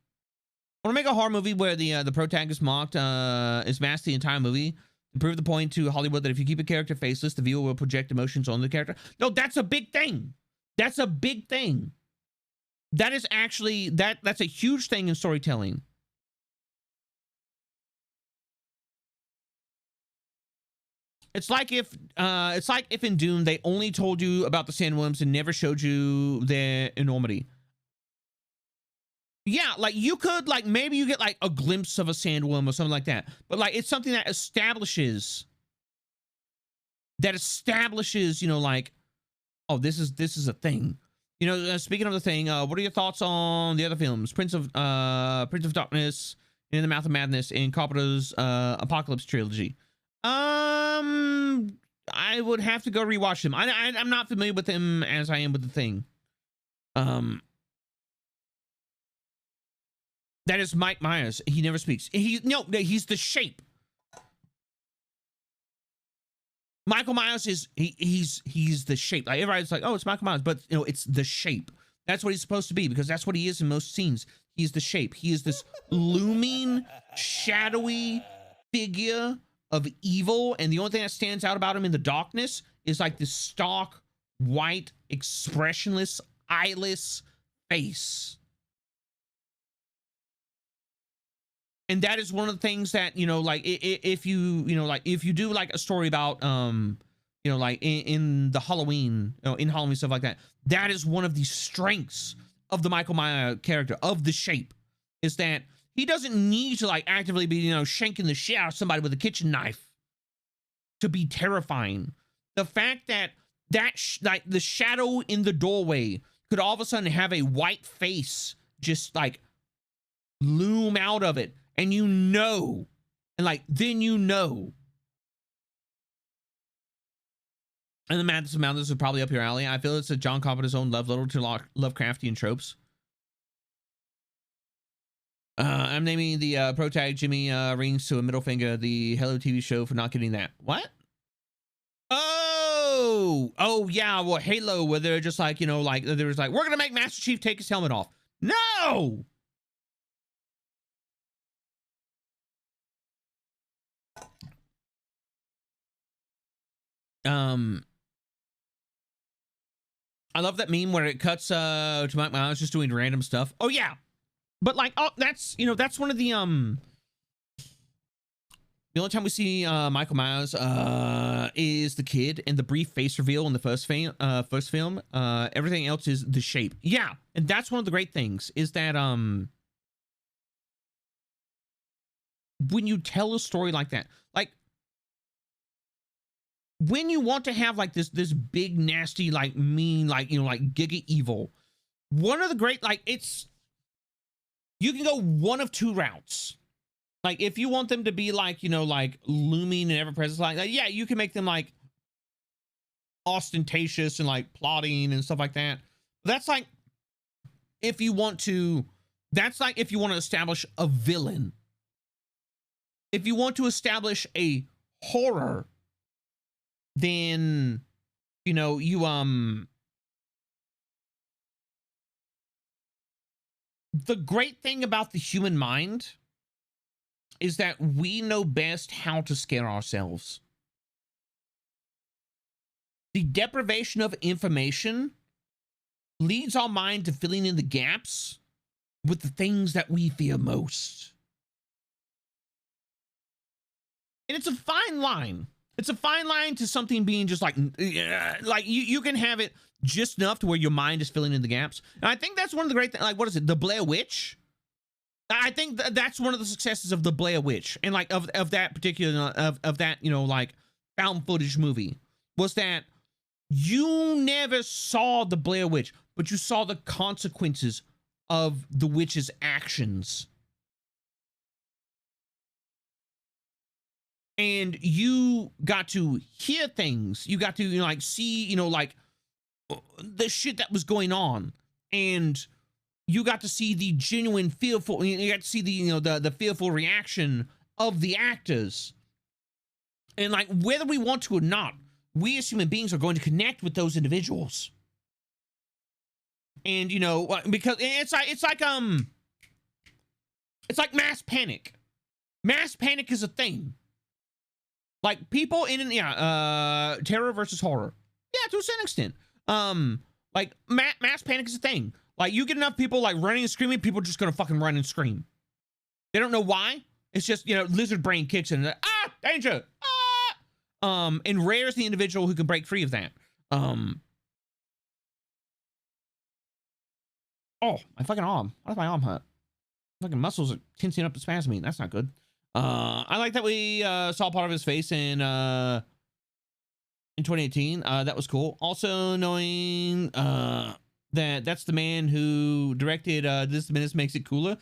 I want to make a horror movie where the protagonist mocked, is masked the entire movie to prove the point to Hollywood that if you keep a character faceless, the viewer will project emotions on the character. No, that's a big thing. That's a big thing. That is actually, that's a huge thing in storytelling. It's like if in Doom they only told you about the sandworms and never showed you their enormity. Yeah, like you could, like maybe you get like a glimpse of a sandworm or something like that, but like it's something that establishes, you know, like, oh, this is a thing. You know, speaking of the thing, what are your thoughts on the other films? Prince of Darkness, In the Mouth of Madness, and Carpenter's Apocalypse trilogy. I would have to go rewatch them. I'm not familiar with them as I am with the thing. That is Mike Myers. He never speaks. He's the shape. Michael Myers is he's the shape. Like everybody's like, oh, it's Michael Myers, but you know, it's the shape. That's what he's supposed to be, because that's what he is in most scenes. He's the shape. He is this looming, shadowy figure of evil, and the only thing that stands out about him in the darkness is like this stark, white, expressionless, eyeless face. And that is one of the things that, you know, like if you do like a story about, you know, like in the Halloween, you know, in Halloween, stuff like that, that is one of the strengths of the Michael Myers character, of the shape, is that he doesn't need to like actively be, you know, shanking the shit out of somebody with a kitchen knife to be terrifying. The fact that like the shadow in the doorway could all of a sudden have a white face just like loom out of it, and you know, and like then you know. And the Madness of Mountains is probably up your alley. I feel it's a John Carpenter's own love letter to Lovecraftian tropes. I'm naming the pro tag Jimmy rings to a middle finger, the Hello TV show, for not getting that. What? Oh yeah, well, Halo, where they're just like, you know, like there was like, we're gonna make Master Chief take his helmet off. No. I love that meme where it cuts to Mike Myers just doing random stuff. Oh yeah. But like, oh, that's, you know, that's one of the only time we see Michael Myers is the kid, and the brief face reveal in the first film. Everything else is the shape. Yeah, and that's one of the great things, is that when you tell a story like that, like when you want to have like this big nasty, like mean, like, you know, like giga evil, one of the great, like, it's, you can go one of two routes. Like if you want them to be like, you know, like looming and ever present, like that, yeah, you can make them like ostentatious and like plotting and stuff like that. That's like if you want to, that's like if you want to establish a villain. If you want to establish a horror, then, you know, you the great thing about the human mind is that we know best how to scare ourselves. The deprivation of information leads our mind to filling in the gaps with the things that we fear most. And it's a fine line. It's a fine line to something being just like you can have it just enough to where your mind is filling in the gaps. And I think that's one of the great things. Like, what is it? The Blair Witch? I think that's one of the successes of the Blair Witch, and like of that particular of that, you know, like found footage movie, was that you never saw the Blair Witch, but you saw the consequences of the witch's actions. And you got to hear things. You got to, you know, like see, you know, like the shit that was going on, and you got to see the genuine fearful. You got to see the, you know, the fearful reaction of the actors. And like whether we want to or not, we as human beings are going to connect with those individuals. And you know, because it's like mass panic. Mass panic is a thing. Like people in, terror versus horror. Yeah, to a certain extent. Like mass panic is a thing. Like you get enough people like running and screaming, people are just gonna fucking run and scream. They don't know why. It's just, you know, lizard brain kicks in. Like, danger. And rare is the individual who can break free of that. Oh, my fucking arm. Why does my arm hurt? Fucking muscles are tensing up and spasming. That's not good. I like that we saw part of his face in 2018. That was cool. Also knowing that's the man who directed This Minutes Makes It Cooler.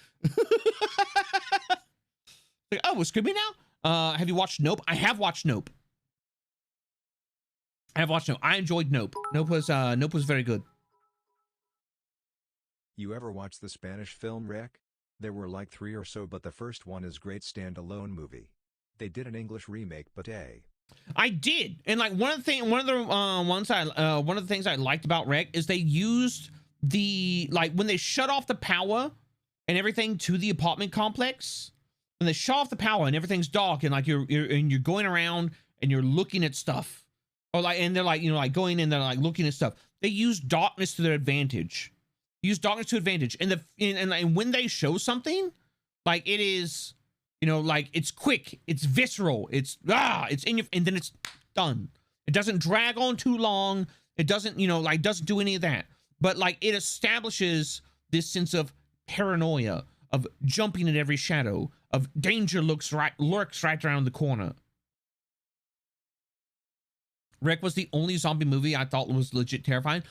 Like, oh, we're screaming now? Have you watched Nope? I have watched Nope. I enjoyed Nope. Nope was very good. You ever watch the Spanish film Rec? There were like 3 or so, but the first one is great standalone movie. They did an English remake, but I did, and like one of the things I liked about Rec is they used the, like, when they shut off the power and everything to the apartment complex, when they shut off the power and everything's dark and like you're going around and you're looking at stuff, or like, and they're like, you know, like going in, they're like looking at stuff. They use darkness to their advantage. And when they show something, like, it is, you know, like, it's quick, it's visceral, it's in your, and then it's done. It doesn't drag on too long. It doesn't, you know, like, doesn't do any of that. But like, it establishes this sense of paranoia, of jumping at every shadow, of danger lurks right around the corner. Rec was the only zombie movie I thought was legit terrifying.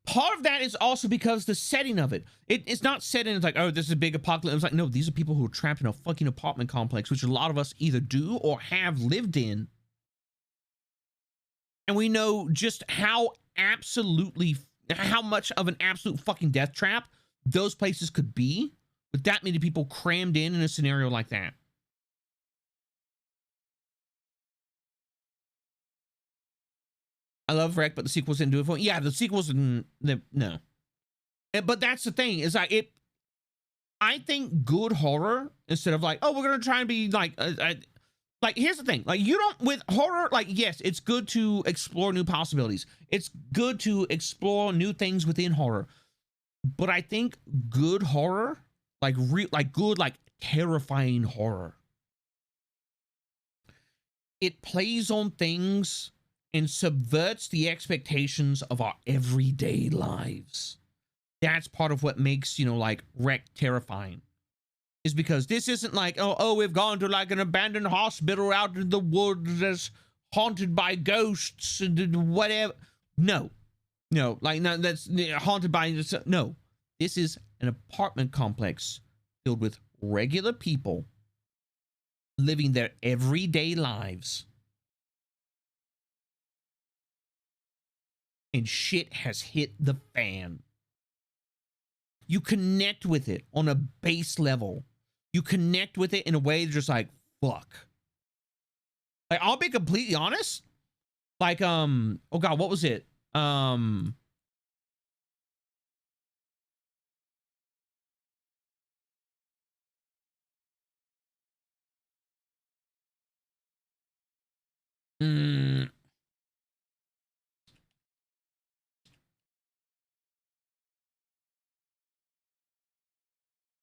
Part of that is also because the setting of it. It's not set in, it's like, oh, this is a big apocalypse. It's like, no, these are people who are trapped in a fucking apartment complex, which a lot of us either do or have lived in. And we know just how much of an absolute fucking death trap those places could be with that many people crammed in a scenario like that. I love Rec, but the sequels didn't do it for me. Yeah, the sequels didn't, no. But that's the thing, is like, I think good horror, instead of like, oh, we're gonna try and be like, like, here's the thing, like, you don't, with horror, like, yes, it's good to explore new possibilities. It's good to explore new things within horror. But I think good horror, like terrifying horror, it plays on things and subverts the expectations of our everyday lives. That's part of what makes, you know, like, Rec terrifying. Is because this isn't like, oh, we've gone to like an abandoned hospital out in the woods that's haunted by ghosts and whatever. No, like, no, that's haunted by, no. This is an apartment complex filled with regular people living their everyday lives. And shit has hit the fan. You connect with it on a base level. You connect with it in a way that's just like, fuck. Like, I'll be completely honest. Like, oh God, what was it?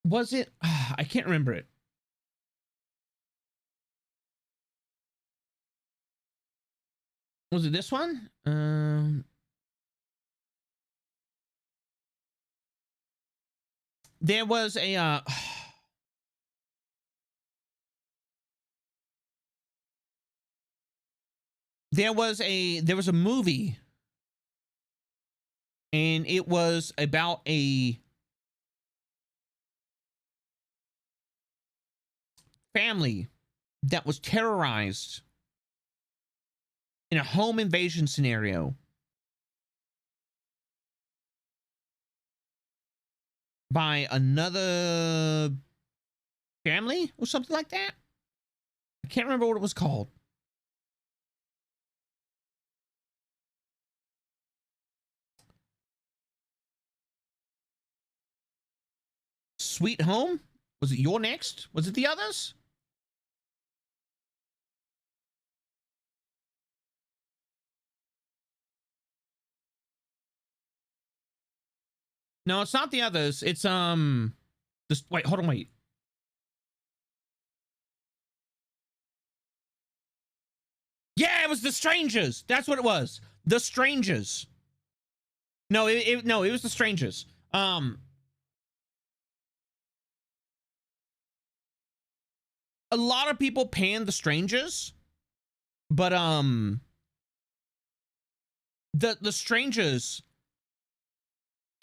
Was it? I can't remember it. Was it this one? There was a there was a movie, and it was about a family that was terrorized in a home invasion scenario by another family or something like that. I can't remember what it was called. Sweet Home? Was it Your Next? Was it the others? No, it's not the others. It's this, wait, hold on, wait. Yeah, it was The Strangers. That's what it was. The Strangers. No, it was The Strangers. A lot of people panned The Strangers, but The Strangers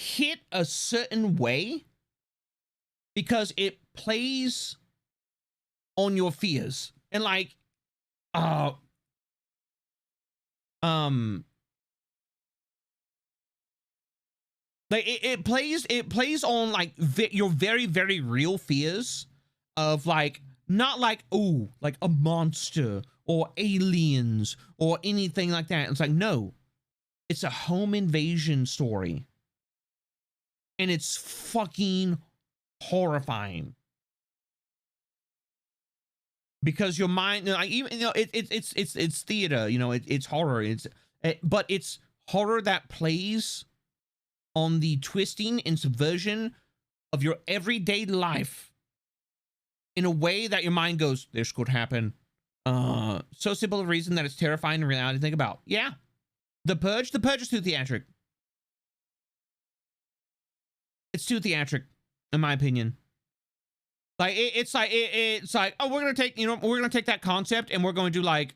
hit a certain way because it plays on your fears. And like, like it plays on like your very, very real fears of like, not like, oh, like a monster or aliens or anything like that. It's like, no, it's a home invasion story. And it's fucking horrifying. Because your mind, like, even, you know, it's theater, you know, it's horror. But it's horror that plays on the twisting and subversion of your everyday life in a way that your mind goes, this could happen. So simple a reason that it's terrifying in reality to think about. Yeah. The Purge is too theatric. It's too theatric, in my opinion. Like it's like, oh, we're gonna take, you know, we're gonna take that concept and we're going to like,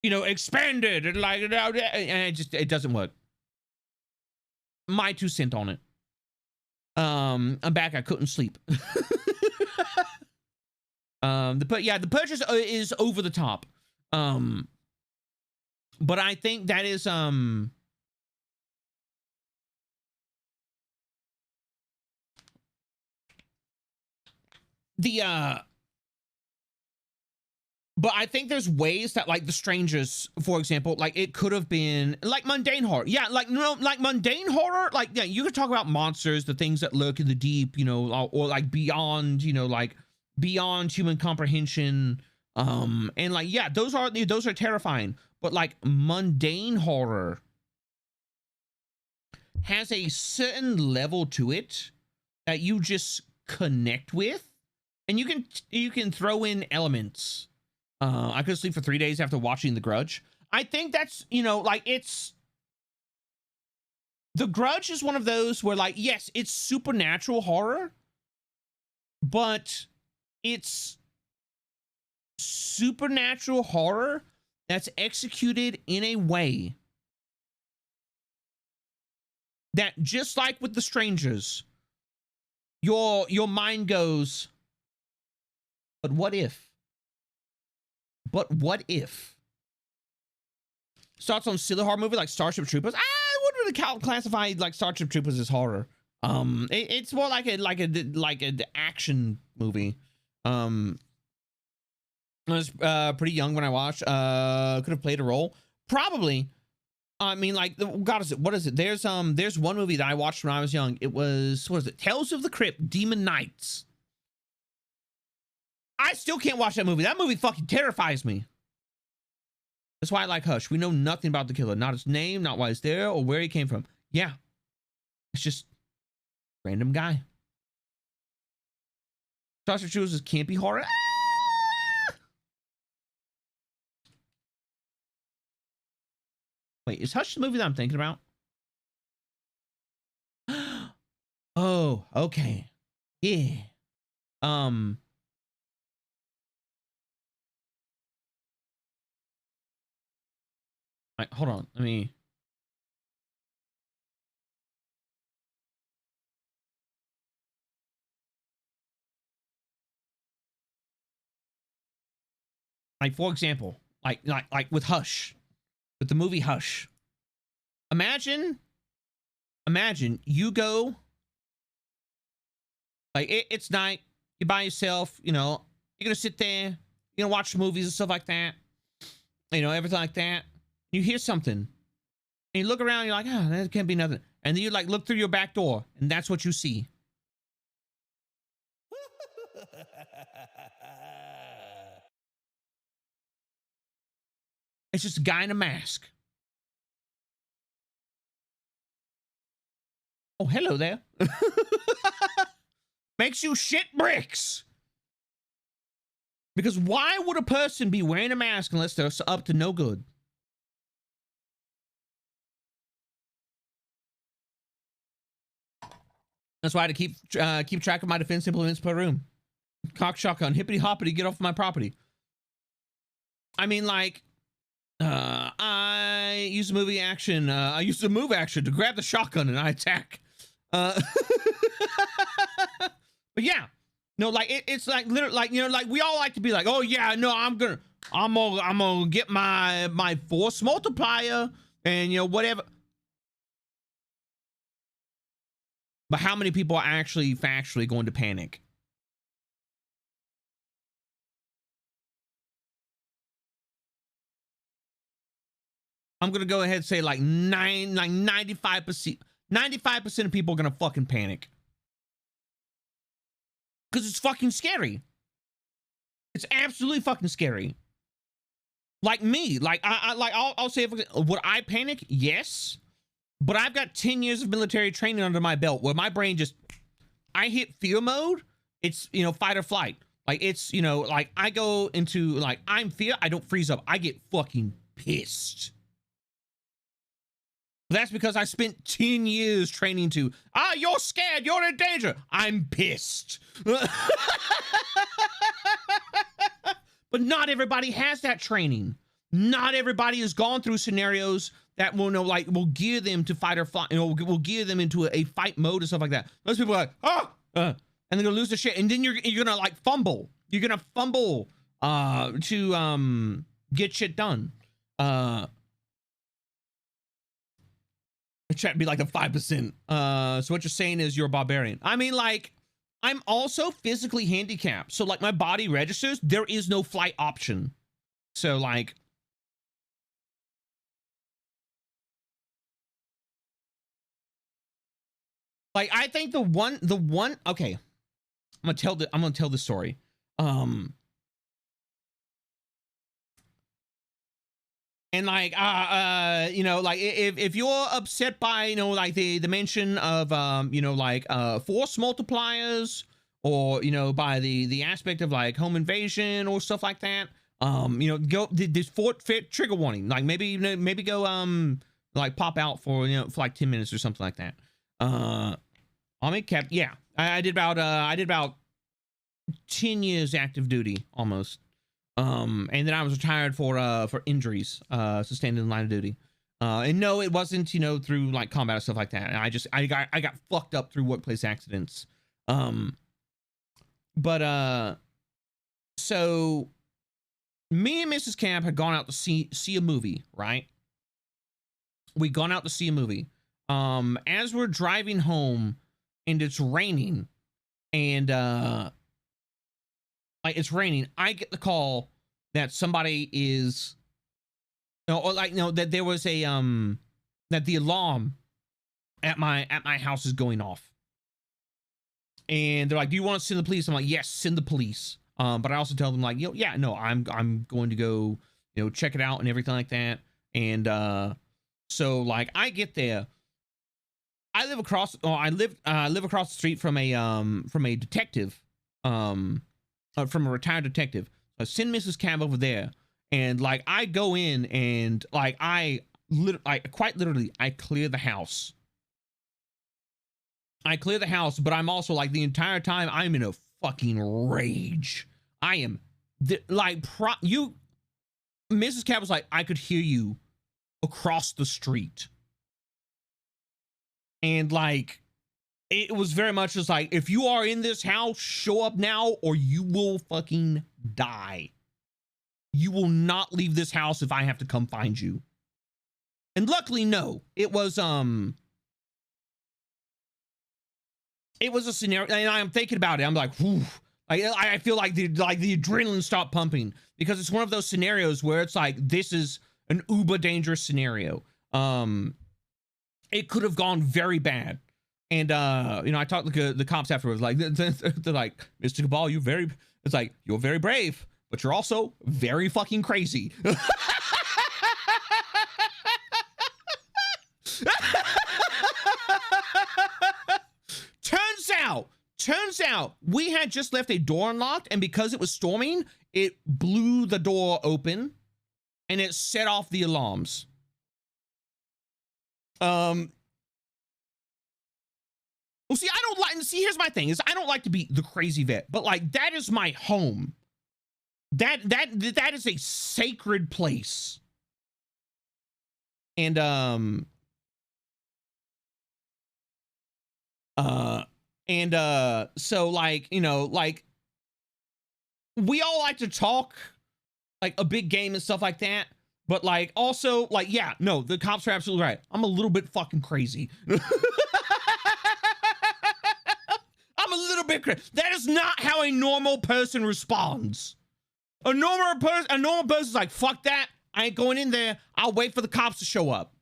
you know, expand it and like, and it doesn't work. My 2 cents on it. I'm back. I couldn't sleep. The Purge is over the top. But I think that is but I think there's ways that, like, The Strangers, for example, like, it could have been like mundane horror. Yeah, like, no, like mundane horror, like, yeah, you could talk about monsters, the things that lurk in the deep, you know, or like beyond, you know, like beyond human comprehension. And like, yeah, those are terrifying. But like mundane horror has a certain level to it that you just connect with, and you can throw in elements. I could sleep for 3 days after watching The Grudge. I think that's, you know, like, it's, The Grudge is one of those where, like, yes, it's supernatural horror, but it's supernatural horror that's executed in a way that, just like with The Strangers, your mind goes, but what if? But what if? Starts on silly horror movie like Starship Troopers. I wouldn't really classify like Starship Troopers as horror. It's more like an action movie. I was pretty young when I watched. Could have played a role, probably. I mean, like, God, what is it? There's one movie that I watched when I was young. It was, what is it? Tales of the Crypt, Demon Knights. I still can't watch that movie. That movie fucking terrifies me. That's why I like Hush. We know nothing about the killer. Not his name, not why he's there, or where he came from. Yeah. It's just random guy. Starship Troopers is campy horror. Ah! Wait, is Hush the movie that I'm thinking about? Oh, okay. Yeah. Right, hold on. Let me. Like, for example, like with Hush, with the movie Hush. Imagine you go, like, it's night, you're by yourself, you know, you're gonna sit there, you're gonna watch movies and stuff like that, you know, everything like that. You hear something, and you look around, you're like, ah, oh, that can't be nothing. And then you like look through your back door, and that's what you see. It's just a guy in a mask. Oh, hello there. Makes you shit bricks. Because why would a person be wearing a mask unless they're up to no good? That's why I had to keep track of my defense implements per room. Cock shotgun, hippity hoppity, get off my property. I mean, like, I use a movie action. I use a move action to grab the shotgun and I attack. But yeah, no, like it's like literally, like, you know, like we all like to be like, oh yeah, no, I'm gonna get my force multiplier and, you know, whatever. But how many people are actually factually going to panic? I'm gonna go ahead and say like 95%. 95% of people are gonna fucking panic. Because it's fucking scary. It's absolutely fucking scary. Like me, like I'll say, would I panic? Yes. But I've got 10 years of military training under my belt where my brain just, I hit fear mode. It's, you know, fight or flight. Like it's, you know, like I go into like, I'm fear. I don't freeze up. I get fucking pissed. That's because I spent 10 years training to, you're scared, you're in danger. I'm pissed. But not everybody has that training. Not everybody has gone through scenarios that will know, like, will gear them to fight or flight, you know, will gear them into a fight mode and stuff like that. Most people are like, and they're gonna lose their shit. And then you're gonna like fumble. You're gonna fumble to get shit done. It should be like the 5%. So what you're saying is you're a barbarian. I mean, like, I'm also physically handicapped. So like my body registers, there is no flight option. So like, I think the one, okay, I'm gonna tell the story. And like, you know, like if you're upset by, you know, like the mention of, you know, like, force multipliers, or, you know, by the aspect of like home invasion or stuff like that, you know, go this fit trigger warning, like maybe, you know, maybe go, like pop out for, you know, for like 10 minutes or something like that. Army cap. Yeah, I did about 10 years active duty almost. And then I was retired for injuries, sustained in the line of duty. And no, it wasn't, you know, through like combat or stuff like that. I got fucked up through workplace accidents. So me and Mrs. Camp had gone out to see a movie, right? We'd gone out to see a movie. As we're driving home and it's raining and, like it's raining, I get the call that somebody is, you know, or like, you know, that there was a, that the alarm at my house is going off. And they're like, do you want to send the police? I'm like, yes, send the police. But I also tell them like, you know, yeah, no, I'm going to go, you know, check it out and everything like that. And, so like I get there, I live across the street from a detective, from a retired detective. I send Mrs. Cab over there, and like I go in and like quite literally I clear the house. I clear the house, but I'm also like the entire time I'm in a fucking rage. I am Mrs. Cab was like, I could hear you across the street. And like, it was very much just like, if you are in this house, show up now or you will fucking die. You will not leave this house if I have to come find you. And luckily, no, it was a scenario, and I'm thinking about it. I'm like, whew. I feel like the adrenaline stopped pumping, because it's one of those scenarios where it's like, this is an uber dangerous scenario. It could have gone very bad. And, you know, I talked to the cops afterwards, like, they're like, Mr. Cabal, it's like, you're very brave, but you're also very fucking crazy. Turns out we had just left a door unlocked, and because it was storming, it blew the door open and it set off the alarms. Well, see, here's my thing is I don't like to be the crazy vet, but like, that is my home. That is a sacred place. And so like, you know, like we all like to talk like a big game and stuff like that, but like also like, yeah, no, the cops are absolutely right. I'm a little bit fucking crazy. I'm a little bit crazy. That is not how a normal person responds. A normal person's like, fuck that. I ain't going in there. I'll wait for the cops to show up.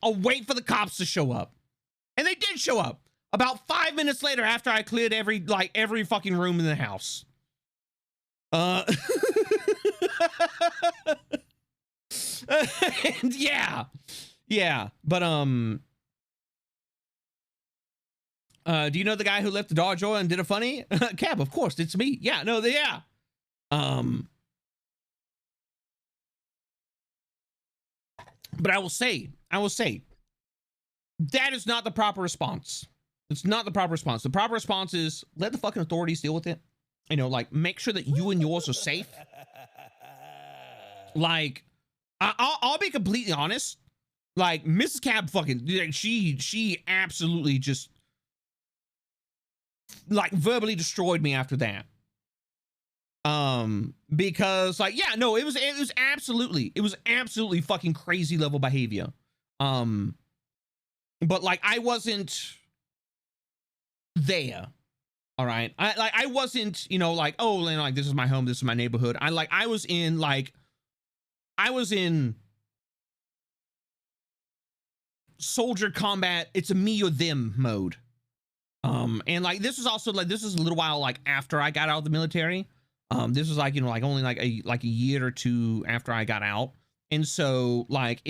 I'll wait for the cops to show up. And they did show up about 5 minutes later after I cleared every fucking room in the house. And yeah. But do you know the guy who left the Dodge oil and did a funny? Cab, of course, it's me. Yeah, no, yeah. But I will say, that is not the proper response. It's not the proper response. The proper response is let the fucking authorities deal with it. You know, like make sure that you and yours are safe. Like, I'll be completely honest. Like Mrs. Cab fucking, she absolutely just like verbally destroyed me after that. Because like, yeah, no, it was absolutely fucking crazy level behavior. But like, I wasn't there. All right. I wasn't, you know, like, oh, like, this is my home. This is my neighborhood. I was in soldier combat. It's a me or them mode. And like, this was also like, this was a little while, like after I got out of the military. This was like, you know, like only like a year or two after I got out. And so like,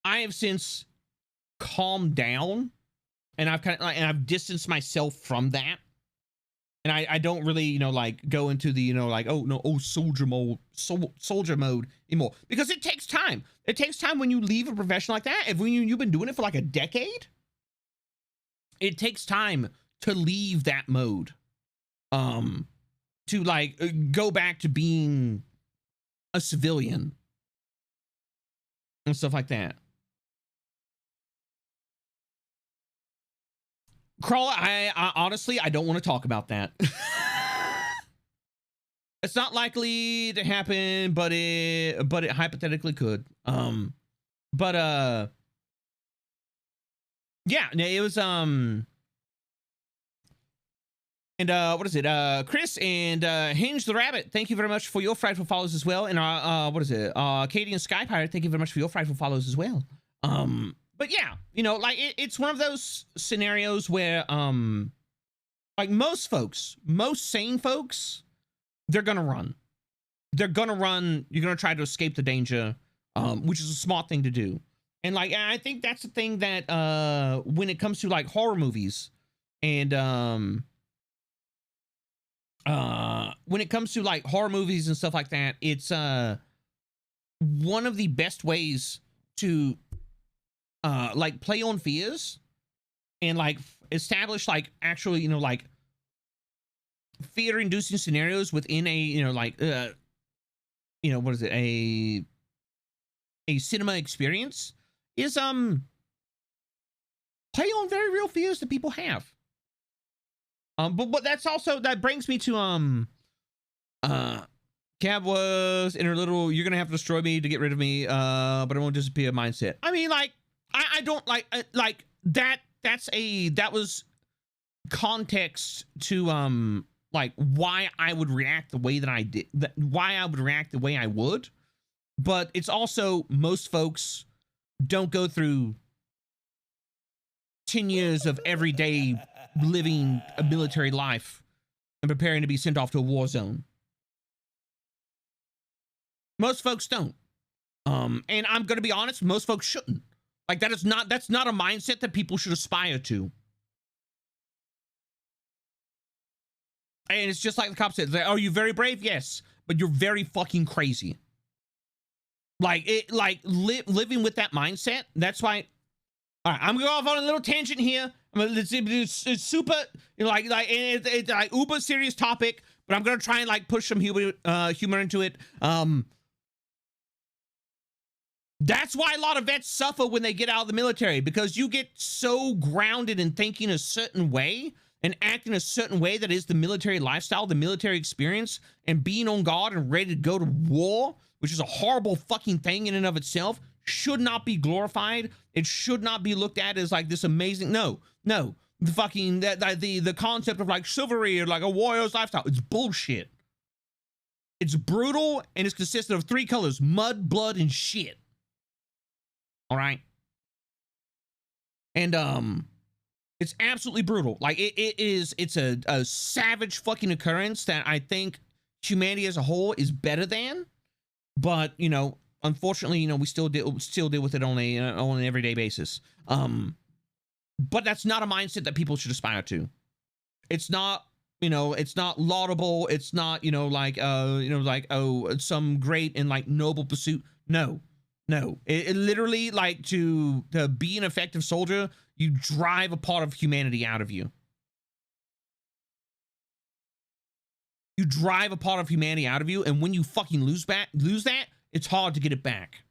I have since calmed down and I've kind of like, and I've distanced myself from that. And I don't really, you know, like go into the, you know, like, oh no, soldier mode anymore, because it takes time. It takes time when you leave a profession like that. If you've been doing it for like a decade, it takes time to leave that mode. To like go back to being a civilian and stuff like that. Crawler, I honestly, I don't want to talk about that. It's not likely to happen, but it hypothetically could. Yeah, it was and what is it? Chris and Hinge the Rabbit, thank you very much for your frightful follows as well. And what is it? Katie and Sky Pirate, thank you very much for your frightful follows as well. But yeah, you know, like it's one of those scenarios where like most sane folks, they're gonna run. You're gonna try to escape the danger, which is a smart thing to do. And like, I think that's the thing that when it comes to like horror movies and when it comes to like horror movies and stuff like that, it's one of the best ways to like play on fears and like establish like actually, you know, like fear inducing scenarios within a, you know, like you know, what is it, a cinema experience is play on very real fears that people have. But that's also, that brings me to Cab was in her little, you're gonna have to destroy me to get rid of me, but I won't disappear mindset. I mean, like, I don't like that. That was context to like why I would react the way that I did, why I would react the way I would. But it's also, most folks don't go through 10 years of everyday living a military life and preparing to be sent off to a war zone. Most folks don't. And I'm going to be honest, most folks shouldn't. Like, that's not a mindset that people should aspire to. And it's just like the cop said, like, are you very brave? Yes, but you're very fucking crazy. Like, living with that mindset. That's why. All right, I'm going to go off on a little tangent here. It's super, you know, it's like uber serious topic, but I'm going to try and like push some humor into it. That's why a lot of vets suffer when they get out of the military, because you get so grounded in thinking a certain way and acting a certain way that is the military lifestyle, the military experience, and being on guard and ready to go to war, which is a horrible fucking thing in and of itself, should not be glorified. It should not be looked at as like this amazing. No, the fucking the concept of like chivalry or like a warrior's lifestyle. It's bullshit. It's brutal, and it's consistent of 3 colors: mud, blood, and shit. All right. And it's absolutely brutal. Like it's a savage fucking occurrence that I think humanity as a whole is better than, but you know, unfortunately, you know, we still deal with it on an everyday basis. But that's not a mindset that people should aspire to. It's not, you know, it's not laudable. It's not, you know, like oh, some great and like noble pursuit. No. It literally, like, to be an effective soldier, you drive a part of humanity out of you. You drive a part of humanity out of you, and when you fucking lose that, it's hard to get it back.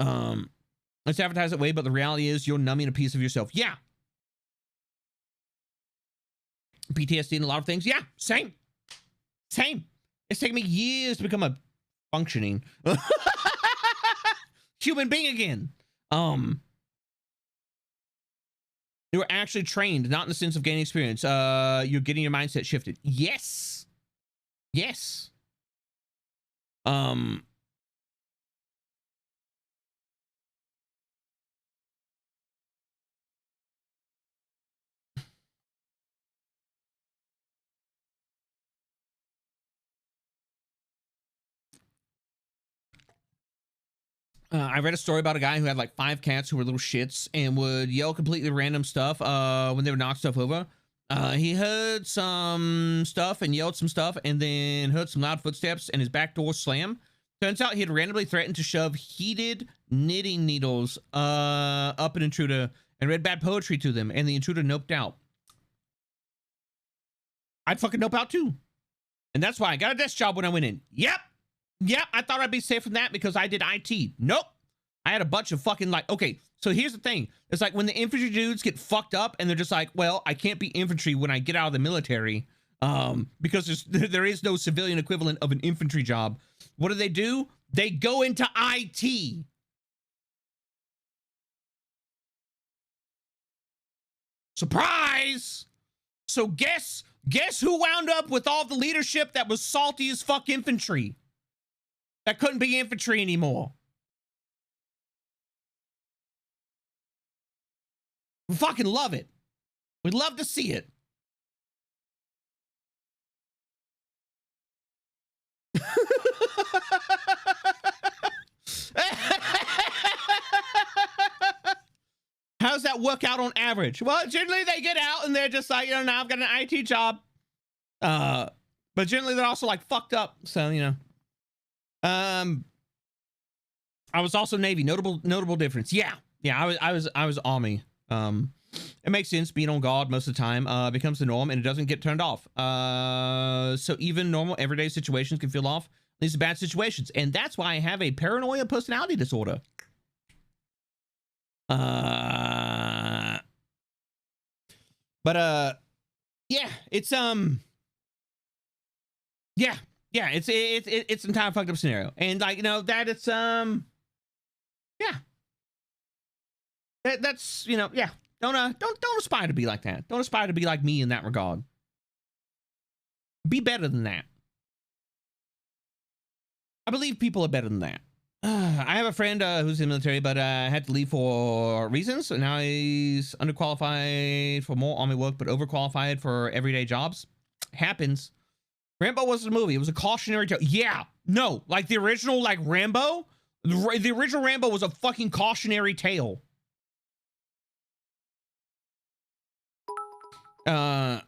Let's advertise that way, but the reality is you're numbing a piece of yourself. Yeah. PTSD and a lot of things. Yeah, same. It's taken me years to become a functioning human being again. You were actually trained, not in the sense of gaining experience. You're getting your mindset shifted. Yes. I read a story about a guy who had like 5 cats who were little shits and would yell completely random stuff when they would knock stuff over. He heard some stuff and yelled some stuff and then heard some loud footsteps and his back door slam. Turns out he had randomly threatened to shove heated knitting needles up an intruder and read bad poetry to them, and the intruder noped out. I'd fucking nope out too. And that's why I got a desk job when I went in. Yep, I thought I'd be safe from that because I did IT. Nope. I had a bunch of fucking like, okay, so here's the thing. It's like when the infantry dudes get fucked up and they're just like, well, I can't be infantry when I get out of the military because there is no civilian equivalent of an infantry job. What do? They go into IT. Surprise! So guess who wound up with all the leadership that was salty as fuck infantry? That couldn't be infantry anymore. We fucking love it. We'd love to see it. How's that work out on average? Well, generally they get out and they're just like, you know, now I've got an IT job. But generally they're also like fucked up. So, you know. I was also Navy. Notable difference. Yeah. I was Army. It makes sense. Being on guard most of the time becomes the norm, and it doesn't get turned off. So even normal everyday situations can feel off. These are bad situations, and that's why I have a paranoia personality disorder. Yeah, it's it's an entire fucked up scenario, and like, you know, that it's yeah, that's, you know, yeah, don't aspire to be like that. Don't aspire to be like me in that regard. Be better than that. I believe people are better than that. I have a friend who's in the military, but had to leave for reasons. So now he's underqualified for more army work, but overqualified for everyday jobs. Happens. Rambo wasn't a movie. It was a cautionary tale. Yeah. No. Like the original, like Rambo. The original Rambo was a fucking cautionary tale. Now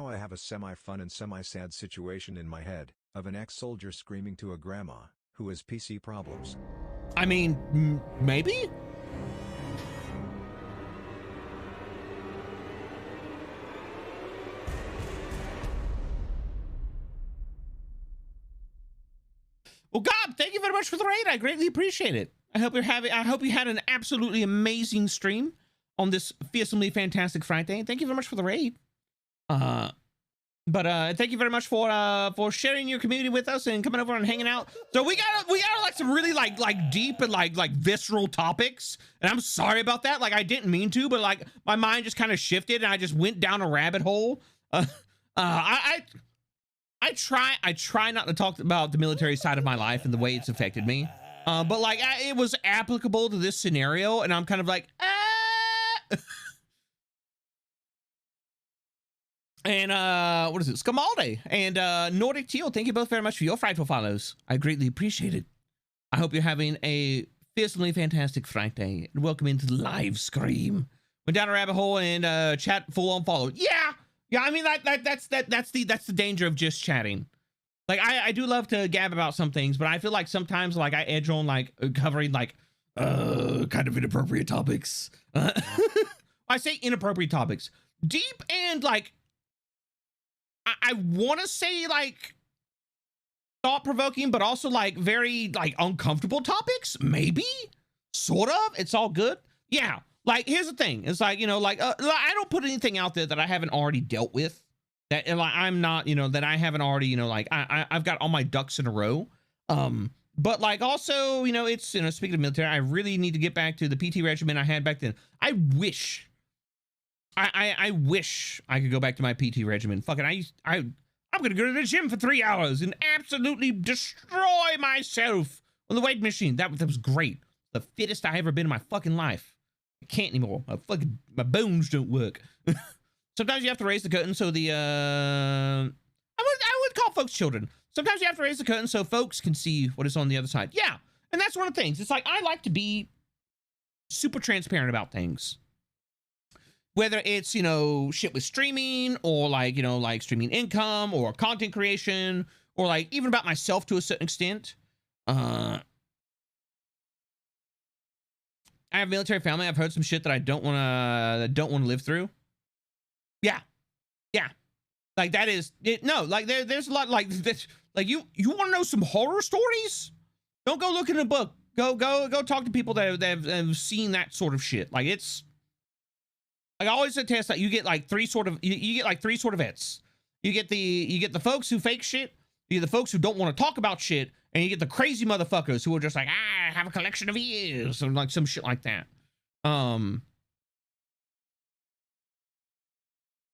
I have a semi-fun and semi-sad situation in my head, of an ex-soldier screaming to a grandma, who has PC problems. I mean, maybe? Well, God, thank you very much for the raid. I greatly appreciate it. I hope you had an absolutely amazing stream on this fearsomely fantastic Friday. Thank you very much for the raid. But thank you very much for sharing your community with us and coming over and hanging out. So we got like some really like deep and like visceral topics, and I'm sorry about that. Like I didn't mean to, but like my mind just kind of shifted and I just went down a rabbit hole. I try not to talk about the military side of my life and the way it's affected me. But like it was applicable to this scenario, and I'm kind of like, And what is it? Skamalde and Nordic Teal, thank you both very much for your frightful follows. I greatly appreciate it. I hope you're having a fearsomely fantastic Friday. And welcome into Live Scream. Went down a rabbit hole and chat full on followed. Yeah. I mean that's the danger of just chatting. Like I do love to gab about some things, but I feel like sometimes like I edge on like covering like kind of inappropriate topics. I say inappropriate topics. Deep and like I want to say like thought-provoking, but also like very like uncomfortable topics, maybe, sort of. It's all good. Yeah. Like here's the thing. It's like, you know, like I don't put anything out there that I haven't already dealt with. That like I'm not, you know, that I haven't already, you know, like I've got all my ducks in a row. But like also, you know, it's, you know, speaking of military, I really need to get back to the PT regimen I had back then. I wish I could go back to my PT regimen. Fucking I'm gonna go to the gym for 3 hours and absolutely destroy myself on the weight machine. That was great. The fittest I ever been in my fucking life. I can't anymore. My bones don't work. Sometimes you have to raise the curtain so the I would call folks children. Sometimes you have to raise the curtain so folks can see what is on the other side. Yeah, and that's one of the things. It's like I like to be super transparent about things. Whether it's, you know, shit with streaming or like, you know, like streaming income or content creation or like even about myself to a certain extent. I have military family. I've heard some shit that I don't want to live through. Yeah. Like that is it. No, like there's a lot like this. Like you want to know some horror stories? Don't go look in a book. Go talk to people that have seen that sort of shit. Like it's. Like I always attest that you get like three sort of vets. You get the folks who fake shit, you get the folks who don't want to talk about shit, and you get the crazy motherfuckers who are just like, I have a collection of ears, or like some shit like that.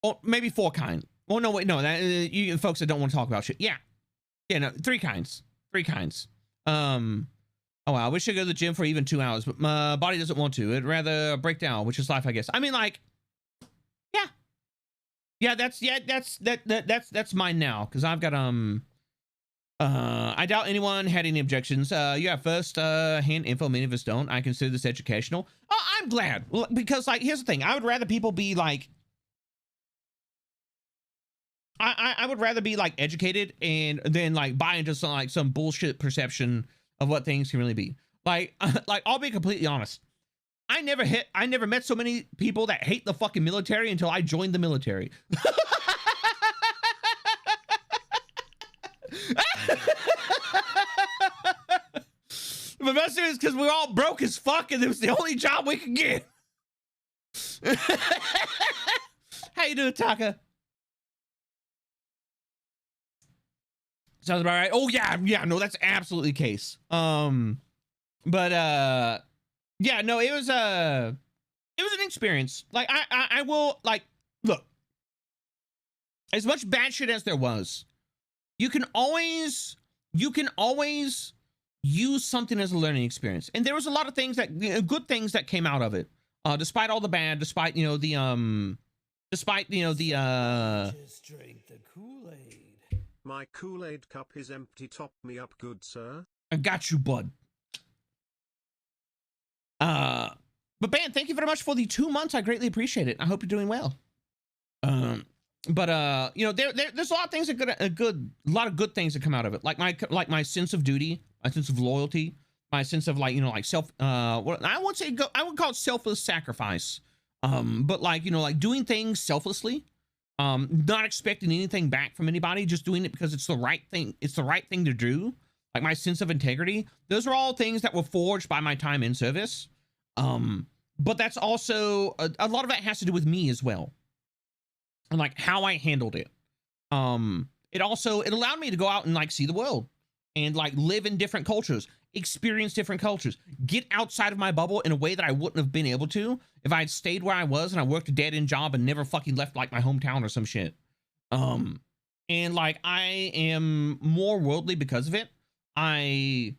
Or maybe 4 kind. Well, no, wait, no, that you folks that don't want to talk about shit. Yeah, no, 3 kinds. Oh, wow, I wish I could go to the gym for even 2 hours, but my body doesn't want to. It'd rather break down, which is life, I guess. I mean, like, that's mine now, because I've got I doubt anyone had any objections. You have first hand info, many of us don't. I consider this educational. Oh, I'm glad, because like here's the thing. I would rather people be like, I would rather be like educated and then like buy into some bullshit perception of what things can really be. Like I'll be completely honest. I never met so many people that hate the fucking military until I joined the military. But most of it is because we're all broke as fuck and it was the only job we could get. How you doing, Taka? Sounds about right. Oh yeah, no, that's absolutely the case. Yeah, no, it was an experience. Like I will like look. As much bad shit as there was, you can always use something as a learning experience. And there was a lot of things good things that came out of it. Despite all the bad, despite the Just drink the Kool-Aid. My Kool-Aid cup is empty. Top me up, good sir. I got you, bud. But Ben, thank you very much for the 2 months. I greatly appreciate it. I hope you're doing well. You know, there's a lot of things a lot of good things that come out of it. Like my sense of duty, my sense of loyalty, my sense of like, you know, like self, what I would call it selfless sacrifice. But like, you know, like doing things selflessly, not expecting anything back from anybody, just doing it because it's the right thing. It's the right thing to do. like my sense of integrity. Those are all things that were forged by my time in service. But that's also a lot of that has to do with me as well, and like how I handled it. It allowed me to go out and like see the world and like live in different cultures, experience different cultures, get outside of my bubble in a way that I wouldn't have been able to if I had stayed where I was and I worked a dead-end job and never fucking left like my hometown or some shit. And like I am more worldly because of it. I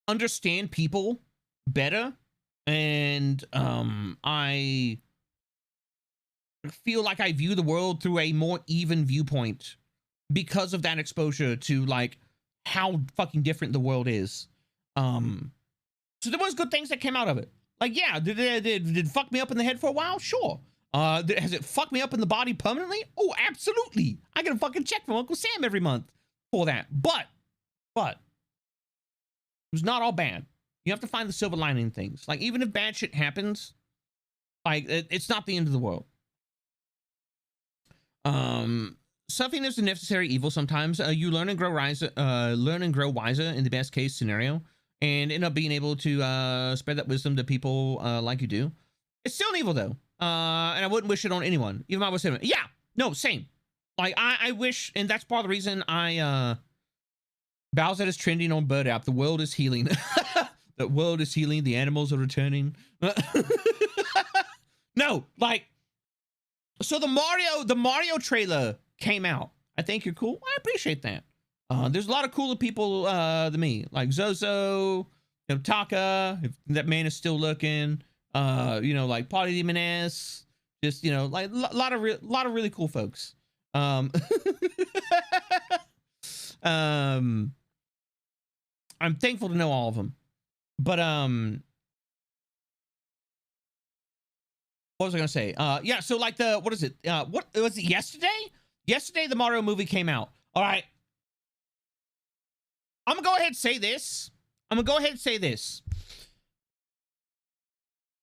understand people better, and I feel like I view the world through a more even viewpoint because of that exposure to like how fucking different the world is. So there was good things that came out of it. Like, yeah, did it fuck me up in the head for a while? Sure. Has it fucked me up in the body permanently? Oh, absolutely. I get a fucking check from Uncle Sam every month for that. But it was not all bad. You have to find the silver lining in things. Like, even if bad shit happens, like, it's not the end of the world. Suffering is a necessary evil sometimes. You learn and grow wiser in the best case scenario, and end up being able to spread that wisdom to people like you do. It's still an evil though, and I wouldn't wish it on anyone, even if I was him. Yeah, no, same. Like I wish, and that's part of the reason I Bowser is trending on Bird App. The world is healing. The world is healing. The animals are returning. No, like, so the Mario trailer came out. I think you're cool. I appreciate that. There's a lot of cooler people than me, like Zozo, you know, Taka, if that man is still looking. You know, like Party Demon S, just, you know, like a lot of really cool folks. I'm thankful to know all of them. But what was I gonna say? Yeah, so like what is it? What was it yesterday? Yesterday the Mario movie came out. All right. I'm gonna go ahead and say this.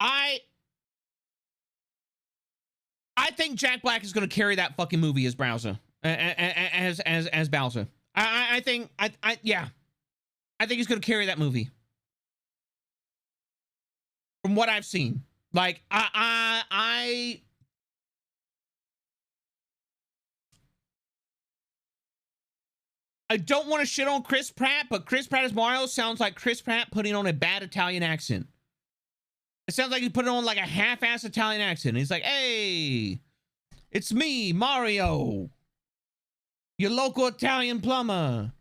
I think Jack Black is gonna carry that fucking movie as Bowser. As Bowser. I think yeah. I think he's gonna carry that movie. From what I've seen. Like I don't want to shit on Chris Pratt, but Chris Pratt as Mario sounds like Chris Pratt putting on a bad Italian accent. It sounds like he's putting on like a half-ass Italian accent. He's like, hey, it's me, Mario, your local Italian plumber.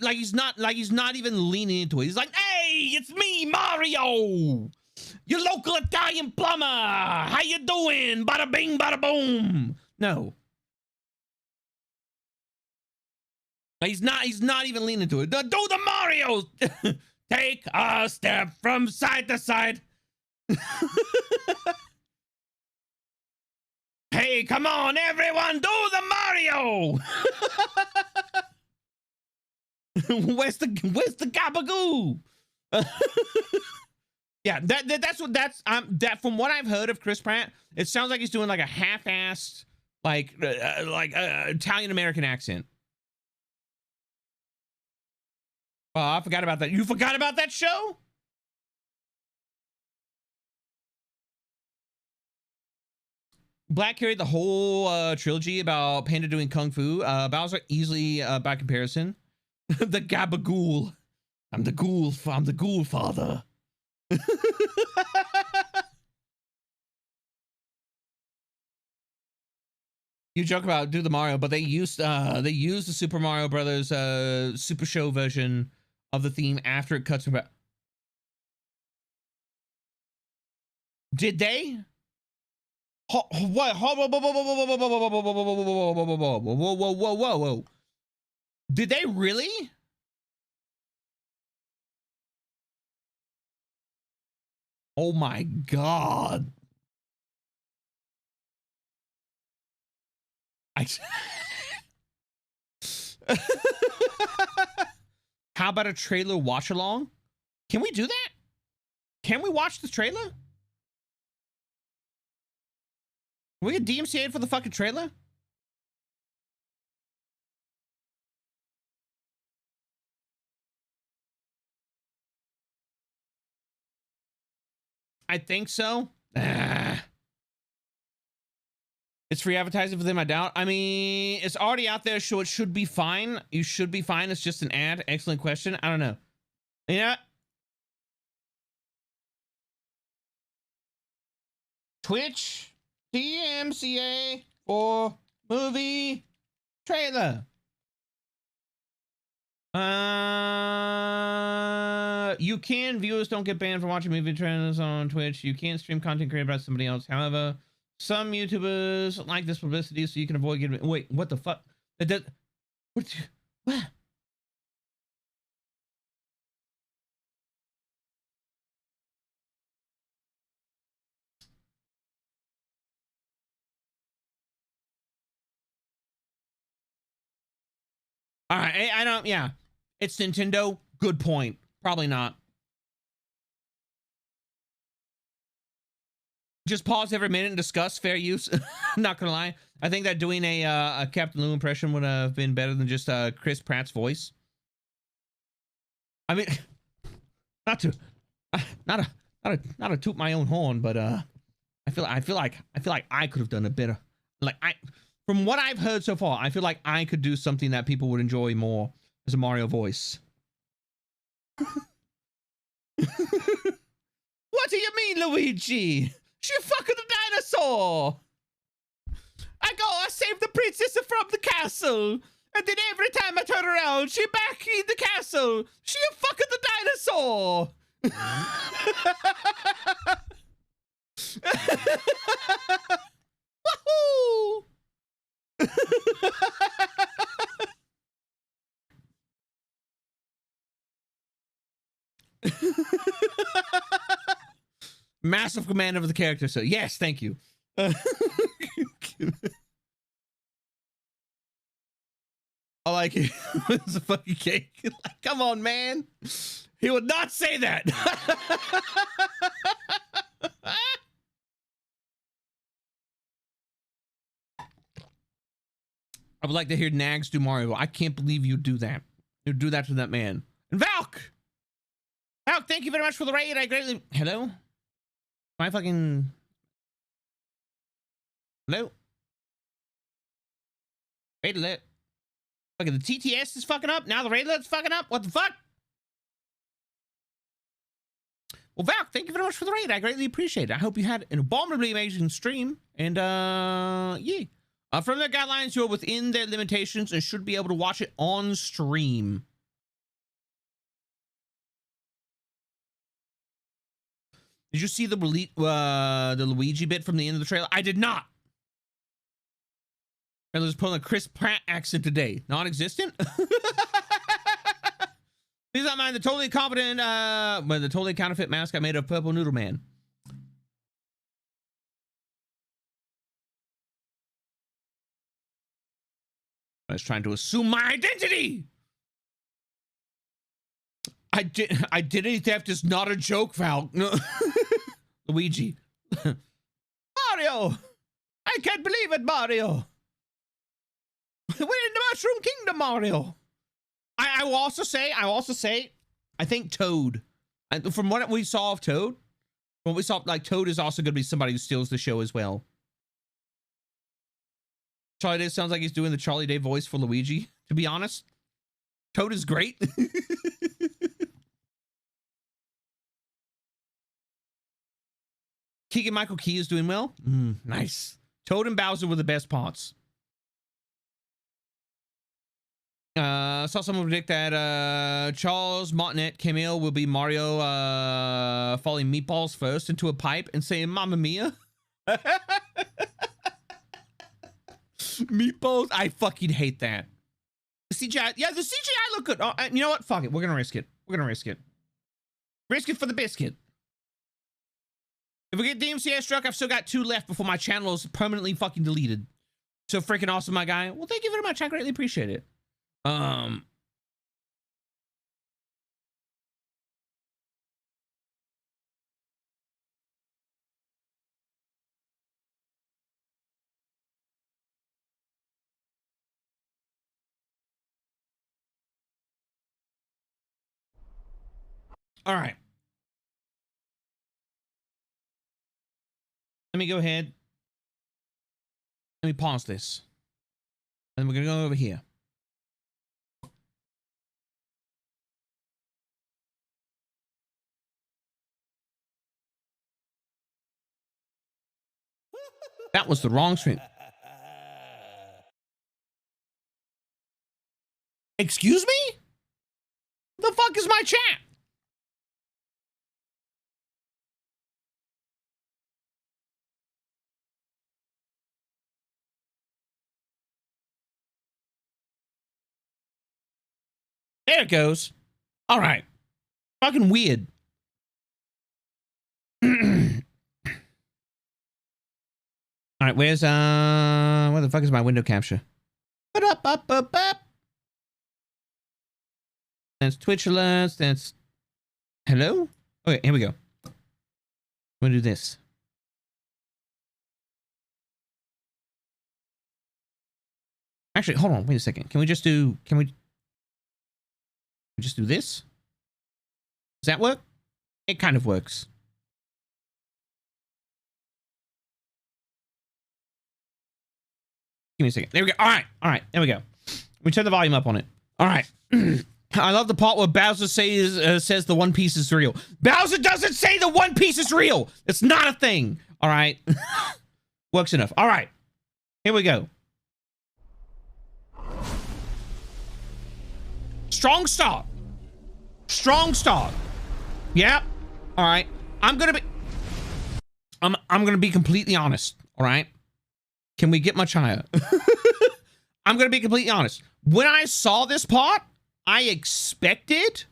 Like he's not even leaning into it. He's like, hey, it's me, Mario, your local Italian plumber. How you doing? Bada bing, bada boom. No. He's not even leaning to it. Do the Mario. Take a step from side to side. Hey, come on, everyone, do the Mario. Where's the gabagoo? Yeah, that's from what I've heard of Chris Pratt, it sounds like he's doing like a half-assed like Italian American accent. Oh, I forgot about that. You forgot about that show? Black carried the whole trilogy about Panda doing kung fu. Bowser easily by comparison. The gabagool. I'm the ghoul father. You joke about do the Mario, but they used the Super Mario Brothers Super Show version of the theme after it cuts about. Did they? What? Whoa. Did they really? Oh my God. How about a trailer watch along? Can we do that? Can we watch the trailer? Can we get DMCA'd for the fucking trailer? I think so. It's free advertising for them, I doubt. I mean, it's already out there, so it should be fine. You should be fine. It's just an ad. Excellent question. I don't know. Yeah. Twitch DMCA for movie trailer. You can. Viewers don't get banned for watching movie trailers on Twitch. You can stream content created by somebody else. However, some YouTubers like this publicity, so you can avoid getting. Wait, what the fuck? What? All right, I don't. Yeah, it's Nintendo. Good point. Probably not. Just pause every minute and discuss fair use. Not gonna lie, I think that doing a Captain Lou impression would have been better than just Chris Pratt's voice. I mean, not to toot my own horn, but I feel like I could have done a better. Like from what I've heard so far, I feel like I could do something that people would enjoy more as a Mario voice. What do you mean, Luigi? She fucking the dinosaur. I saved the princess from the castle, and then every time I turn around, she back in the castle. She fucking the dinosaur. Wahoo! Massive command over the character, so yes, thank you. I like it. It's a fucking cake. Like, come on, man. He would not say that. I would like to hear Nags do Mario. I can't believe you do that. You do that to that man. And Valk! Valk, thank you very much for the raid. I greatly... Hello? My fucking... Hello? Raid alert. Fucking the TTS is fucking up. Now the raid alert's fucking up. What the fuck? Well, Valk, thank you very much for the raid. I greatly appreciate it. I hope you had an abominably amazing stream. And, yeah. From their guidelines, you're within their limitations and should be able to watch it on stream. Did you see the Luigi bit from the end of the trailer? I did not. Trailer's pulling a Chris Pratt accent today. Non-existent? Please don't mind the totally confident, the totally counterfeit mask I made of Purple Noodle Man. I was trying to assume my identity. Identity theft is not a joke, Val. No. Luigi. Mario! I can't believe it, Mario. We're in the Mushroom Kingdom, Mario. I will also say, I think Toad. And from what we saw of Toad, like Toad is also going to be somebody who steals the show as well. Charlie Day sounds like he's doing the Charlie Day voice for Luigi, to be honest. Toad is great. Keegan-Michael Key is doing well. Nice. Toad and Bowser were the best parts. Saw someone predict that Charles Martinet Camille will be Mario falling meatballs first into a pipe and saying Mamma Mia. Meatballs? I fucking hate that. The CGI, yeah, the CGI look good. Oh, you know what? Fuck it. We're gonna risk it. Risk it for the biscuit. If we get DMCA struck, I've still got 2 left before my channel is permanently fucking deleted. So freaking awesome, my guy. Well, thank you very much. I greatly appreciate it. All right. Let me go ahead. Let me pause this. And we're going to go over here. That was the wrong stream. Excuse me? The fuck is my chat? There it goes. All right. Fucking weird. All right, where the fuck is my window capture? Up. That's Twitch alerts. That's hello. Okay, here we go. I'm gonna do this. Actually, hold on. Wait a second. Can we just do this? Does that work? It kind of works. Give me a second. There we go. All right. There we go. We turn the volume up on it. All right. I love the part where Bowser says the One Piece is real. Bowser doesn't say the One Piece is real. It's not a thing. All right. Works enough. All right. Here we go. Strong start. Strong start. Yeah. All right. I'm gonna be completely honest. All right. Can we get much higher? I'm gonna be completely honest. When I saw this part, I expected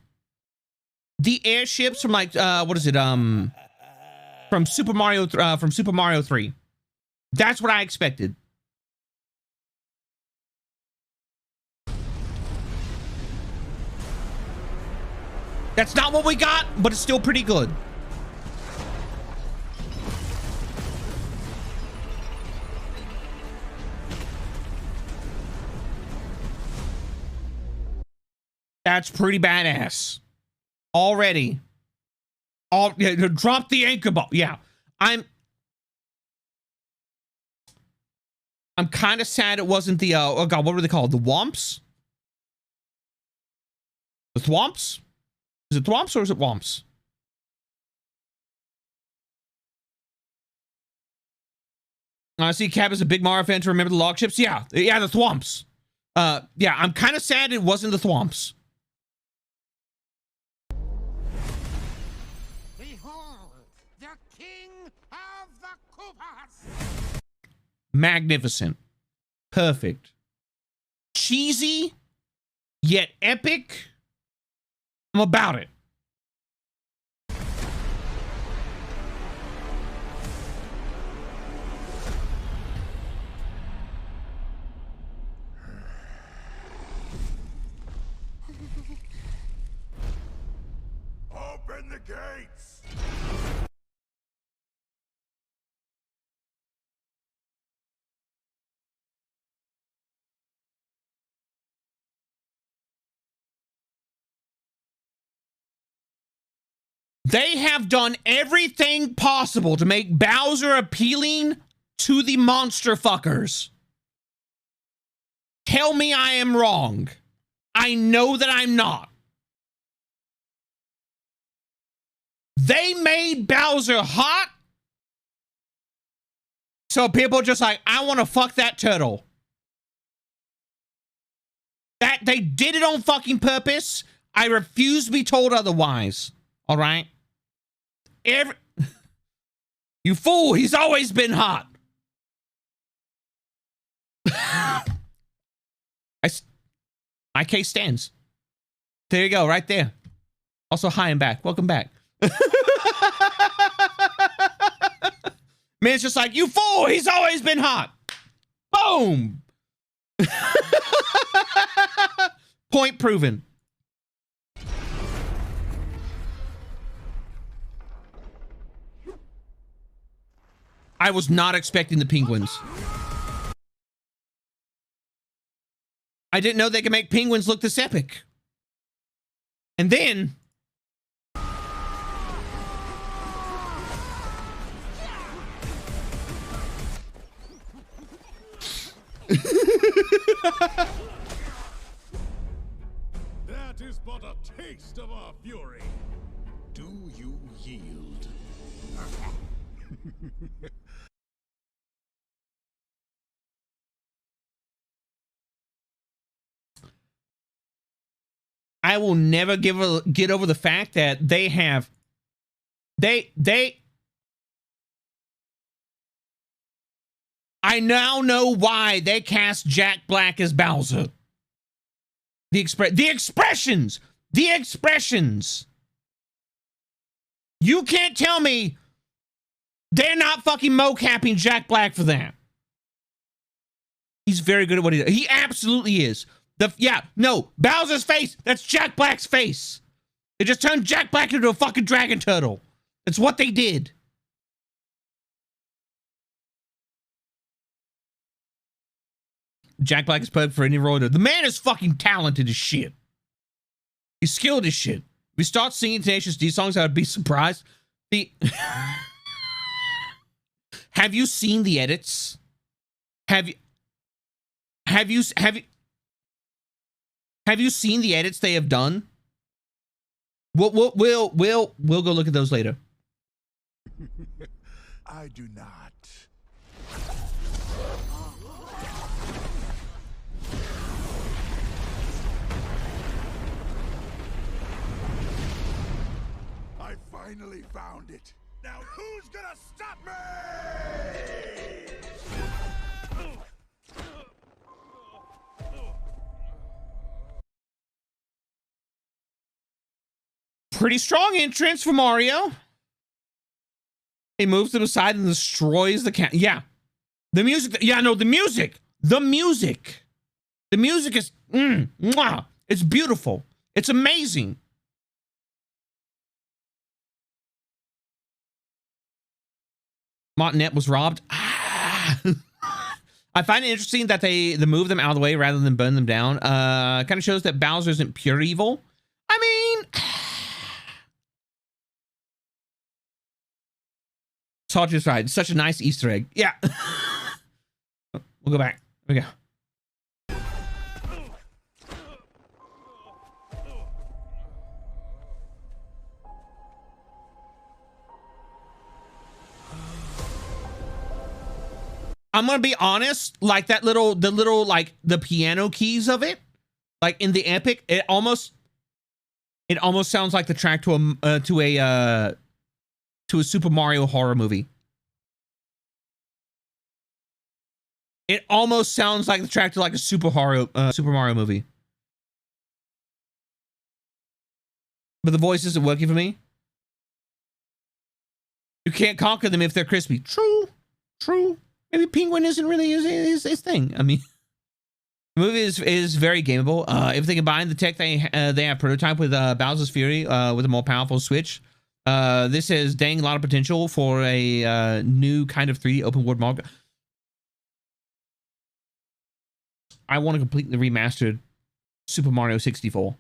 the airships from like what is it? From Super Mario 3. That's what I expected. That's not what we got, but it's still pretty good. That's pretty badass. Already. Drop the anchor ball. Yeah. I'm kind of sad it wasn't the oh god, what were they called? The Womps? The Thwomps? Is it Thwomps or is it Womps? I see Cap is a big Mario fan to remember the log ships. Yeah, the Thwomps. Yeah, I'm kind of sad it wasn't the Thwomps. Behold, the king of the Koopas! Magnificent. Perfect. Cheesy, yet epic. I'm about it. Open the gates! They have done everything possible to make Bowser appealing to the monster fuckers. Tell me I am wrong. I know that I'm not. They made Bowser hot, so people just like, I want to fuck that turtle. That they did it on fucking purpose. I refuse to be told otherwise. All right? You fool, he's always been hot. My case stands. There you go, right there. Also, hi and back. Welcome back. Man's just like, you fool, he's always been hot. Boom. Point proven. I was not expecting the penguins. I didn't know they could make penguins look this epic. And then... That is but a taste of our fury. Do you yield? I will never get over the fact that they have I now know why they cast Jack Black as Bowser. The expressions. You can't tell me they're not fucking mocapping Jack Black for that. He's very good at what he does. He absolutely is. Bowser's face. That's Jack Black's face. They just turned Jack Black into a fucking dragon turtle. That's what they did. Jack Black is perfect for any role. The man is fucking talented as shit. He's skilled as shit. If we start singing Tenacious D songs, I would be surprised. Have you seen the edits? Have you seen the edits they have done? We'll go look at those later. I do not. I finally found it. Now who's gonna stop me? Pretty strong entrance for Mario. He moves to the side and destroys the cat. Yeah. The music. Yeah, no, the music. The music. The music is, mwah. It's beautiful. It's amazing. Montanet was robbed. I find it interesting that they move them out of the way rather than burn them down. Kind of shows that Bowser isn't pure evil. I mean, Salty's right. It's such a nice Easter egg. Yeah. We'll go back. Here we go. I'm gonna be honest, like the little like the piano keys of it, like in the epic, it almost sounds like the track to a Super Mario horror movie. It almost sounds like the track to like a Super Mario movie. But the voice isn't working for me. You can't conquer them if they're crispy. True. Maybe Penguin isn't really his thing. I mean, the movie is very gameable. If they combine the tech they have prototype with Bowser's Fury with a more powerful Switch, this has dang a lot of potential for a new kind of 3D open world Mario. I want a completely remastered Super Mario 64.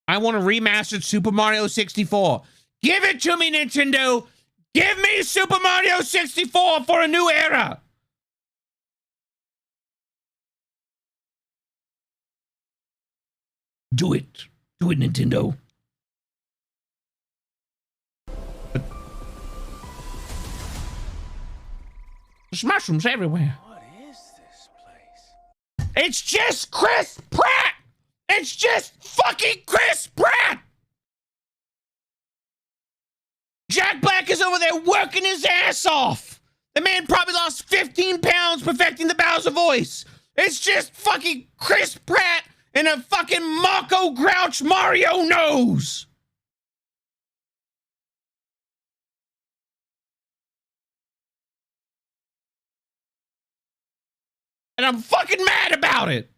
I want a remastered Super Mario 64. Give it to me, Nintendo! Give me Super Mario 64 for a new era! Do it. Do it, Nintendo. There's mushrooms everywhere. What is this place? It's just Chris Pratt! It's just fucking Chris Pratt! Jack Black is over there working his ass off. The man probably lost 15 pounds perfecting the Bowser voice. It's just fucking Chris Pratt and a fucking Marco Grouch Mario nose. And I'm fucking mad about it.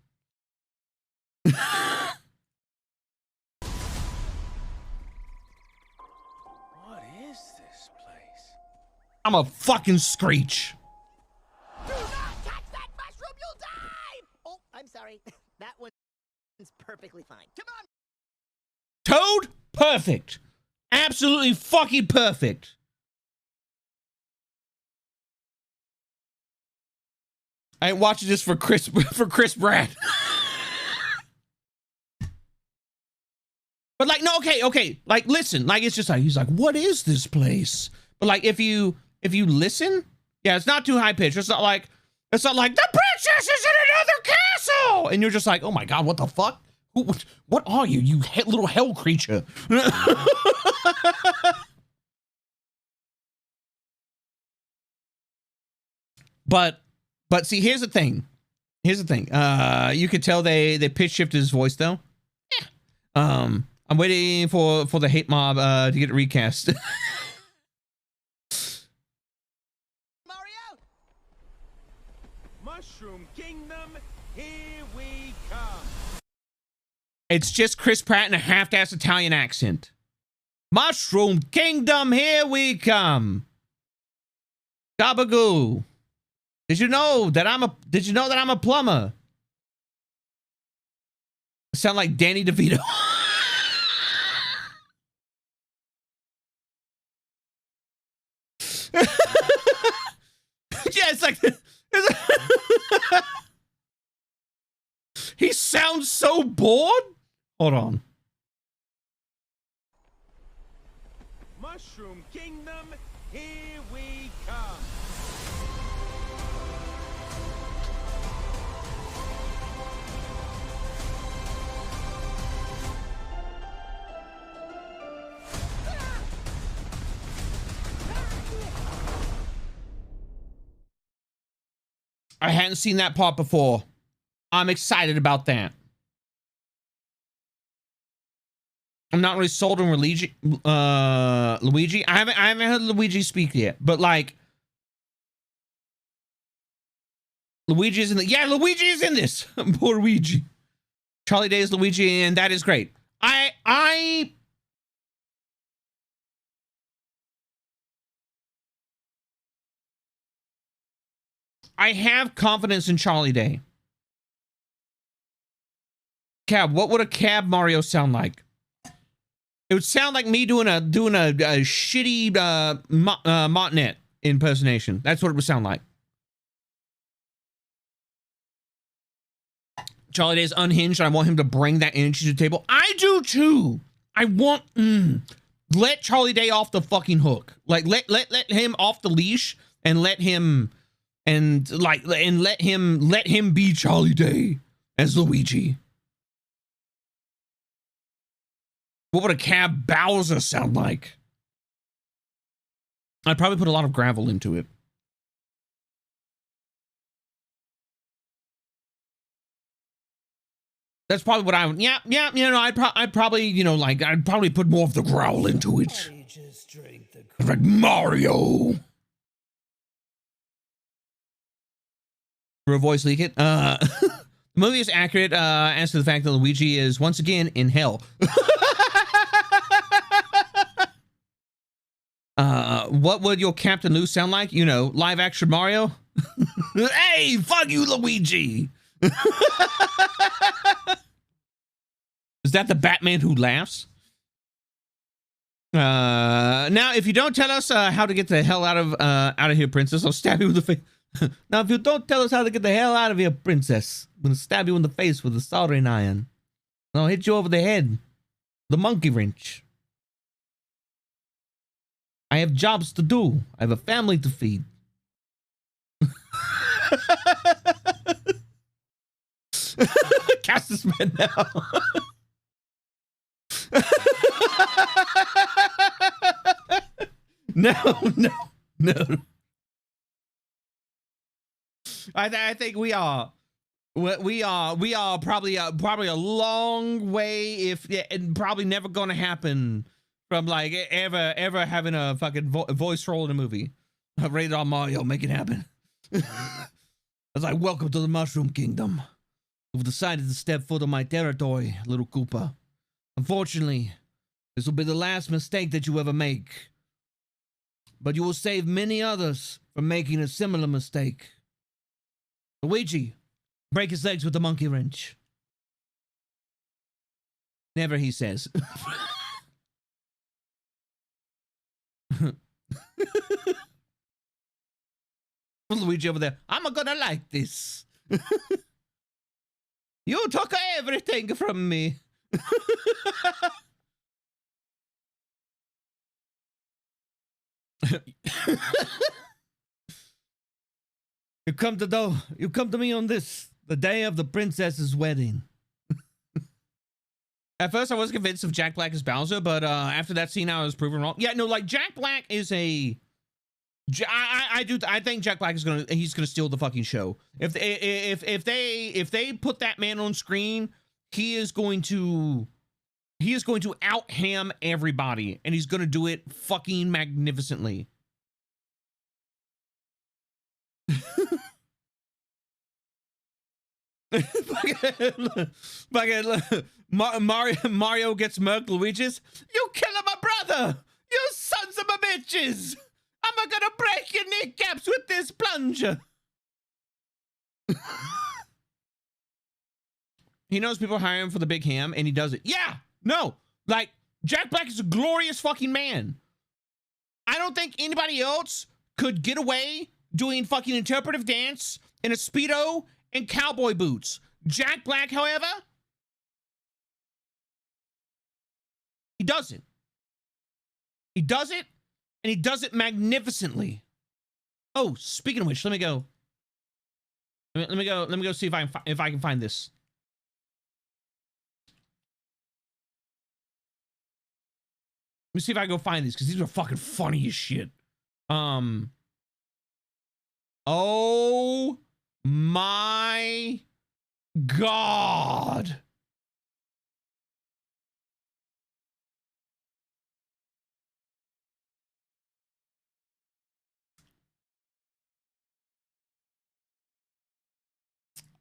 I'm a fucking screech. Do not touch that mushroom, you'll die! Oh, I'm sorry. That one's perfectly fine. Come on! Toad? Perfect. Absolutely fucking perfect. I ain't watching this for Chris Pratt. But like, no, okay. Like, listen, like, it's just like, he's like, what is this place? But like, if you listen, yeah, it's not too high pitched. It's not like the princess is in another castle, and you're just like, oh my god, what the fuck? What are you, little hell creature? But see, here's the thing. You could tell they pitch shifted his voice though. I'm waiting for the hate mob to get it recast. Mario! Mushroom Kingdom, here we come. It's just Chris Pratt in a half-assed Italian accent. Mushroom Kingdom, here we come. Gabagoo. Did you know that I'm a plumber? I sound like Danny DeVito. Yeah, it's like he sounds so bored. Hold on. Mushroom Kingdom, here we come. I hadn't seen that part before. I'm excited about that. I'm not really sold on Luigi. I haven't heard Luigi speak yet, but like Luigi is in the Luigi is in this. Poor Luigi. Charlie Day is Luigi, and that is great. I have confidence in Charlie Day. Cab, what would a Cab Mario sound like? It would sound like me doing a shitty Montanet impersonation. That's what it would sound like. Charlie Day is unhinged, and I want him to bring that energy to the table. I do too. I want let Charlie Day off the fucking hook. Like let him off the leash and let him be Charlie Day as Luigi. What would a Cab Bowser sound like? I'd probably put a lot of gravel into it. That's probably what I would. Yeah. You know, I'd probably, you know, like I'd probably put more of the growl into it. Like Mario. For a voice leak it. The movie is accurate as to the fact that Luigi is once again in hell. What would your Captain Lou sound like? You know, live action Mario. Hey, fuck you, Luigi. Is that the Batman who laughs? Now, if you don't tell us how to get the hell out of here, princess, I'll stab you with the face. Now, if you don't tell us how to get the hell out of here, princess, I'm gonna stab you in the face with a soldering iron. And I'll hit you over the head. The monkey wrench. I have jobs to do. I have a family to feed. Cast this man now. No. I think we are probably a long way, if and probably never gonna happen from like ever having a fucking voice role in a movie. Rated R Mario, make it happen. I was like, welcome to the Mushroom Kingdom. You've decided to step foot on my territory, little Koopa. Unfortunately, this will be the last mistake that you ever make. But you will save many others from making a similar mistake. Luigi, break his legs with the monkey wrench. Never, he says. Luigi over there. I'm gonna like this. You took everything from me. You come to me on this, the day of the princess's wedding. At first, I was convinced of Jack Black as Bowser, but after that scene, I was proven wrong. Yeah, no, like Jack Black is a. I think Jack Black is he's gonna steal the fucking show. If they put that man on screen, he is going to out ham everybody, and he's gonna do it fucking magnificently. Mario gets murked. Luigi's, you killing my brother, you sons of a bitches. I'm gonna break your kneecaps with this plunger. He knows people hire him for the big ham, and he does it. Yeah, no, like Jack Black is a glorious fucking man. I don't think anybody else could get away doing fucking interpretive dance in a Speedo and cowboy boots. Jack Black, however, he does it. He does it, and he does it magnificently. Oh, speaking of which, let me go. Let me go see if I can find this. Let me see if I can go find these, because these are fucking funny as shit. Oh my God.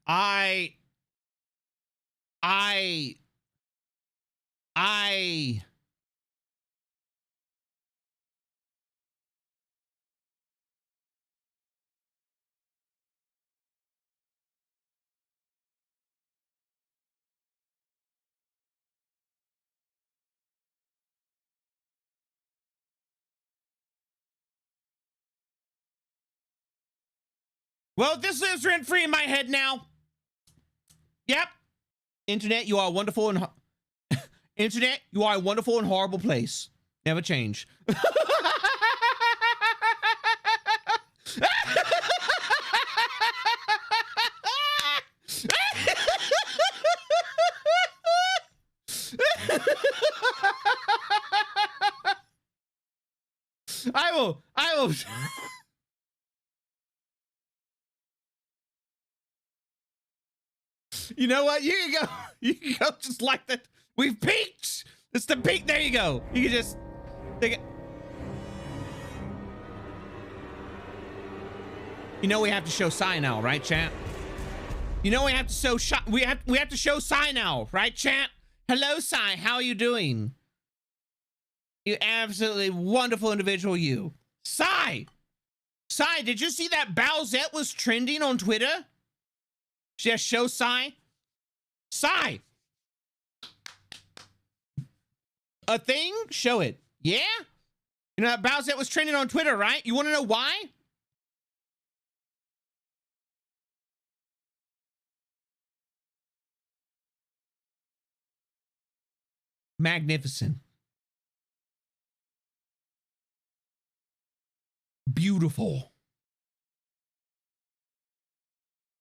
I Well, this lives rent free in my head now. Yep. Internet, you are wonderful and Internet, you are a wonderful and horrible place. Never change. I will. You know what? You can go just like that. We've peaked. It's the peak. There you go. You can just take it. You know we have to show Psy now, right, chat? You know we have to show we have to show Psy now, right, chat? Hello, Psy. How are you doing? You absolutely wonderful individual, you. Psy! Psy, did you see that Bowsette was trending on Twitter? Just show Psy. Psy! A thing? Show it. Yeah? You know that Bowsette was trending on Twitter, right? You want to know why? Magnificent. Beautiful.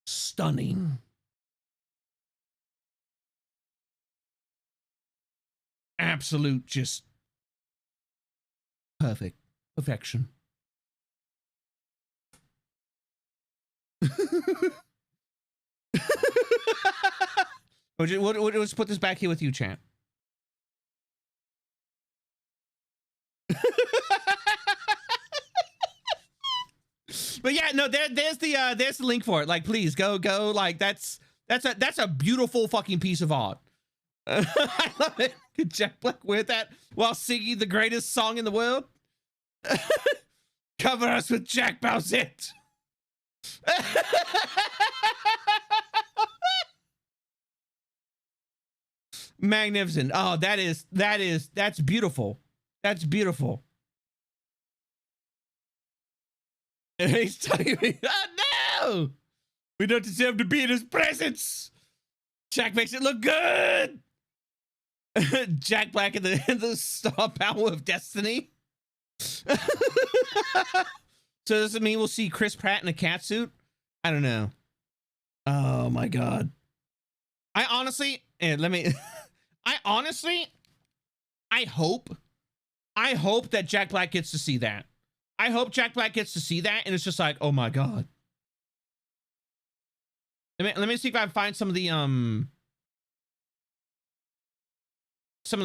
Stunning. Absolute, just perfect. Perfection. Let's put this back here with you, champ. But yeah, no, there's the link for it. Like, please go. Like, that's a beautiful fucking piece of art. I love it. Could Jack Black wear that while singing the greatest song in the world? Cover us with Jack Bowsette. Magnificent. Oh, that's beautiful. That's beautiful. He's telling me, oh no! We don't deserve to be in his presence. Jack makes it look good. Jack Black in the star power of destiny. So does it mean we'll see Chris Pratt in a cat suit? I don't know. Oh my God. I honestly, I hope that Jack Black gets to see that. I hope Jack Black gets to see that, and it's just like, oh my God. Let me see if I can find some of the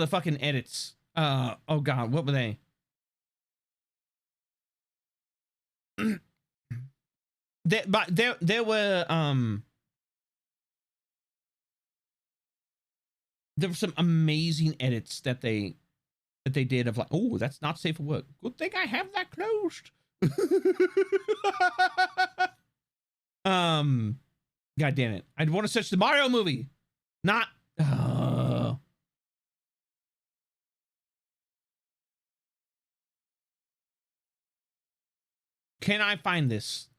fucking edits. Oh God, what were they? There were some amazing edits that they did of like, oh, that's not safe for work. Good thing I have that closed. God damn it. I'd want to search the Mario movie. Not Can I find this?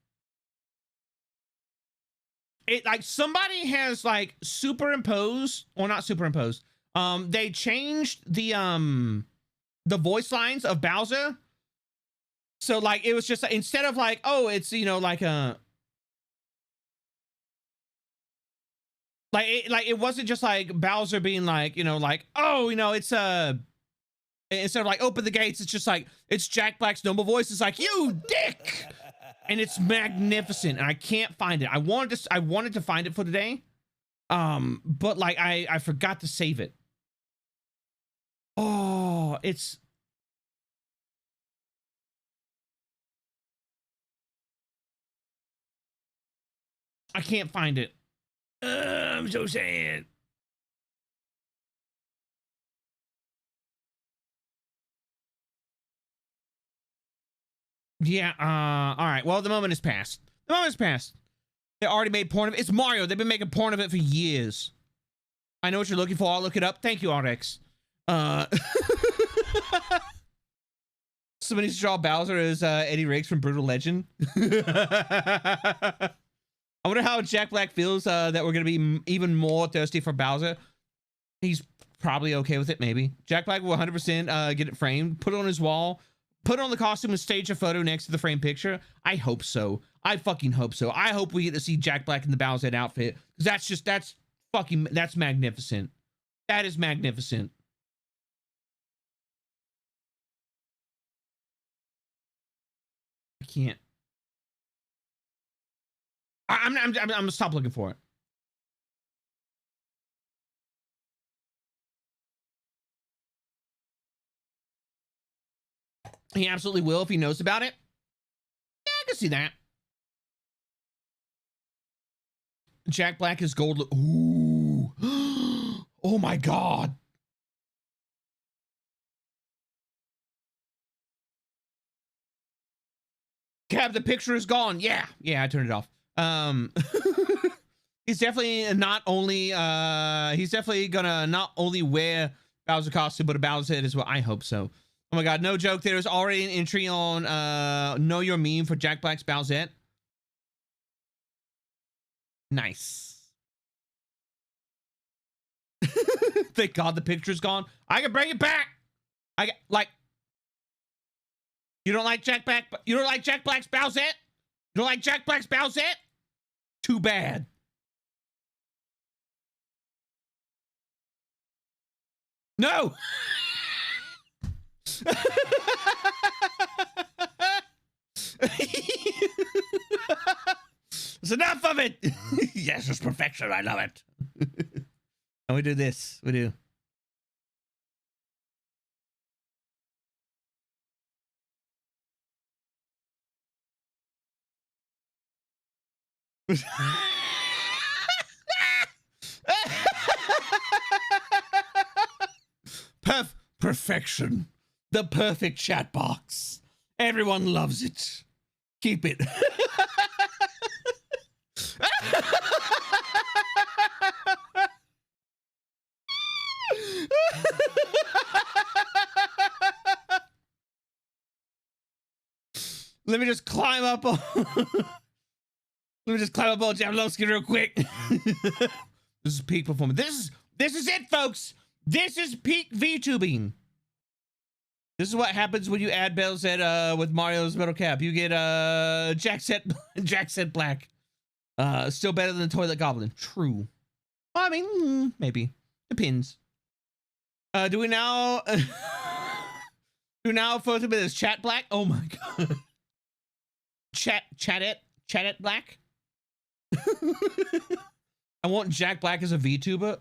It like somebody has like superimposed or not superimposed. They changed the voice lines of Bowser. So like it was just instead of like, oh, it's like a it wasn't just like Bowser being like, like, oh, it's instead of like open the gates, it's just like it's Jack Black's normal voice. It's like, you dick. And it's magnificent, and I can't find it. I wanted to find it for today, but like I forgot to save it. Oh, I can't find it. I'm so sad. Yeah, all right. Well, the moment has passed. The moment has passed. They already made porn of it. It's Mario. They've been making porn of it for years. I know what you're looking for. I'll look it up. Thank you, RX. Somebody needs to draw Bowser as Eddie Riggs from Brutal Legend. I wonder how Jack Black feels that we're going to be even more thirsty for Bowser. He's probably okay with it, maybe. Jack Black will 100% get it framed, put it on his wall, put on the costume and stage a photo next to the frame picture. I hope so. I fucking hope so. I hope we get to see Jack Black in the Bowser outfit. Because that's magnificent. That is magnificent. I can't. I'm gonna stop looking for it. He absolutely will if he knows about it. Yeah, I can see that. Jack Black is gold. Ooh. Oh my God. Cab, the picture is gone. Yeah, I turned it off. He's definitely not only he's definitely gonna not only wear Bowser costume, but a Bowser head as well. I hope so. Oh my God, no joke. There's already an entry on Know Your Meme for Jack Black's Bowsette. Nice. Thank God the picture's gone. I can bring it back. You don't like Jack Black? You don't like Jack Black's Bowsette? You don't like Jack Black's Bowsette? Too bad. No. It's enough of it. Yes, it's perfection. I love it. And we do this. We do. Perfection. The perfect chat box. Everyone loves it. Keep it. Let me just climb up on let me just climb up on Jablonski real quick. This is peak performance. This is it, folks. This is peak VTubing. This is what happens when you add bells at with Mario's metal cap. You get Jack set black. Still better than the toilet goblin. True. Well, I mean, maybe. Depends. Do we now photo with this chat black? Oh my god. Chat black. I want Jack Black as a VTuber.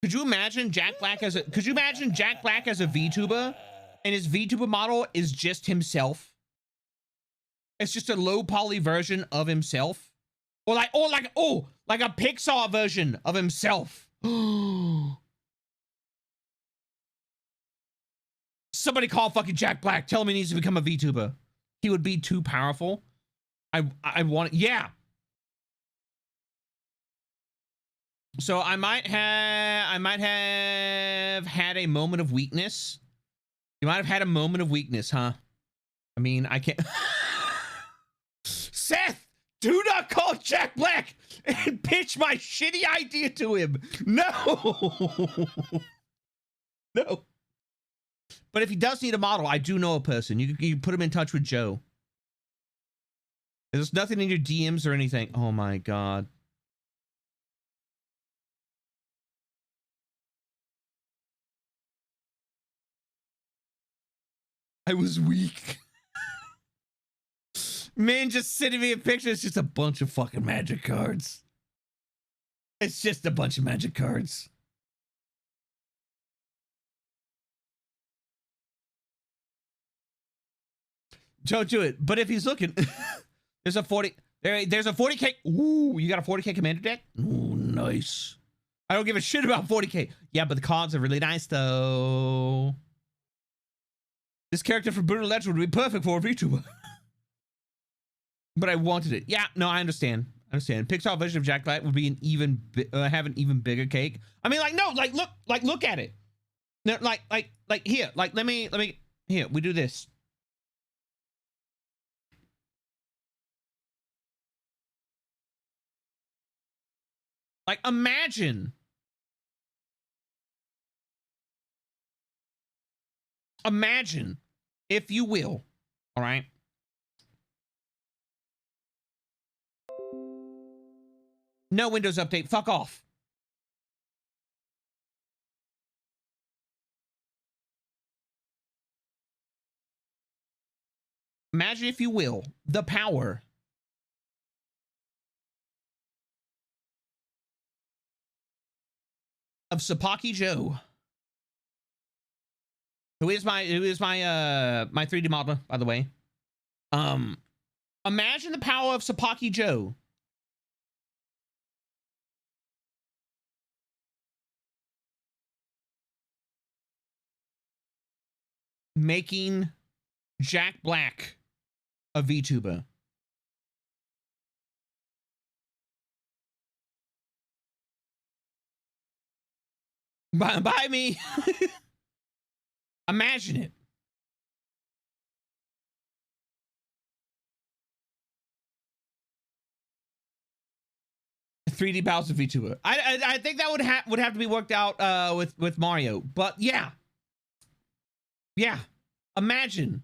Could you imagine Jack Black as a VTuber and his VTuber model is just himself? It's just a low poly version of himself. Or like a Pixar version of himself. Somebody call fucking Jack Black. Tell him he needs to become a VTuber. He would be too powerful. I want, yeah. So I might have had a moment of weakness. You might have had a moment of weakness, huh? I mean, I can't. Seth, do not call Jack Black and pitch my shitty idea to him. No. No. But if he does need a model, I do know a person. You put him in touch with Joe. There's nothing in your DMs or anything. Oh my god. I was weak. Man, just sending me a picture. It's just a bunch of fucking magic cards. It's just a bunch of magic cards. Don't do it. But if he's looking, there's a 40. There's a 40k. Ooh, you got a 40k commander deck? Ooh, nice. I don't give a shit about 40k. Yeah, but the cards are really nice though. This character from Brutal Legend would be perfect for a VTuber. But I wanted it. Yeah, no, I understand. I understand. Pixar version of Jack Black would be an have an even bigger cake. I mean, like, no, look at it. No, like here, let me here. We do this. Like, imagine if you will, all right? No Windows update, fuck off. Imagine, if you will, the power of Sapaki Joe, who is my 3D modeler, by the way. Imagine the power of Sapaki Joe making Jack Black a VTuber. By me. Imagine it. A 3D Bowser VTuber. I think that would have to be worked out with Mario. But yeah. Yeah. Imagine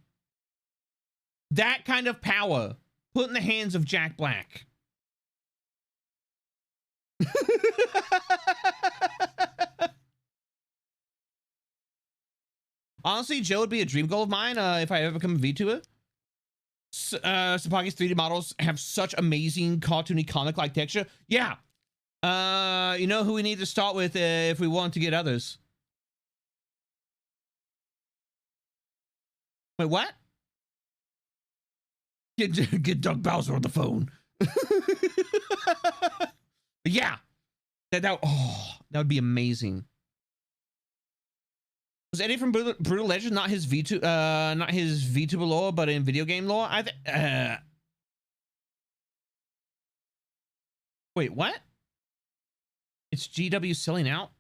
that kind of power put in the hands of Jack Black. Honestly, Joe would be a dream goal of mine if I ever become a VTuber. Sapaki's 3D models have such amazing cartoony comic-like texture. Yeah. You know who we need to start with if we want to get others? Wait, what? Get Doug Bowser on the phone. Yeah. That would be amazing. Was Eddie from Brutal Legend not his VTuber lore, but in video game lore? Wait, what? It's GW selling out?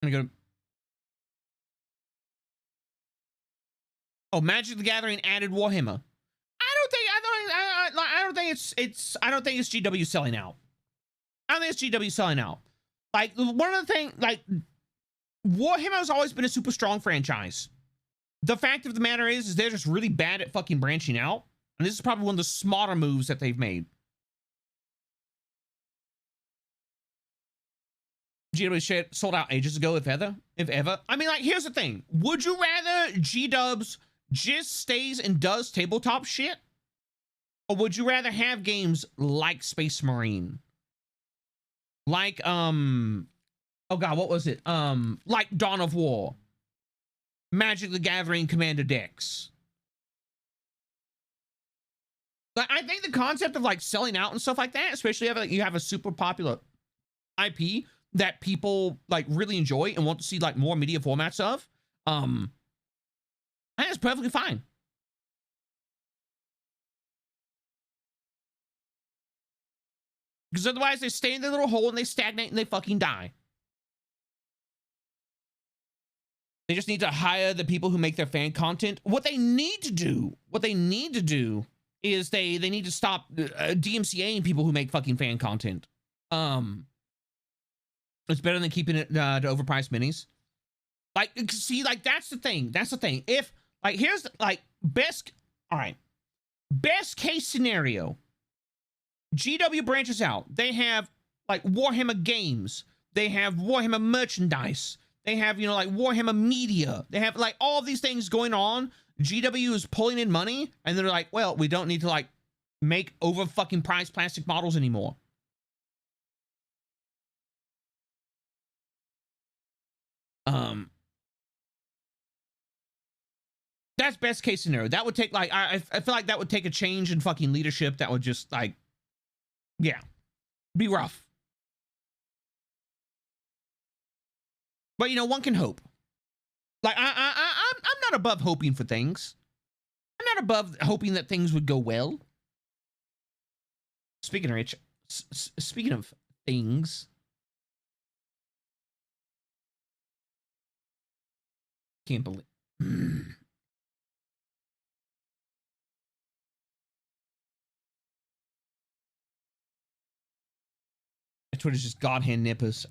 I'm gonna go. Oh, Magic the Gathering added Warhammer. I don't think it's GW selling out. I don't think it's GW selling out. Like, one of the things, like, Warhammer has always been a super strong franchise. The fact of the matter is they're just really bad at fucking branching out. And this is probably one of the smarter moves that they've made. GW shit sold out ages ago, if ever. I mean, like, here's the thing. Would you rather G-Dubs just stays and does tabletop shit? Or would you rather have games like Space Marine? Like, oh god, what was it? Like Dawn of War. Magic the Gathering Commander decks. Like, I think the concept of like selling out and stuff like that, especially if like, you have a super popular IP that people like really enjoy and want to see like more media formats of, I think it's perfectly fine. Because otherwise they stay in their little hole and they stagnate and they fucking die. They just need to hire the people who make their fan content. What they need to do is they need to stop DMCAing people who make fucking fan content. It's better than keeping it to overpriced minis. Like, see, like, that's the thing. If, like, here's, like, best case scenario. GW branches out. They have, like, Warhammer games. They have Warhammer merchandise. They have, you know, like, Warhammer media. They have, like, all of these things going on. GW is pulling in money, and they're like, well, we don't need to, like, make over fucking priced plastic models anymore. That's best case scenario. That would take, like, I feel like that would take a change in fucking leadership that would just, like, yeah, be rough. But, you know, one can hope. Like, I'm not above hoping for things. I'm not above hoping that things would go well. Speaking of which, speaking of things, can't believe. Twitter's just godhand nippers.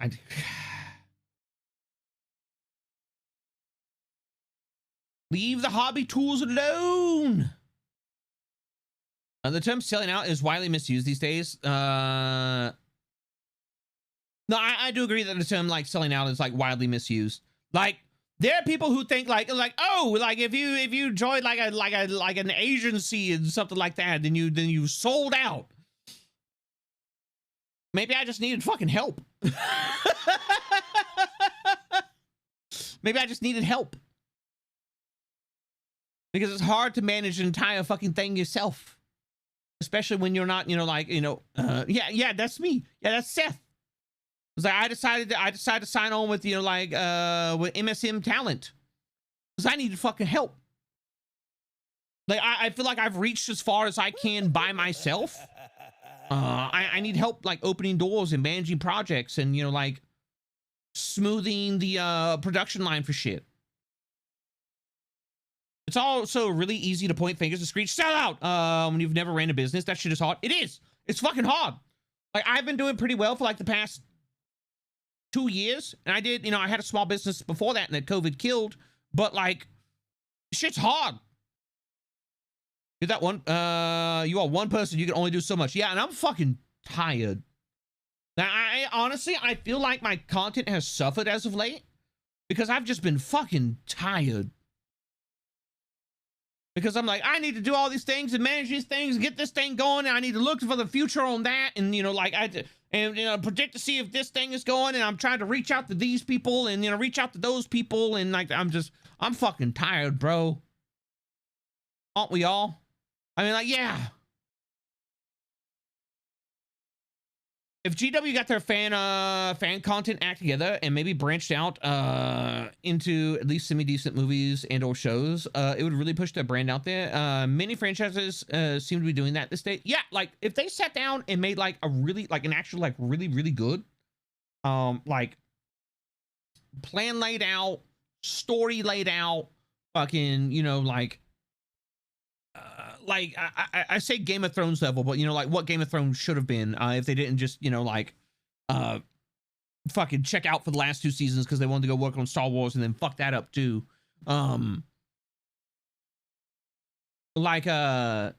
Leave the hobby tools alone. The term selling out is widely misused these days. No, I do agree that the term like selling out is like widely misused. Like, there are people who think like oh, like if you join like an agency and something like that, then you sold out. Maybe I just needed fucking help. Maybe I just needed help. Because it's hard to manage an entire fucking thing yourself. Especially when you're not, you know, like, you know, yeah, that's me. Yeah, that's Seth. It's like I decided to sign on with, you know, like, with MSM Talent. Because I needed fucking help. Like, I feel like I've reached as far as I can by myself. I need help, like, opening doors and managing projects and, you know, like, smoothing the production line for shit. It's also really easy to point fingers and screech, sell out, when you've never ran a business. That shit is hard. It is. It's fucking hard. Like, I've been doing pretty well for, like, the past 2 years. And I did, you know, I had a small business before that and that COVID killed. But, like, shit's hard. You're that one, you are one person, you can only do so much. Yeah, and I'm fucking tired. Now, honestly, I feel like my content has suffered as of late because I've just been fucking tired. Because I'm like, I need to do all these things and manage these things and get this thing going. And I need to look for the future on that. And, you know, like, you know, predict to see if this thing is going. And I'm trying to reach out to these people and, you know, reach out to those people. And, like, I'm fucking tired, bro. Aren't we all? I mean, like, yeah. If GW got their fan content act together and maybe branched out into at least semi-decent movies and or shows, it would really push their brand out there. Many franchises seem to be doing that this day. Yeah, like if they sat down and made like a really like an actual like really really good like plan laid out, story laid out, fucking, you know, like I say Game of Thrones level, but you know, like what Game of Thrones should have been if they didn't just, you know, like fucking check out for the last 2 seasons because they wanted to go work on Star Wars and then fuck that up too. Like a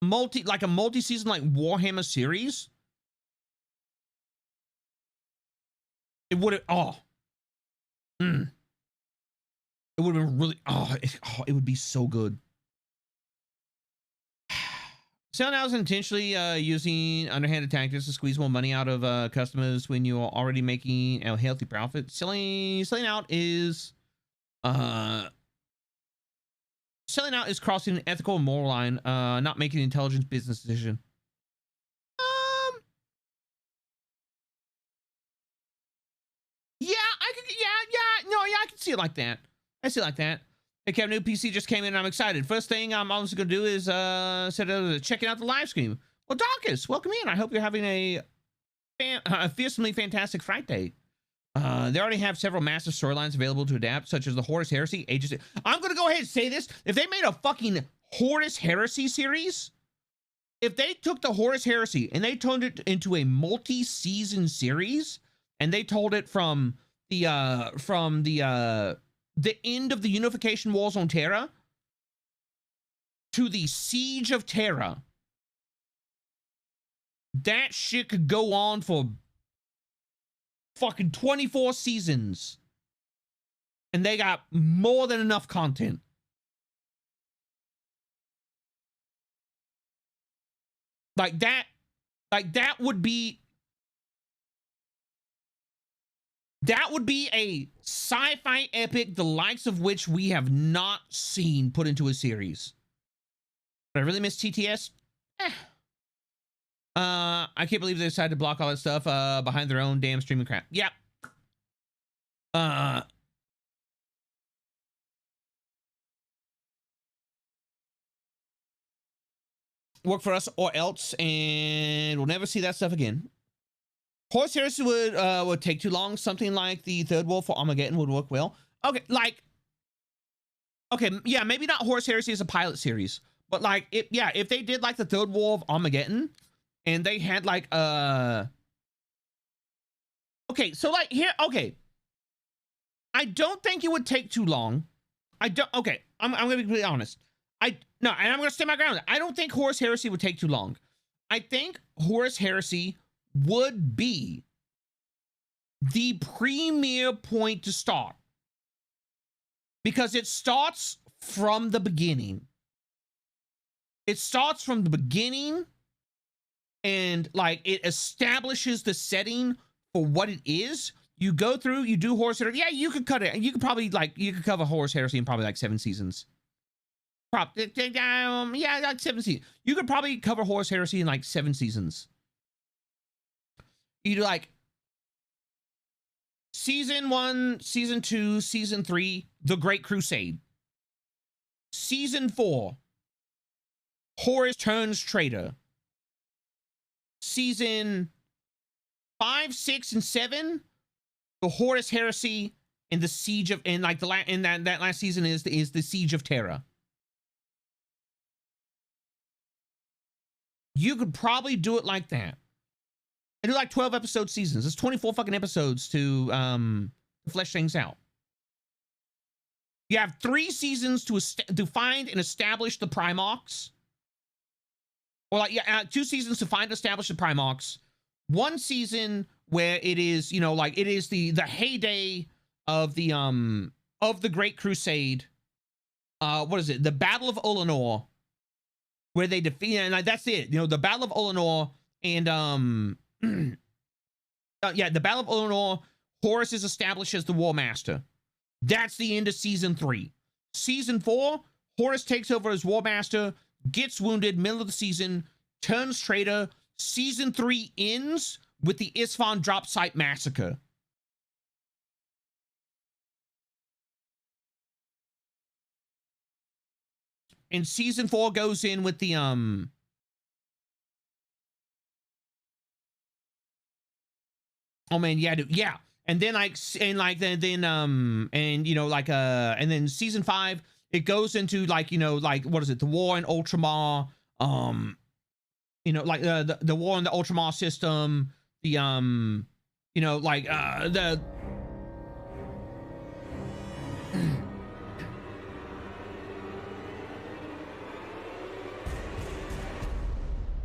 multi-season like Warhammer series. It would have it would have been really it would be so good. Now is intentionally using underhanded tactics to squeeze more money out of customers when you are already making a healthy profit. Selling out is crossing an ethical and moral line, not making an intelligent business decision. I can see it like that. I see it like that. Hey, Kevin, new PC just came in and I'm excited. First thing I'm also going to do is checking out the live stream. Well, Darkus, welcome in. I hope you're having a fearsomely fantastic Friday. They already have several massive storylines available to adapt, such as the Horus Heresy, Ages. I'm going to go ahead and say this. If they made a fucking Horus Heresy series, if they took the Horus Heresy and they turned it into a multi-season series, and they told it from the end of the Unification Wars on Terra to the Siege of Terra, that shit could go on for fucking 24 seasons. And they got more than enough content. Like that would be a sci-fi epic, the likes of which we have not seen put into a series. But I really miss TTS. I can't believe they decided to block all that stuff behind their own damn streaming crap. Yep. Work for us or else, and we'll never see that stuff again. Horus Heresy would take too long. Something like the Third War for Armageddon would work well. Okay, yeah, maybe not Horus Heresy as a pilot series, but like, if they did like the Third War of Armageddon, and they had like okay, so like here, okay, I don't think it would take too long. I'm gonna be completely honest. And I'm gonna stand my ground. I don't think Horus Heresy would take too long. I think Horus Heresy would be the premier point to start, because it starts from the beginning. It starts from the beginning, and like it establishes the setting for what it is. You go through, you do Horus Heresy. Yeah, you could cut it. You could probably you could cover Horus Heresy in probably like 7 seasons. Yeah, like 7 seasons. You could probably cover Horus Heresy in like 7 seasons. You do like season 1, season 2, season 3, The Great Crusade. Season 4, Horus turns traitor. Season 5, 6, and 7, the Horus Heresy and the Siege of, and like that last season is the Siege of Terra. You could probably do it like that. And do like 12 episode seasons. It's 24 fucking episodes to flesh things out. You have 3 seasons to find and establish the Primarchs. Or like, 2 seasons to find and establish the Primarchs. 1 season where it is, you know, like it is the heyday of the Great Crusade. What is it? The Battle of Olenor, where they defeat, and that's it. You know, the Battle of Olenor, and the Battle of Olenor, Horus is established as the War Master. That's the end of season 3. Season 4, Horus takes over as War Master, gets wounded middle of the season, turns traitor. Season 3 ends with the Isfahan drop site massacre. And season 4 goes in with the Oh man, yeah, dude, yeah. And then like and you know like and then season 5 it goes into like, you know, like what is it, the war in Ultramar, you know, like the war in the Ultramar system, the you know, like the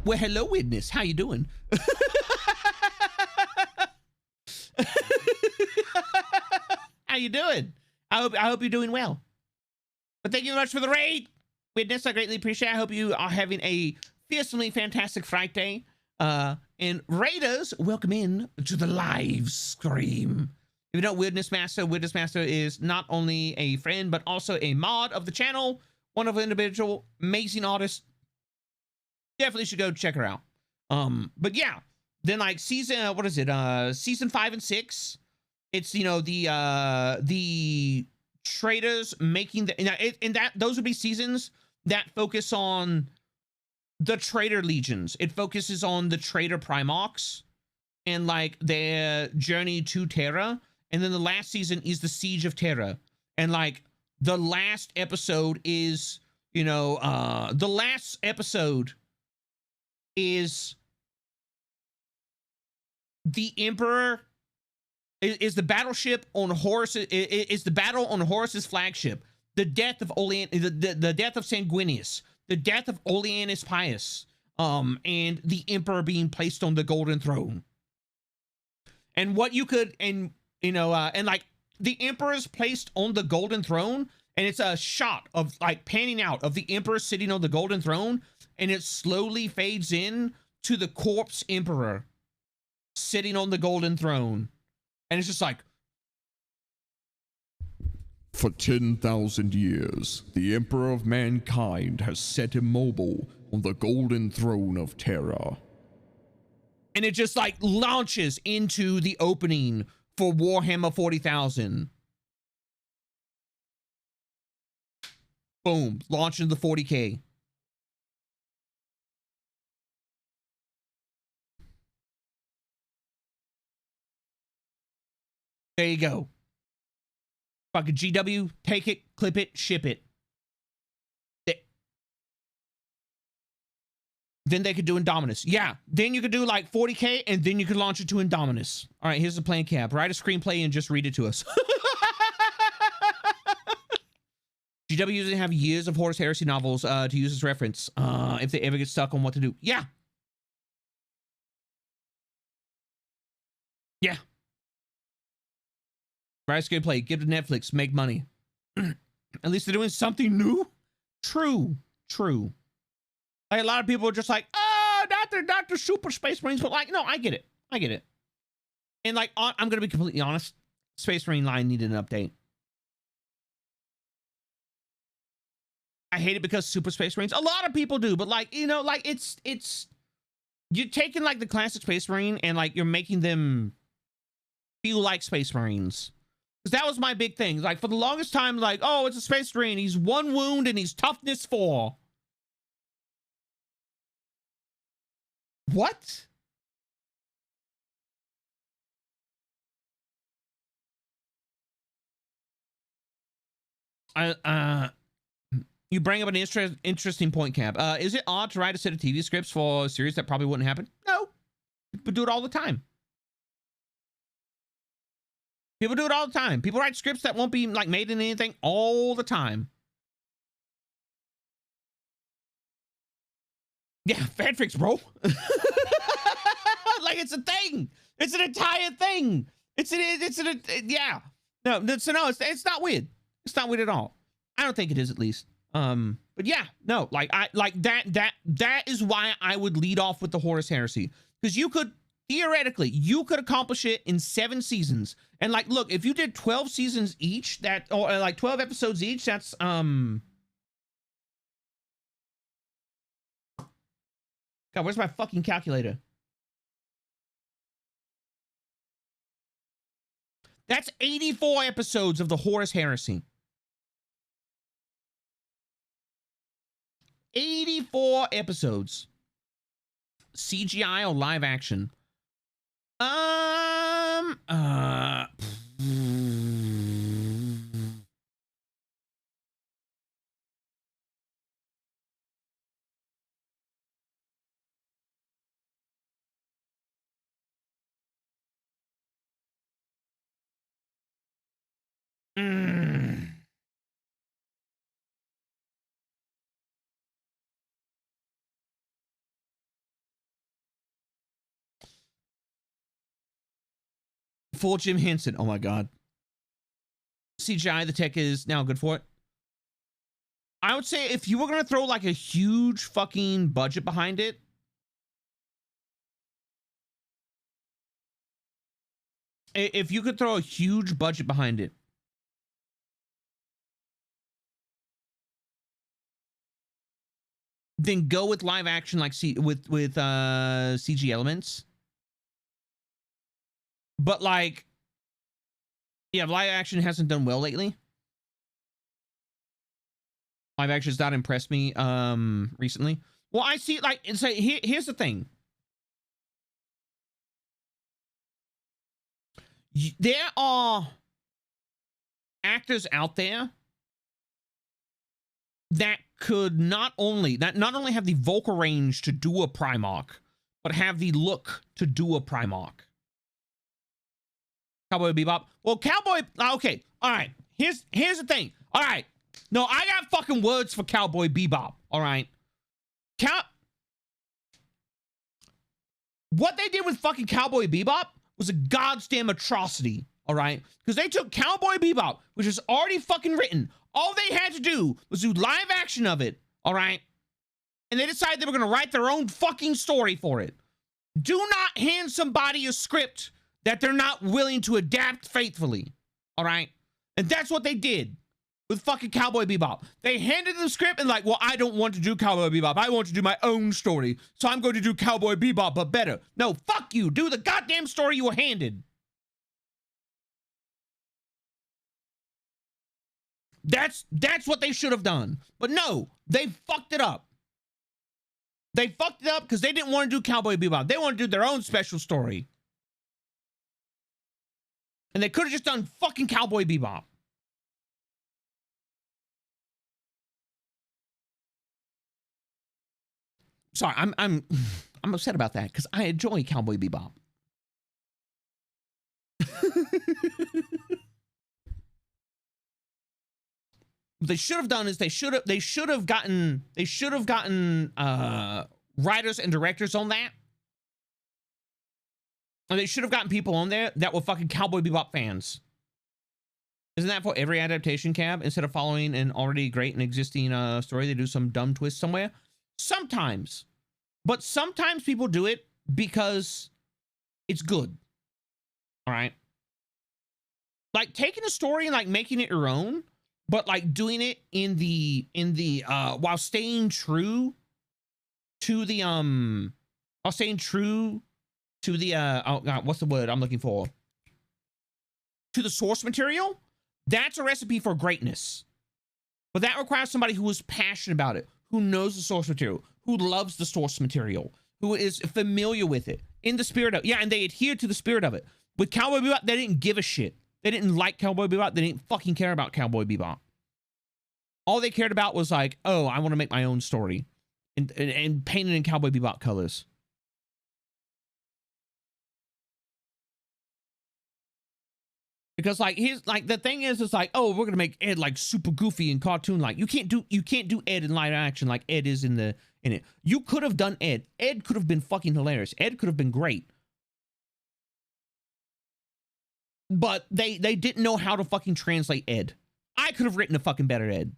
well, hello witness, how you doing? How you doing? I hope you're doing well. But thank you very much for the raid, witness. I greatly appreciate it. I hope you are having a fearsomely fantastic Friday. And raiders, welcome in to the live scream. If you know Witness Master is not only a friend but also a mod of the channel. Wonderful individual, amazing artist. Definitely should go check her out. But yeah, then like season, what is it? Season 5 and 6. It's, you know, the traders making the, and that those would be seasons that focus on the trader legions. It focuses on the trader Primarchs and like their journey to Terra. And then the last season is the Siege of Terra. And like the last episode is, you know, the last episode is the Emperor is the battleship on Horus, is the battle on Horus's flagship, the death of the death of Sanguinius, the death of Oleanus Pius, and the Emperor being placed on the Golden Throne. And what you could, and you know, and like the Emperor's placed on the Golden Throne, and it's a shot of like panning out of the Emperor sitting on the Golden Throne, and it slowly fades in to the corpse Emperor sitting on the Golden Throne. And it's just like, for 10,000 years, the Emperor of Mankind has sat immobile on the Golden Throne of Terra. And it just like launches into the opening for Warhammer 40,000. Boom, launch into the 40K. There you go. Fucking GW, take it, clip it, ship it. Then they could do Indominus. Yeah, then you could do like 40K and then you could launch it to Indominus. All right, here's the plan cap. Write a screenplay and just read it to us. GW doesn't have years of Horus Heresy novels to use as reference if they ever get stuck on what to do. Yeah. Yeah. Write a screenplay, give to Netflix, make money. At least they're doing something new. True. True. Like a lot of people are just like, oh, not the Super Space Marines, but like, no, I get it. I get it. And like, I'm going to be completely honest. Space Marine line needed an update. I hate it because Super Space Marines, a lot of people do, but like, you know, like it's, you're taking like the classic Space Marine and like, you're making them feel like Space Marines. Because that was my big thing. Like for the longest time, like, oh, it's a Space Marine. He's 1 wound and he's toughness 4. What? You bring up an interesting point, Cap. Is it odd to write a set of TV scripts for a series that probably wouldn't happen? No. People do it all the time. People do it all the time. People write scripts that won't be like made in anything all the time. Yeah, fanfics, bro. Like it's a thing. It's an entire thing. Yeah. No, so no, it's not weird. It's not weird at all. I don't think it is, at least. But yeah, no, like that is why I would lead off with the Horus Heresy, because you could theoretically you could accomplish it in 7 seasons. And like, look, if you did 12 seasons each, or like 12 episodes each, that's God, where's my fucking calculator? That's 84 episodes of the Horus Heresy. 84 episodes. CGI or live action? Full Jim Henson. Oh my God. CGI, the tech is now good for it. I would say if you were going to throw like a huge fucking budget behind it, if you could throw a huge budget behind it, then go with live action like with CG elements. But like, yeah, live action hasn't done well lately. Live action has not impressed me recently. Well, I see, like, it's like here's the thing. There are actors out there that could not only have the vocal range to do a Primarch, but have the look to do a Primarch. Cowboy Bebop. Well, Cowboy. Okay. All right. Here's the thing. All right. No, I got fucking words for Cowboy Bebop. All right. What they did with fucking Cowboy Bebop was a goddamn atrocity. All right. Because they took Cowboy Bebop, which was already fucking written. All they had to do was do live action of it. All right. And they decided they were going to write their own fucking story for it. Do not hand somebody a script that they're not willing to adapt faithfully. All right? And that's what they did with fucking Cowboy Bebop. They handed the script and like, well, I don't want to do Cowboy Bebop. I want to do my own story. So I'm going to do Cowboy Bebop, but better. No, fuck you. Do the goddamn story you were handed. That's what they should have done. But no, they fucked it up. They fucked it up because they didn't want to do Cowboy Bebop. They want to do their own special story. And they could have just done fucking Cowboy Bebop. Sorry, I'm upset about that because I enjoy Cowboy Bebop. What they should have done is they should have gotten writers and directors on that. And they should have gotten people on there that were fucking Cowboy Bebop fans. Isn't that for every adaptation, Cab? Instead of following an already great and existing story, they do some dumb twist somewhere? Sometimes. But sometimes people do it because it's good. All right? Like taking a story and like making it your own, but like doing it in the while staying true to the oh God, what's the word I'm looking for? To the source material. That's a recipe for greatness. But that requires somebody who is passionate about it, who knows the source material, who loves the source material, who is familiar with it, in the spirit of, yeah, and they adhere to the spirit of it. With Cowboy Bebop, they didn't give a shit. They didn't like Cowboy Bebop. They didn't fucking care about Cowboy Bebop. All they cared about was like, oh, I want to make my own story and paint it in Cowboy Bebop colors. Because like he's like the thing is it's like, oh, we're gonna make Ed like super goofy and cartoon like. You can't do Ed in live action like Ed is in it. You could have done Ed. Ed could have been fucking hilarious. Ed could have been great. But they didn't know how to fucking translate Ed. I could have written a fucking better Ed.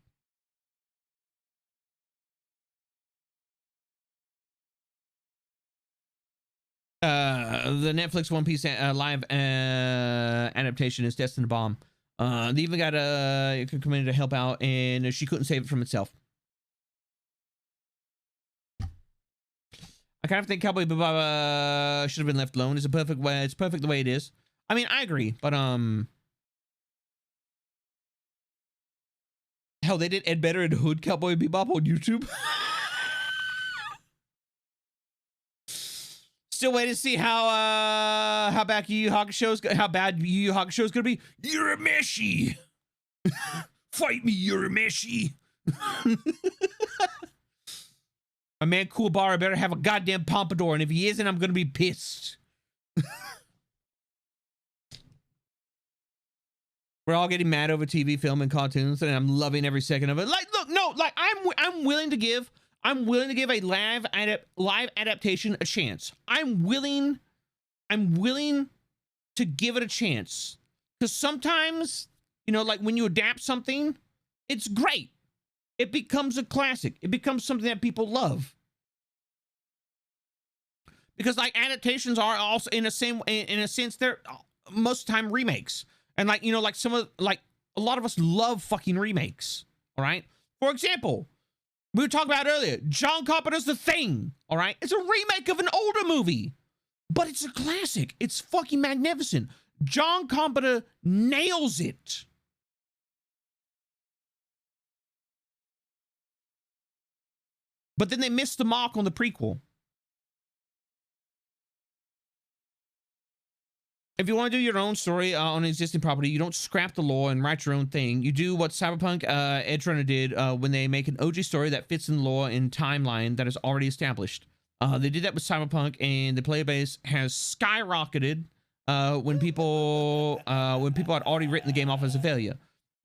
The Netflix One Piece live adaptation is destined to bomb. They even got a community to help out, and she couldn't save it from itself. I kind of think Cowboy Bebop should have been left alone. It's a perfect way. It's perfect the way it is. I mean, I agree, but hell, they did Ed Better and Hood Cowboy Bebop on YouTube. still waiting to see how bad Yu Yu Hakusho is gonna be. Urameshi, fight me, Urameshi. My man Kuwabara better have a goddamn pompadour, and if he isn't, I'm gonna be pissed. We're all getting mad over TV, film, and cartoons, and I'm loving every second of it. Like, look, no, like I'm willing to give a live adaptation a chance. I'm willing to give it a chance, because sometimes, you know, like when you adapt something, it's great. It becomes a classic. It becomes something that people love. Because like adaptations are also in a sense they're most of the time remakes. And like, you know, like a lot of us love fucking remakes. All right. For example, we were talking about earlier, John Carpenter's The Thing. All right. It's a remake of an older movie, but it's a classic. It's fucking magnificent. John Carpenter nails it. But then they missed the mark on the prequel. If you want to do your own story on an existing property, you don't scrap the lore and write your own thing. You do what Cyberpunk Edge Runner did when they make an OG story that fits in the lore and timeline that is already established. They did that with Cyberpunk, and the player base has skyrocketed when people had already written the game off as a failure.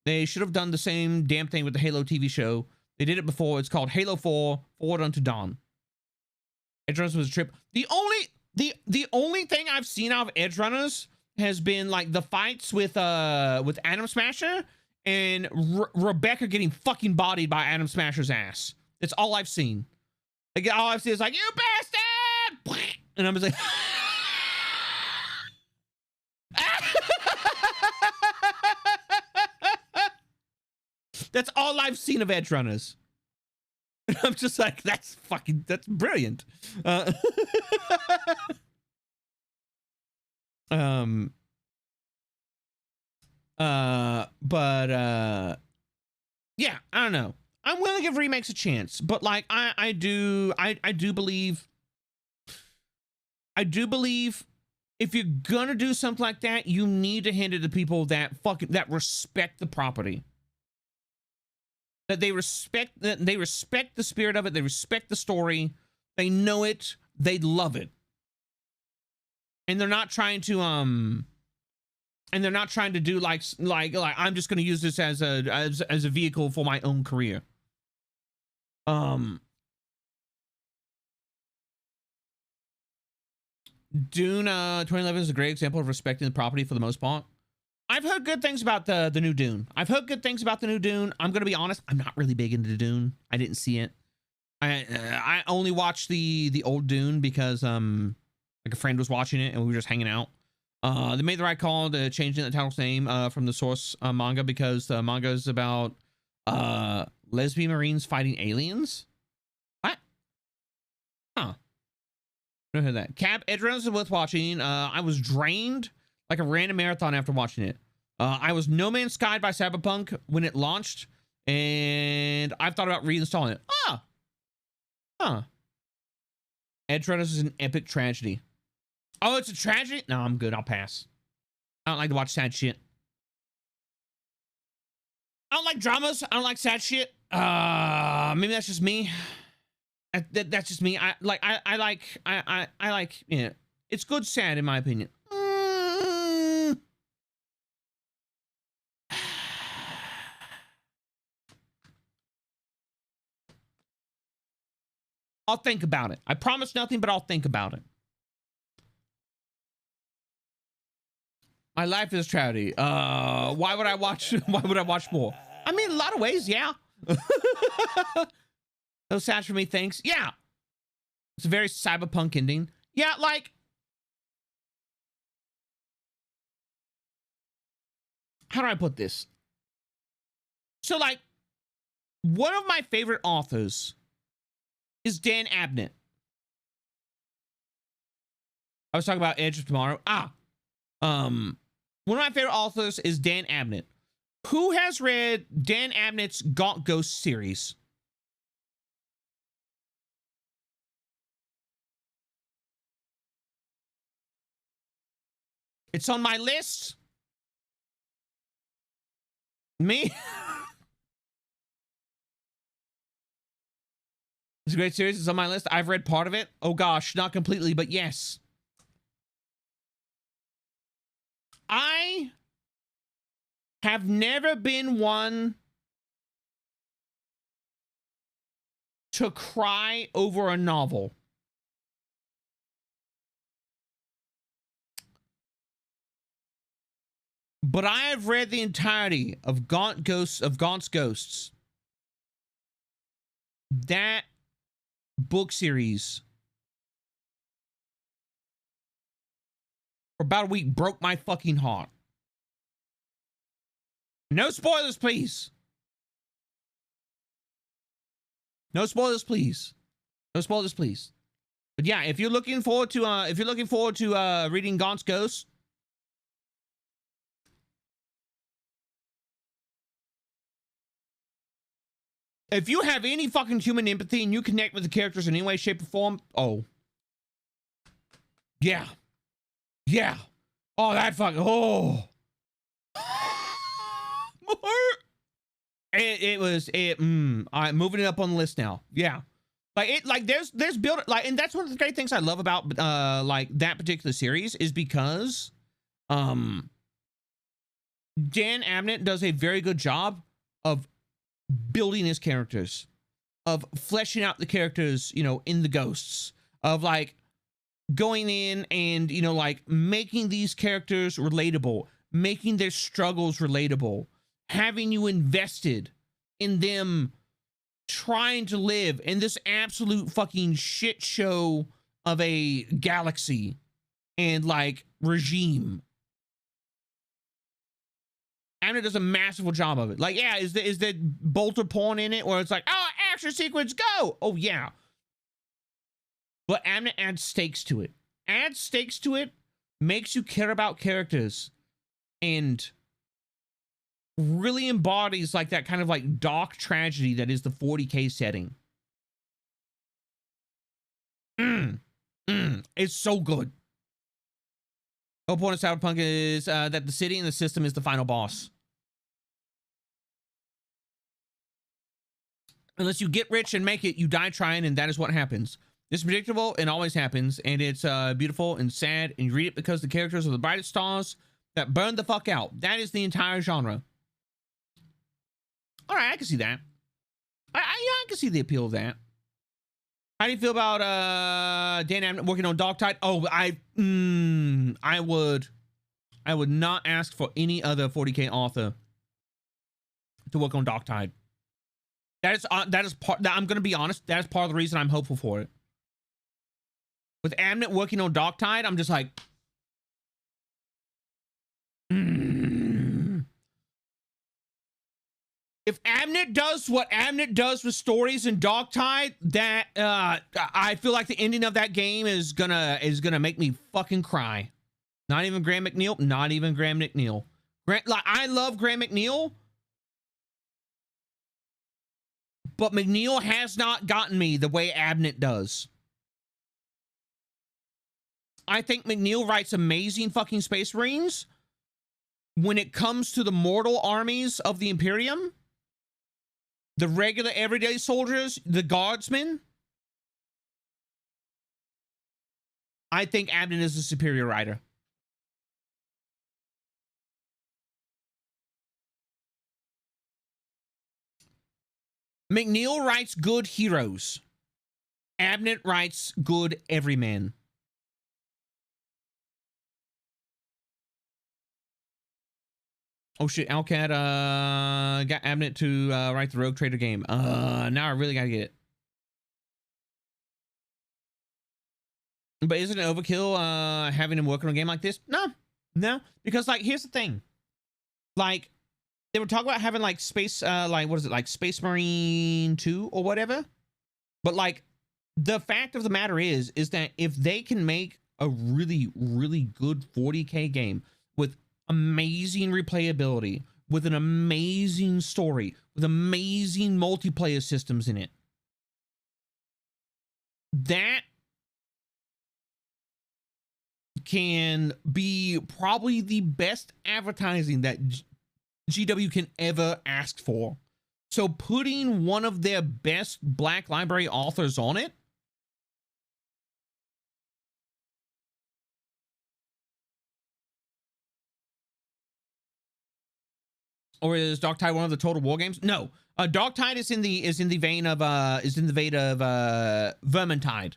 They should have done the same damn thing with the Halo TV show. They did it before. It's called Halo 4: Forward Unto Dawn. Edge Runners was a trip. The only thing I've seen out of Edge Runners has been like the fights with Atom Smasher and Rebecca getting fucking bodied by Atom Smasher's ass. That's all I've seen. Like, all I've seen is like, you bastard! And I'm just like, that's all I've seen of Edge Runners. And I'm just like, that's brilliant. Yeah, I don't know. I'm willing to give remakes a chance, but like I do believe if you're gonna do something like that, you need to hand it to people that respect the property. That they respect the spirit of it, they respect the story, they know it, they love it. And they're not trying to do like I'm just going to use this as a vehicle for my own career. Dune 2011 is a great example of respecting the property for the most part. I've heard good things about the new Dune. I'm going to be honest, I'm not really big into Dune. I didn't see it. I only watched the old Dune because like a friend was watching it and we were just hanging out. They made the right call to changing the title's name from the source manga, because the manga is about lesbian Marines fighting aliens. What? Huh. I don't hear that. Cap, Edge Runners is worth watching. I was drained like a random marathon after watching it. I was No Man's Sky by Cyberpunk when it launched, and I've thought about reinstalling it. Edge Runners is an epic tragedy. Oh, it's a tragedy? No, I'm good. I'll pass. I don't like to watch sad shit. I don't like dramas. I don't like sad shit. Maybe that's just me. That's just me. I like, you know, it's good sad in my opinion. I'll think about it. I promise nothing, but I'll think about it. My life is tragedy. Why would I watch more? I mean, in a lot of ways, yeah. No sad for me, thanks. Yeah. It's a very cyberpunk ending. Yeah, like, how do I put this? So, like, one of my favorite authors is Dan Abnett. I was talking about Edge of Tomorrow. One of my favorite authors is Dan Abnett. Who has read Dan Abnett's Gaunt Ghost series? It's on my list. Me? It's a great series. It's on my list. I've read part of it. Oh gosh, not completely, but yes. I have never been one to cry over a novel. But I have read the entirety of Gaunt's Ghosts. That book series for about a week broke my fucking heart. No spoilers, please. No spoilers, please. No spoilers, please. But yeah, if you're looking forward to reading Gaunt's Ghosts, if you have any fucking human empathy and you connect with the characters in any way, shape, or form, oh. Yeah. Yeah. Oh, that fucking, oh. I'm moving it up on the list now. Yeah. There's build, and that's one of the great things I love about, that particular series is because, Dan Abnett does a very good job of building his characters, of fleshing out the characters, you know, in the ghosts, of like going in and, you know, like making these characters relatable, making their struggles relatable, having you invested in them trying to live in this absolute fucking shit show of a galaxy and like regime. Abnett does a massive job of it. Like, yeah, is the bolter porn in it where it's like, oh, action sequence, go? Oh, yeah. But Abnett adds stakes to it. Adds stakes to it, makes you care about characters, and really embodies like that kind of like dark tragedy that is the 40K setting. It's so good. The whole point of Cyberpunk is that the city and the system is the final boss. Unless you get rich and make it, you die trying, and that is what happens. It's predictable and always happens, and it's beautiful and sad, and you read it because the characters are the brightest stars that burn the fuck out. That is the entire genre. All right, I can see that. I can see the appeal of that. How do you feel about Dan Abnett working on Dogtide? Oh, I would not ask for any other 40K author to work on Dogtide. That is part. I'm gonna be honest. That is part of the reason I'm hopeful for it. With Abnett working on Dogtide, I'm just like, if Abnett does what Abnett does with stories in Dogtide, that I feel like the ending of that game is gonna make me fucking cry. Not even Graham McNeil. Not even Graham McNeil. I love Graham McNeil, but McNeil has not gotten me the way Abnett does. I think McNeil writes amazing fucking Space Marines. When it comes to the mortal armies of the Imperium, the regular everyday soldiers, the guardsmen, I think Abnett is a superior writer. McNeil writes good heroes. Abnett writes good everyman. Oh shit, Alcat got Abnett to write the Rogue Trader game. Now I really gotta get it. But isn't it overkill having him working on a game like this? No, because like here's the thing. Like they were talking about having like space like what is it, like Space Marine 2 or whatever. But like the fact of the matter is that if they can make a really, really good 40K game with amazing replayability, with an amazing story, with amazing multiplayer systems in it, that can be probably the best advertising that GW can ever ask for. So putting one of their best Black Library authors on it, or is Darktide one of the Total War games? No, Darktide is in the vein of Vermintide,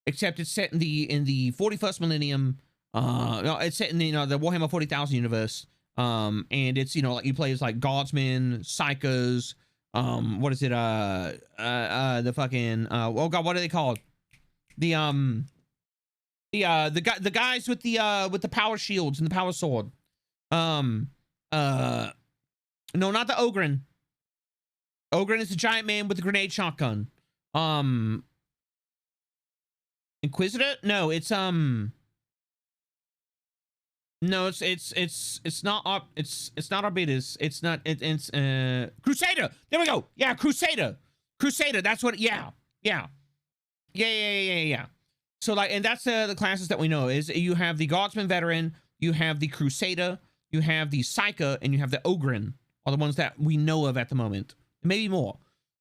except it's set in the 41st millennium. No, it's set in the Warhammer 40,000 universe. And it's like you play as like guardsmen, psychos. What is it? The fucking oh god, what are they called? The guys with the power shields and the power sword. No, not the Ogren. Ogren is the giant man with the grenade shotgun. Inquisitor? No, it's no, it's not Arbitus. It's not Crusader. There we go. Yeah, Crusader. That's what. Yeah. So like, and that's the classes that we know is you have the Guardsman Veteran, you have the Crusader, you have the Psyker, and you have the Ogren are the ones that we know of at the moment. Maybe more,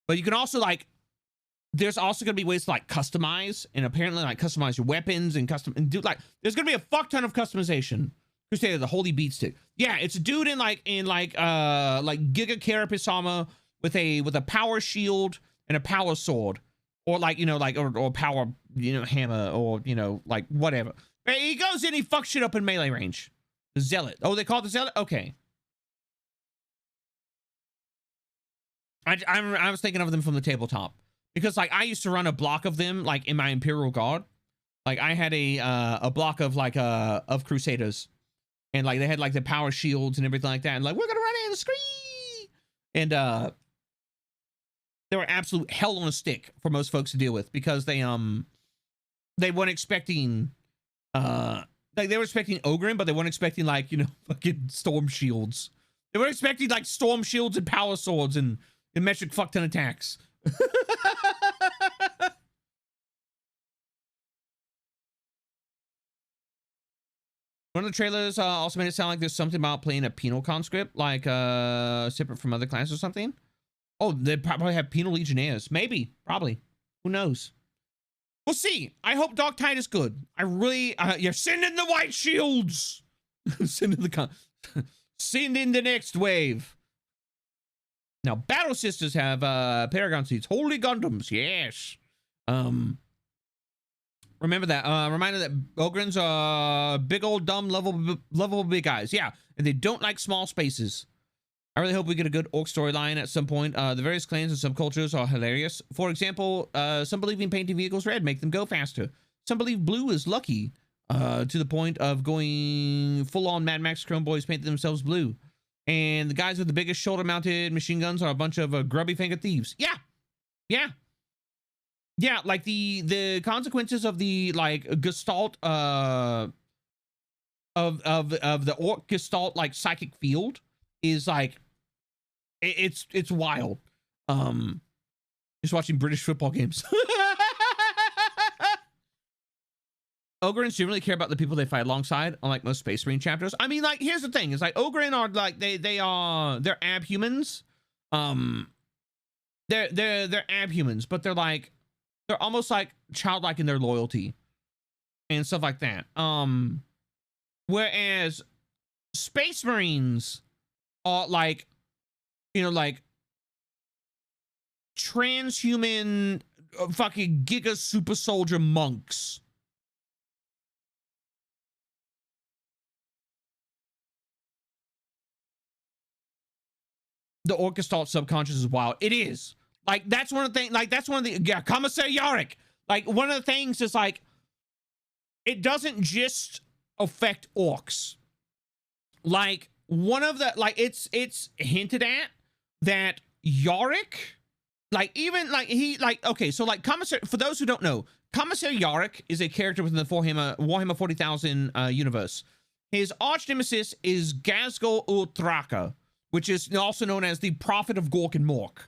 but you can also like. There's also gonna be ways to like customize and apparently like customize your weapons and do like. There's gonna be a fuck ton of customization. Crusader, the holy beatstick. Yeah, it's a dude in Giga Carapace armor with a power shield and a power sword, or or power hammer, or like whatever. But he goes in, he fucks shit up in melee range. The Zealot. Oh, they call it the Zealot. Okay. I was thinking of them from the tabletop because like I used to run a block of them like in my Imperial Guard. Like I had a block of of Crusaders. And like they had like the power shields and everything like that, and like we're gonna run in the screen, and they were absolute hell on a stick for most folks to deal with because they weren't expecting like they were expecting Ogren, but they weren't expecting fucking storm shields. They were expecting like storm shields and power swords and metric fuck ton attacks. One of the trailers also made it sound like there's something about playing a penal conscript, like separate from other classes or something. Oh, they probably have penal legionnaires. Maybe, probably. Who knows? We'll see. I hope Darktide is good. I really, you're sending the white shields. Send in the next wave. Now, Battle Sisters have Paragon seats. Holy Gundams, yes. Remember that. Reminder that Ogrens are big old dumb lovable big guys. Yeah, and they don't like small spaces. I really hope we get a good orc storyline at some point. The various clans and subcultures are hilarious. For example, some believe in painting vehicles red, make them go faster. Some believe blue is lucky, to the point of going full-on Mad Max Chrome Boys paint themselves blue. And the guys with the biggest shoulder-mounted machine guns are a bunch of grubby-fingered thieves. Yeah, like the consequences of the gestalt of the orc gestalt psychic field is it's wild. Just watching British football games. Ogrens don't really care about the people they fight alongside, unlike most Space Marine chapters. I mean, here's the thing: is Ogren are they're abhumans. They're abhumans, but they're almost childlike in their loyalty and stuff like that. Whereas Space Marines are transhuman fucking giga super soldier monks. The Orchestral subconscious is wild. It is. That's one of the things, that's one of the, yeah, Commissary Yarick. One of the things is it doesn't just affect orcs. One of the, it's hinted at that Yarick, okay, so Commissary, for those who don't know, Commissary Yarick is a character within the Warhammer 40,000 universe. His arch nemesis is Gazgul Ultraka, which is also known as the Prophet of Gork and Mork,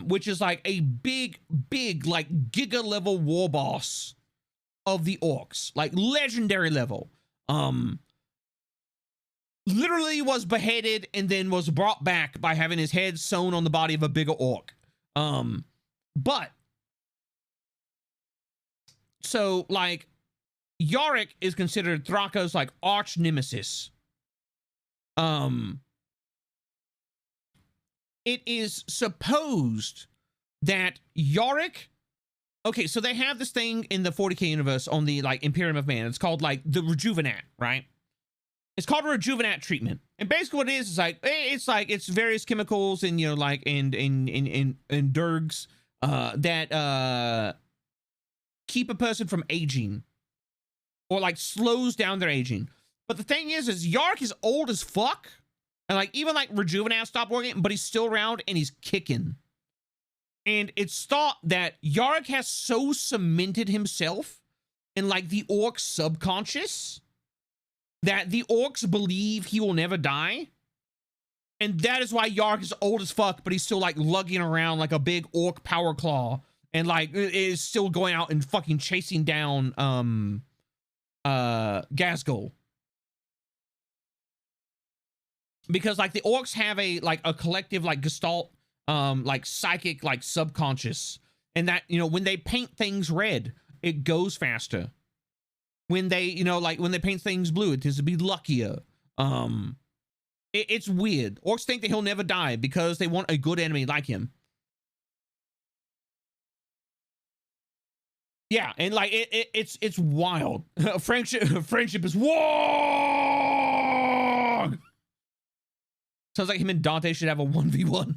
which is a big, giga level war boss of the orcs, like legendary level. Literally was beheaded and then was brought back by having his head sewn on the body of a bigger orc. But so like Yorick is considered Thraka's like arch nemesis. It is supposed that Yorick, okay, so they have this thing in the 40k universe on the like Imperium of Man. It's called like the Rejuvenat, right? It's called a Rejuvenat treatment. And basically what it is like it's various chemicals and, you know, like and dergs that keep a person from aging or like slows down their aging. But the thing is Yorick is old as fuck. And like even like Rejuvenat stopped working, but he's still around and he's kicking. And it's thought that Yorick has so cemented himself in like the orc subconscious that the orcs believe he will never die. And that is why Yorick is old as fuck, but he's still like lugging around like a big orc power claw and like is still going out and fucking chasing down Gasgul. Because like the orcs have a like a collective like gestalt like psychic like subconscious, and that, you know, when they paint things red it goes faster. When they, you know, like when they paint things blue it tends to be luckier. It's weird. Orcs think that he'll never die because they want a good enemy like him. Yeah, and like it's wild. friendship is war. Sounds like him and Dante should have a 1v1.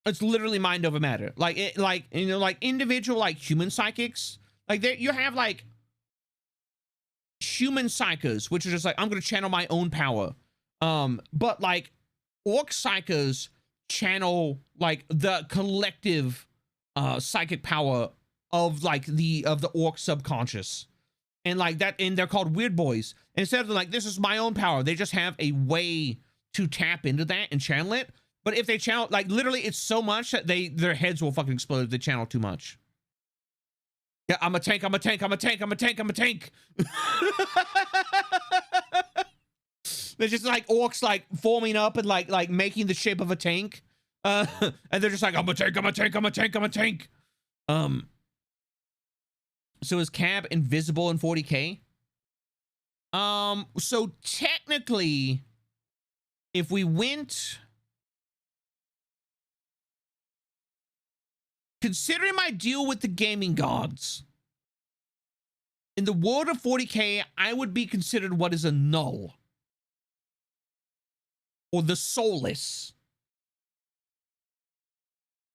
It's literally mind over matter. Like it, like, you know, like individual like human psychics. Like there you have like human psychers, which are just like, I'm gonna channel my own power. But like orc psychers channel like the collective psychic power of like the orc subconscious. And like that, and they're called weird boys. And instead of like, this is my own power, they just have a way to tap into that and channel it. But if they channel, like literally it's so much that their heads will fucking explode if they channel too much. Yeah, I'm a tank, I'm a tank, I'm a tank, I'm a tank, I'm a tank. They're just like orcs like forming up and like making the shape of a tank. And they're just like, I'm a tank, I'm a tank, I'm a tank, I'm a tank. So is Cab invisible in 40k? So technically, if we went, considering my deal with the gaming gods, in the world of 40k, I would be considered what is a null. Or the soulless.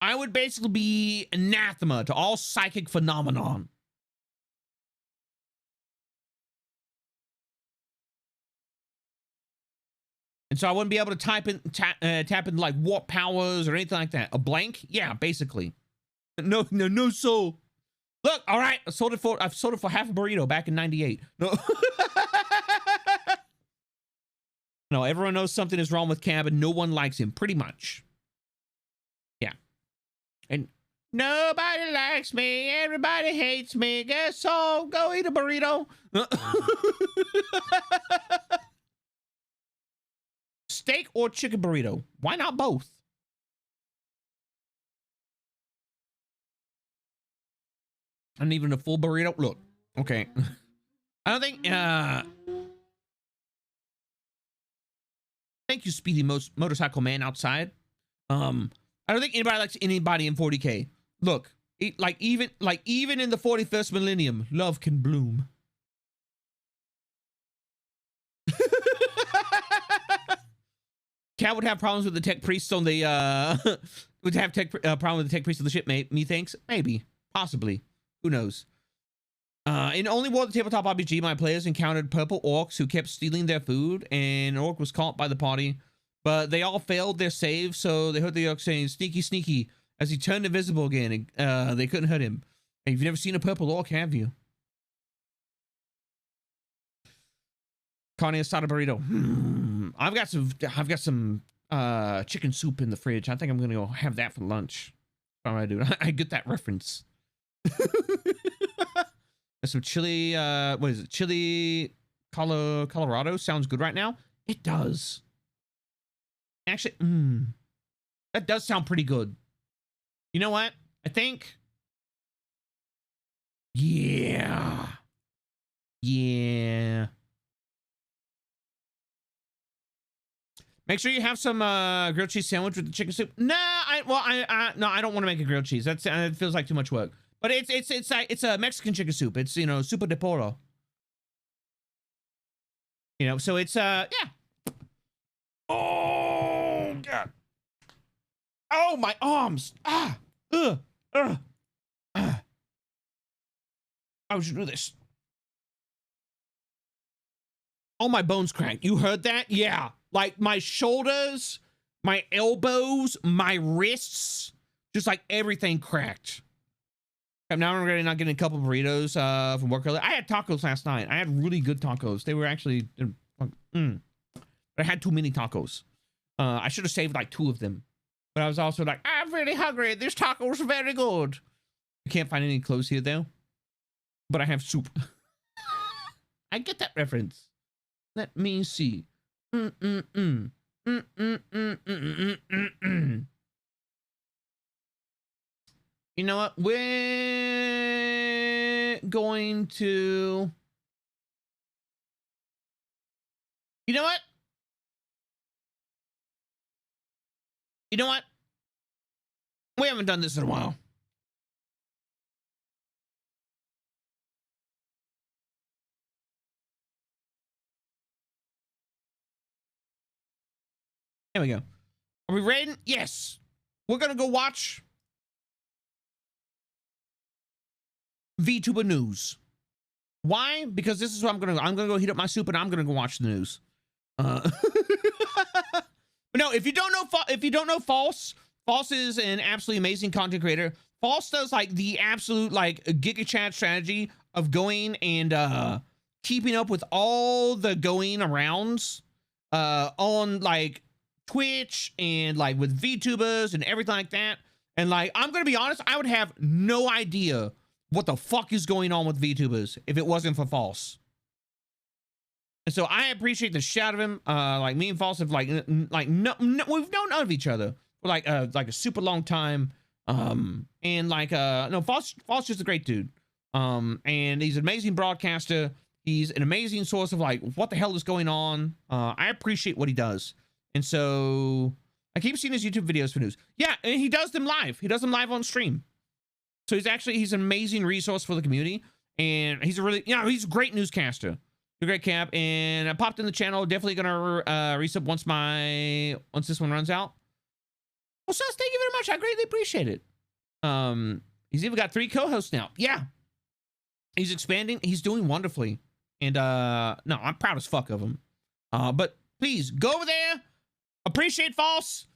I would basically be anathema to all psychic phenomenon. And so I wouldn't be able to tap into like warp powers or anything like that. A blank? Yeah, basically. No soul. Look, all right, I've sold it for half a burrito back in 98. No. No, everyone knows something is wrong with Cab and no one likes him, pretty much. Yeah. And nobody likes me, everybody hates me, guess so, go eat a burrito. Steak or chicken burrito? Why not both? And even a full burrito? Look, okay. I don't think, thank you, Speedy Motorcycle Man outside. I don't think anybody likes anybody in 40k. Look, even in the 41st millennium, love can bloom. Cat would have problems with the tech priests on the would have problem with the tech priests on the ship, mate. Methinks maybe, possibly, who knows. In only War of the Tabletop RPG, my players encountered purple orcs who kept stealing their food, and an orc was caught by the party, but they all failed their save, so they heard the orc saying, "Sneaky, sneaky," as he turned invisible again, and they couldn't hurt him. And you've never seen a purple orc, have you? Carne asada burrito. I've got some chicken soup in the fridge. I think I'm gonna go have that for lunch. All right, dude. I get that reference. There's some chili, what is it? Chili Colorado sounds good right now. It does. Actually, that does sound pretty good. You know what? I think. Yeah. Yeah. Make sure you have some grilled cheese sandwich with the chicken soup. Nah, no, I don't want to make a grilled cheese. That's it feels like too much work. But it's a Mexican chicken soup. It's, you know, sopa de pollo. You know, so it's yeah. Oh God. Oh, my arms. Ah. I should do this. Oh, my bones cracked. You heard that? Yeah. Like my shoulders, my elbows, my wrists, just like everything cracked. And now I'm regretting not getting a couple burritos from work earlier. I had tacos last night. I had really good tacos. They were actually, but I had too many tacos. I should have saved like 2 of them. But I was also like, I'm really hungry. This tacos are very good. I can't find any clothes here though. But I have soup. I get that reference. Let me see. You know what? We're going to... You know what? You know what? We haven't done this in a while. There we go. Are we ready? Yes. We're gonna go watch VTuber news. Why? Because this is what I'm gonna go heat up my soup and I'm gonna go watch the news. But no, if you don't know False is an absolutely amazing content creator. False does like the absolute like Giga Chat strategy of going and keeping up with all the going arounds on like Twitch and like with VTubers and everything like that. And like, I'm gonna be honest, I would have no idea what the fuck is going on with VTubers if it wasn't for False. And so I appreciate the shout of him. Like me and False have like no, we've known of each other for like a super long time. And like no, False just a great dude. And he's an amazing broadcaster. He's an amazing source of like what the hell is going on. I appreciate what he does. And so I keep seeing his YouTube videos for news. Yeah, and he does them live. He does them live on stream. So he's an amazing resource for the community. And he's a really, you know, he's a great newscaster. A great cap. And I popped in the channel. Definitely gonna resub once this one runs out. Well, Sus, thank you very much. I greatly appreciate it. He's even got 3 co-hosts now. Yeah. He's expanding. He's doing wonderfully. And no, I'm proud as fuck of him. But please go over there. Appreciate False.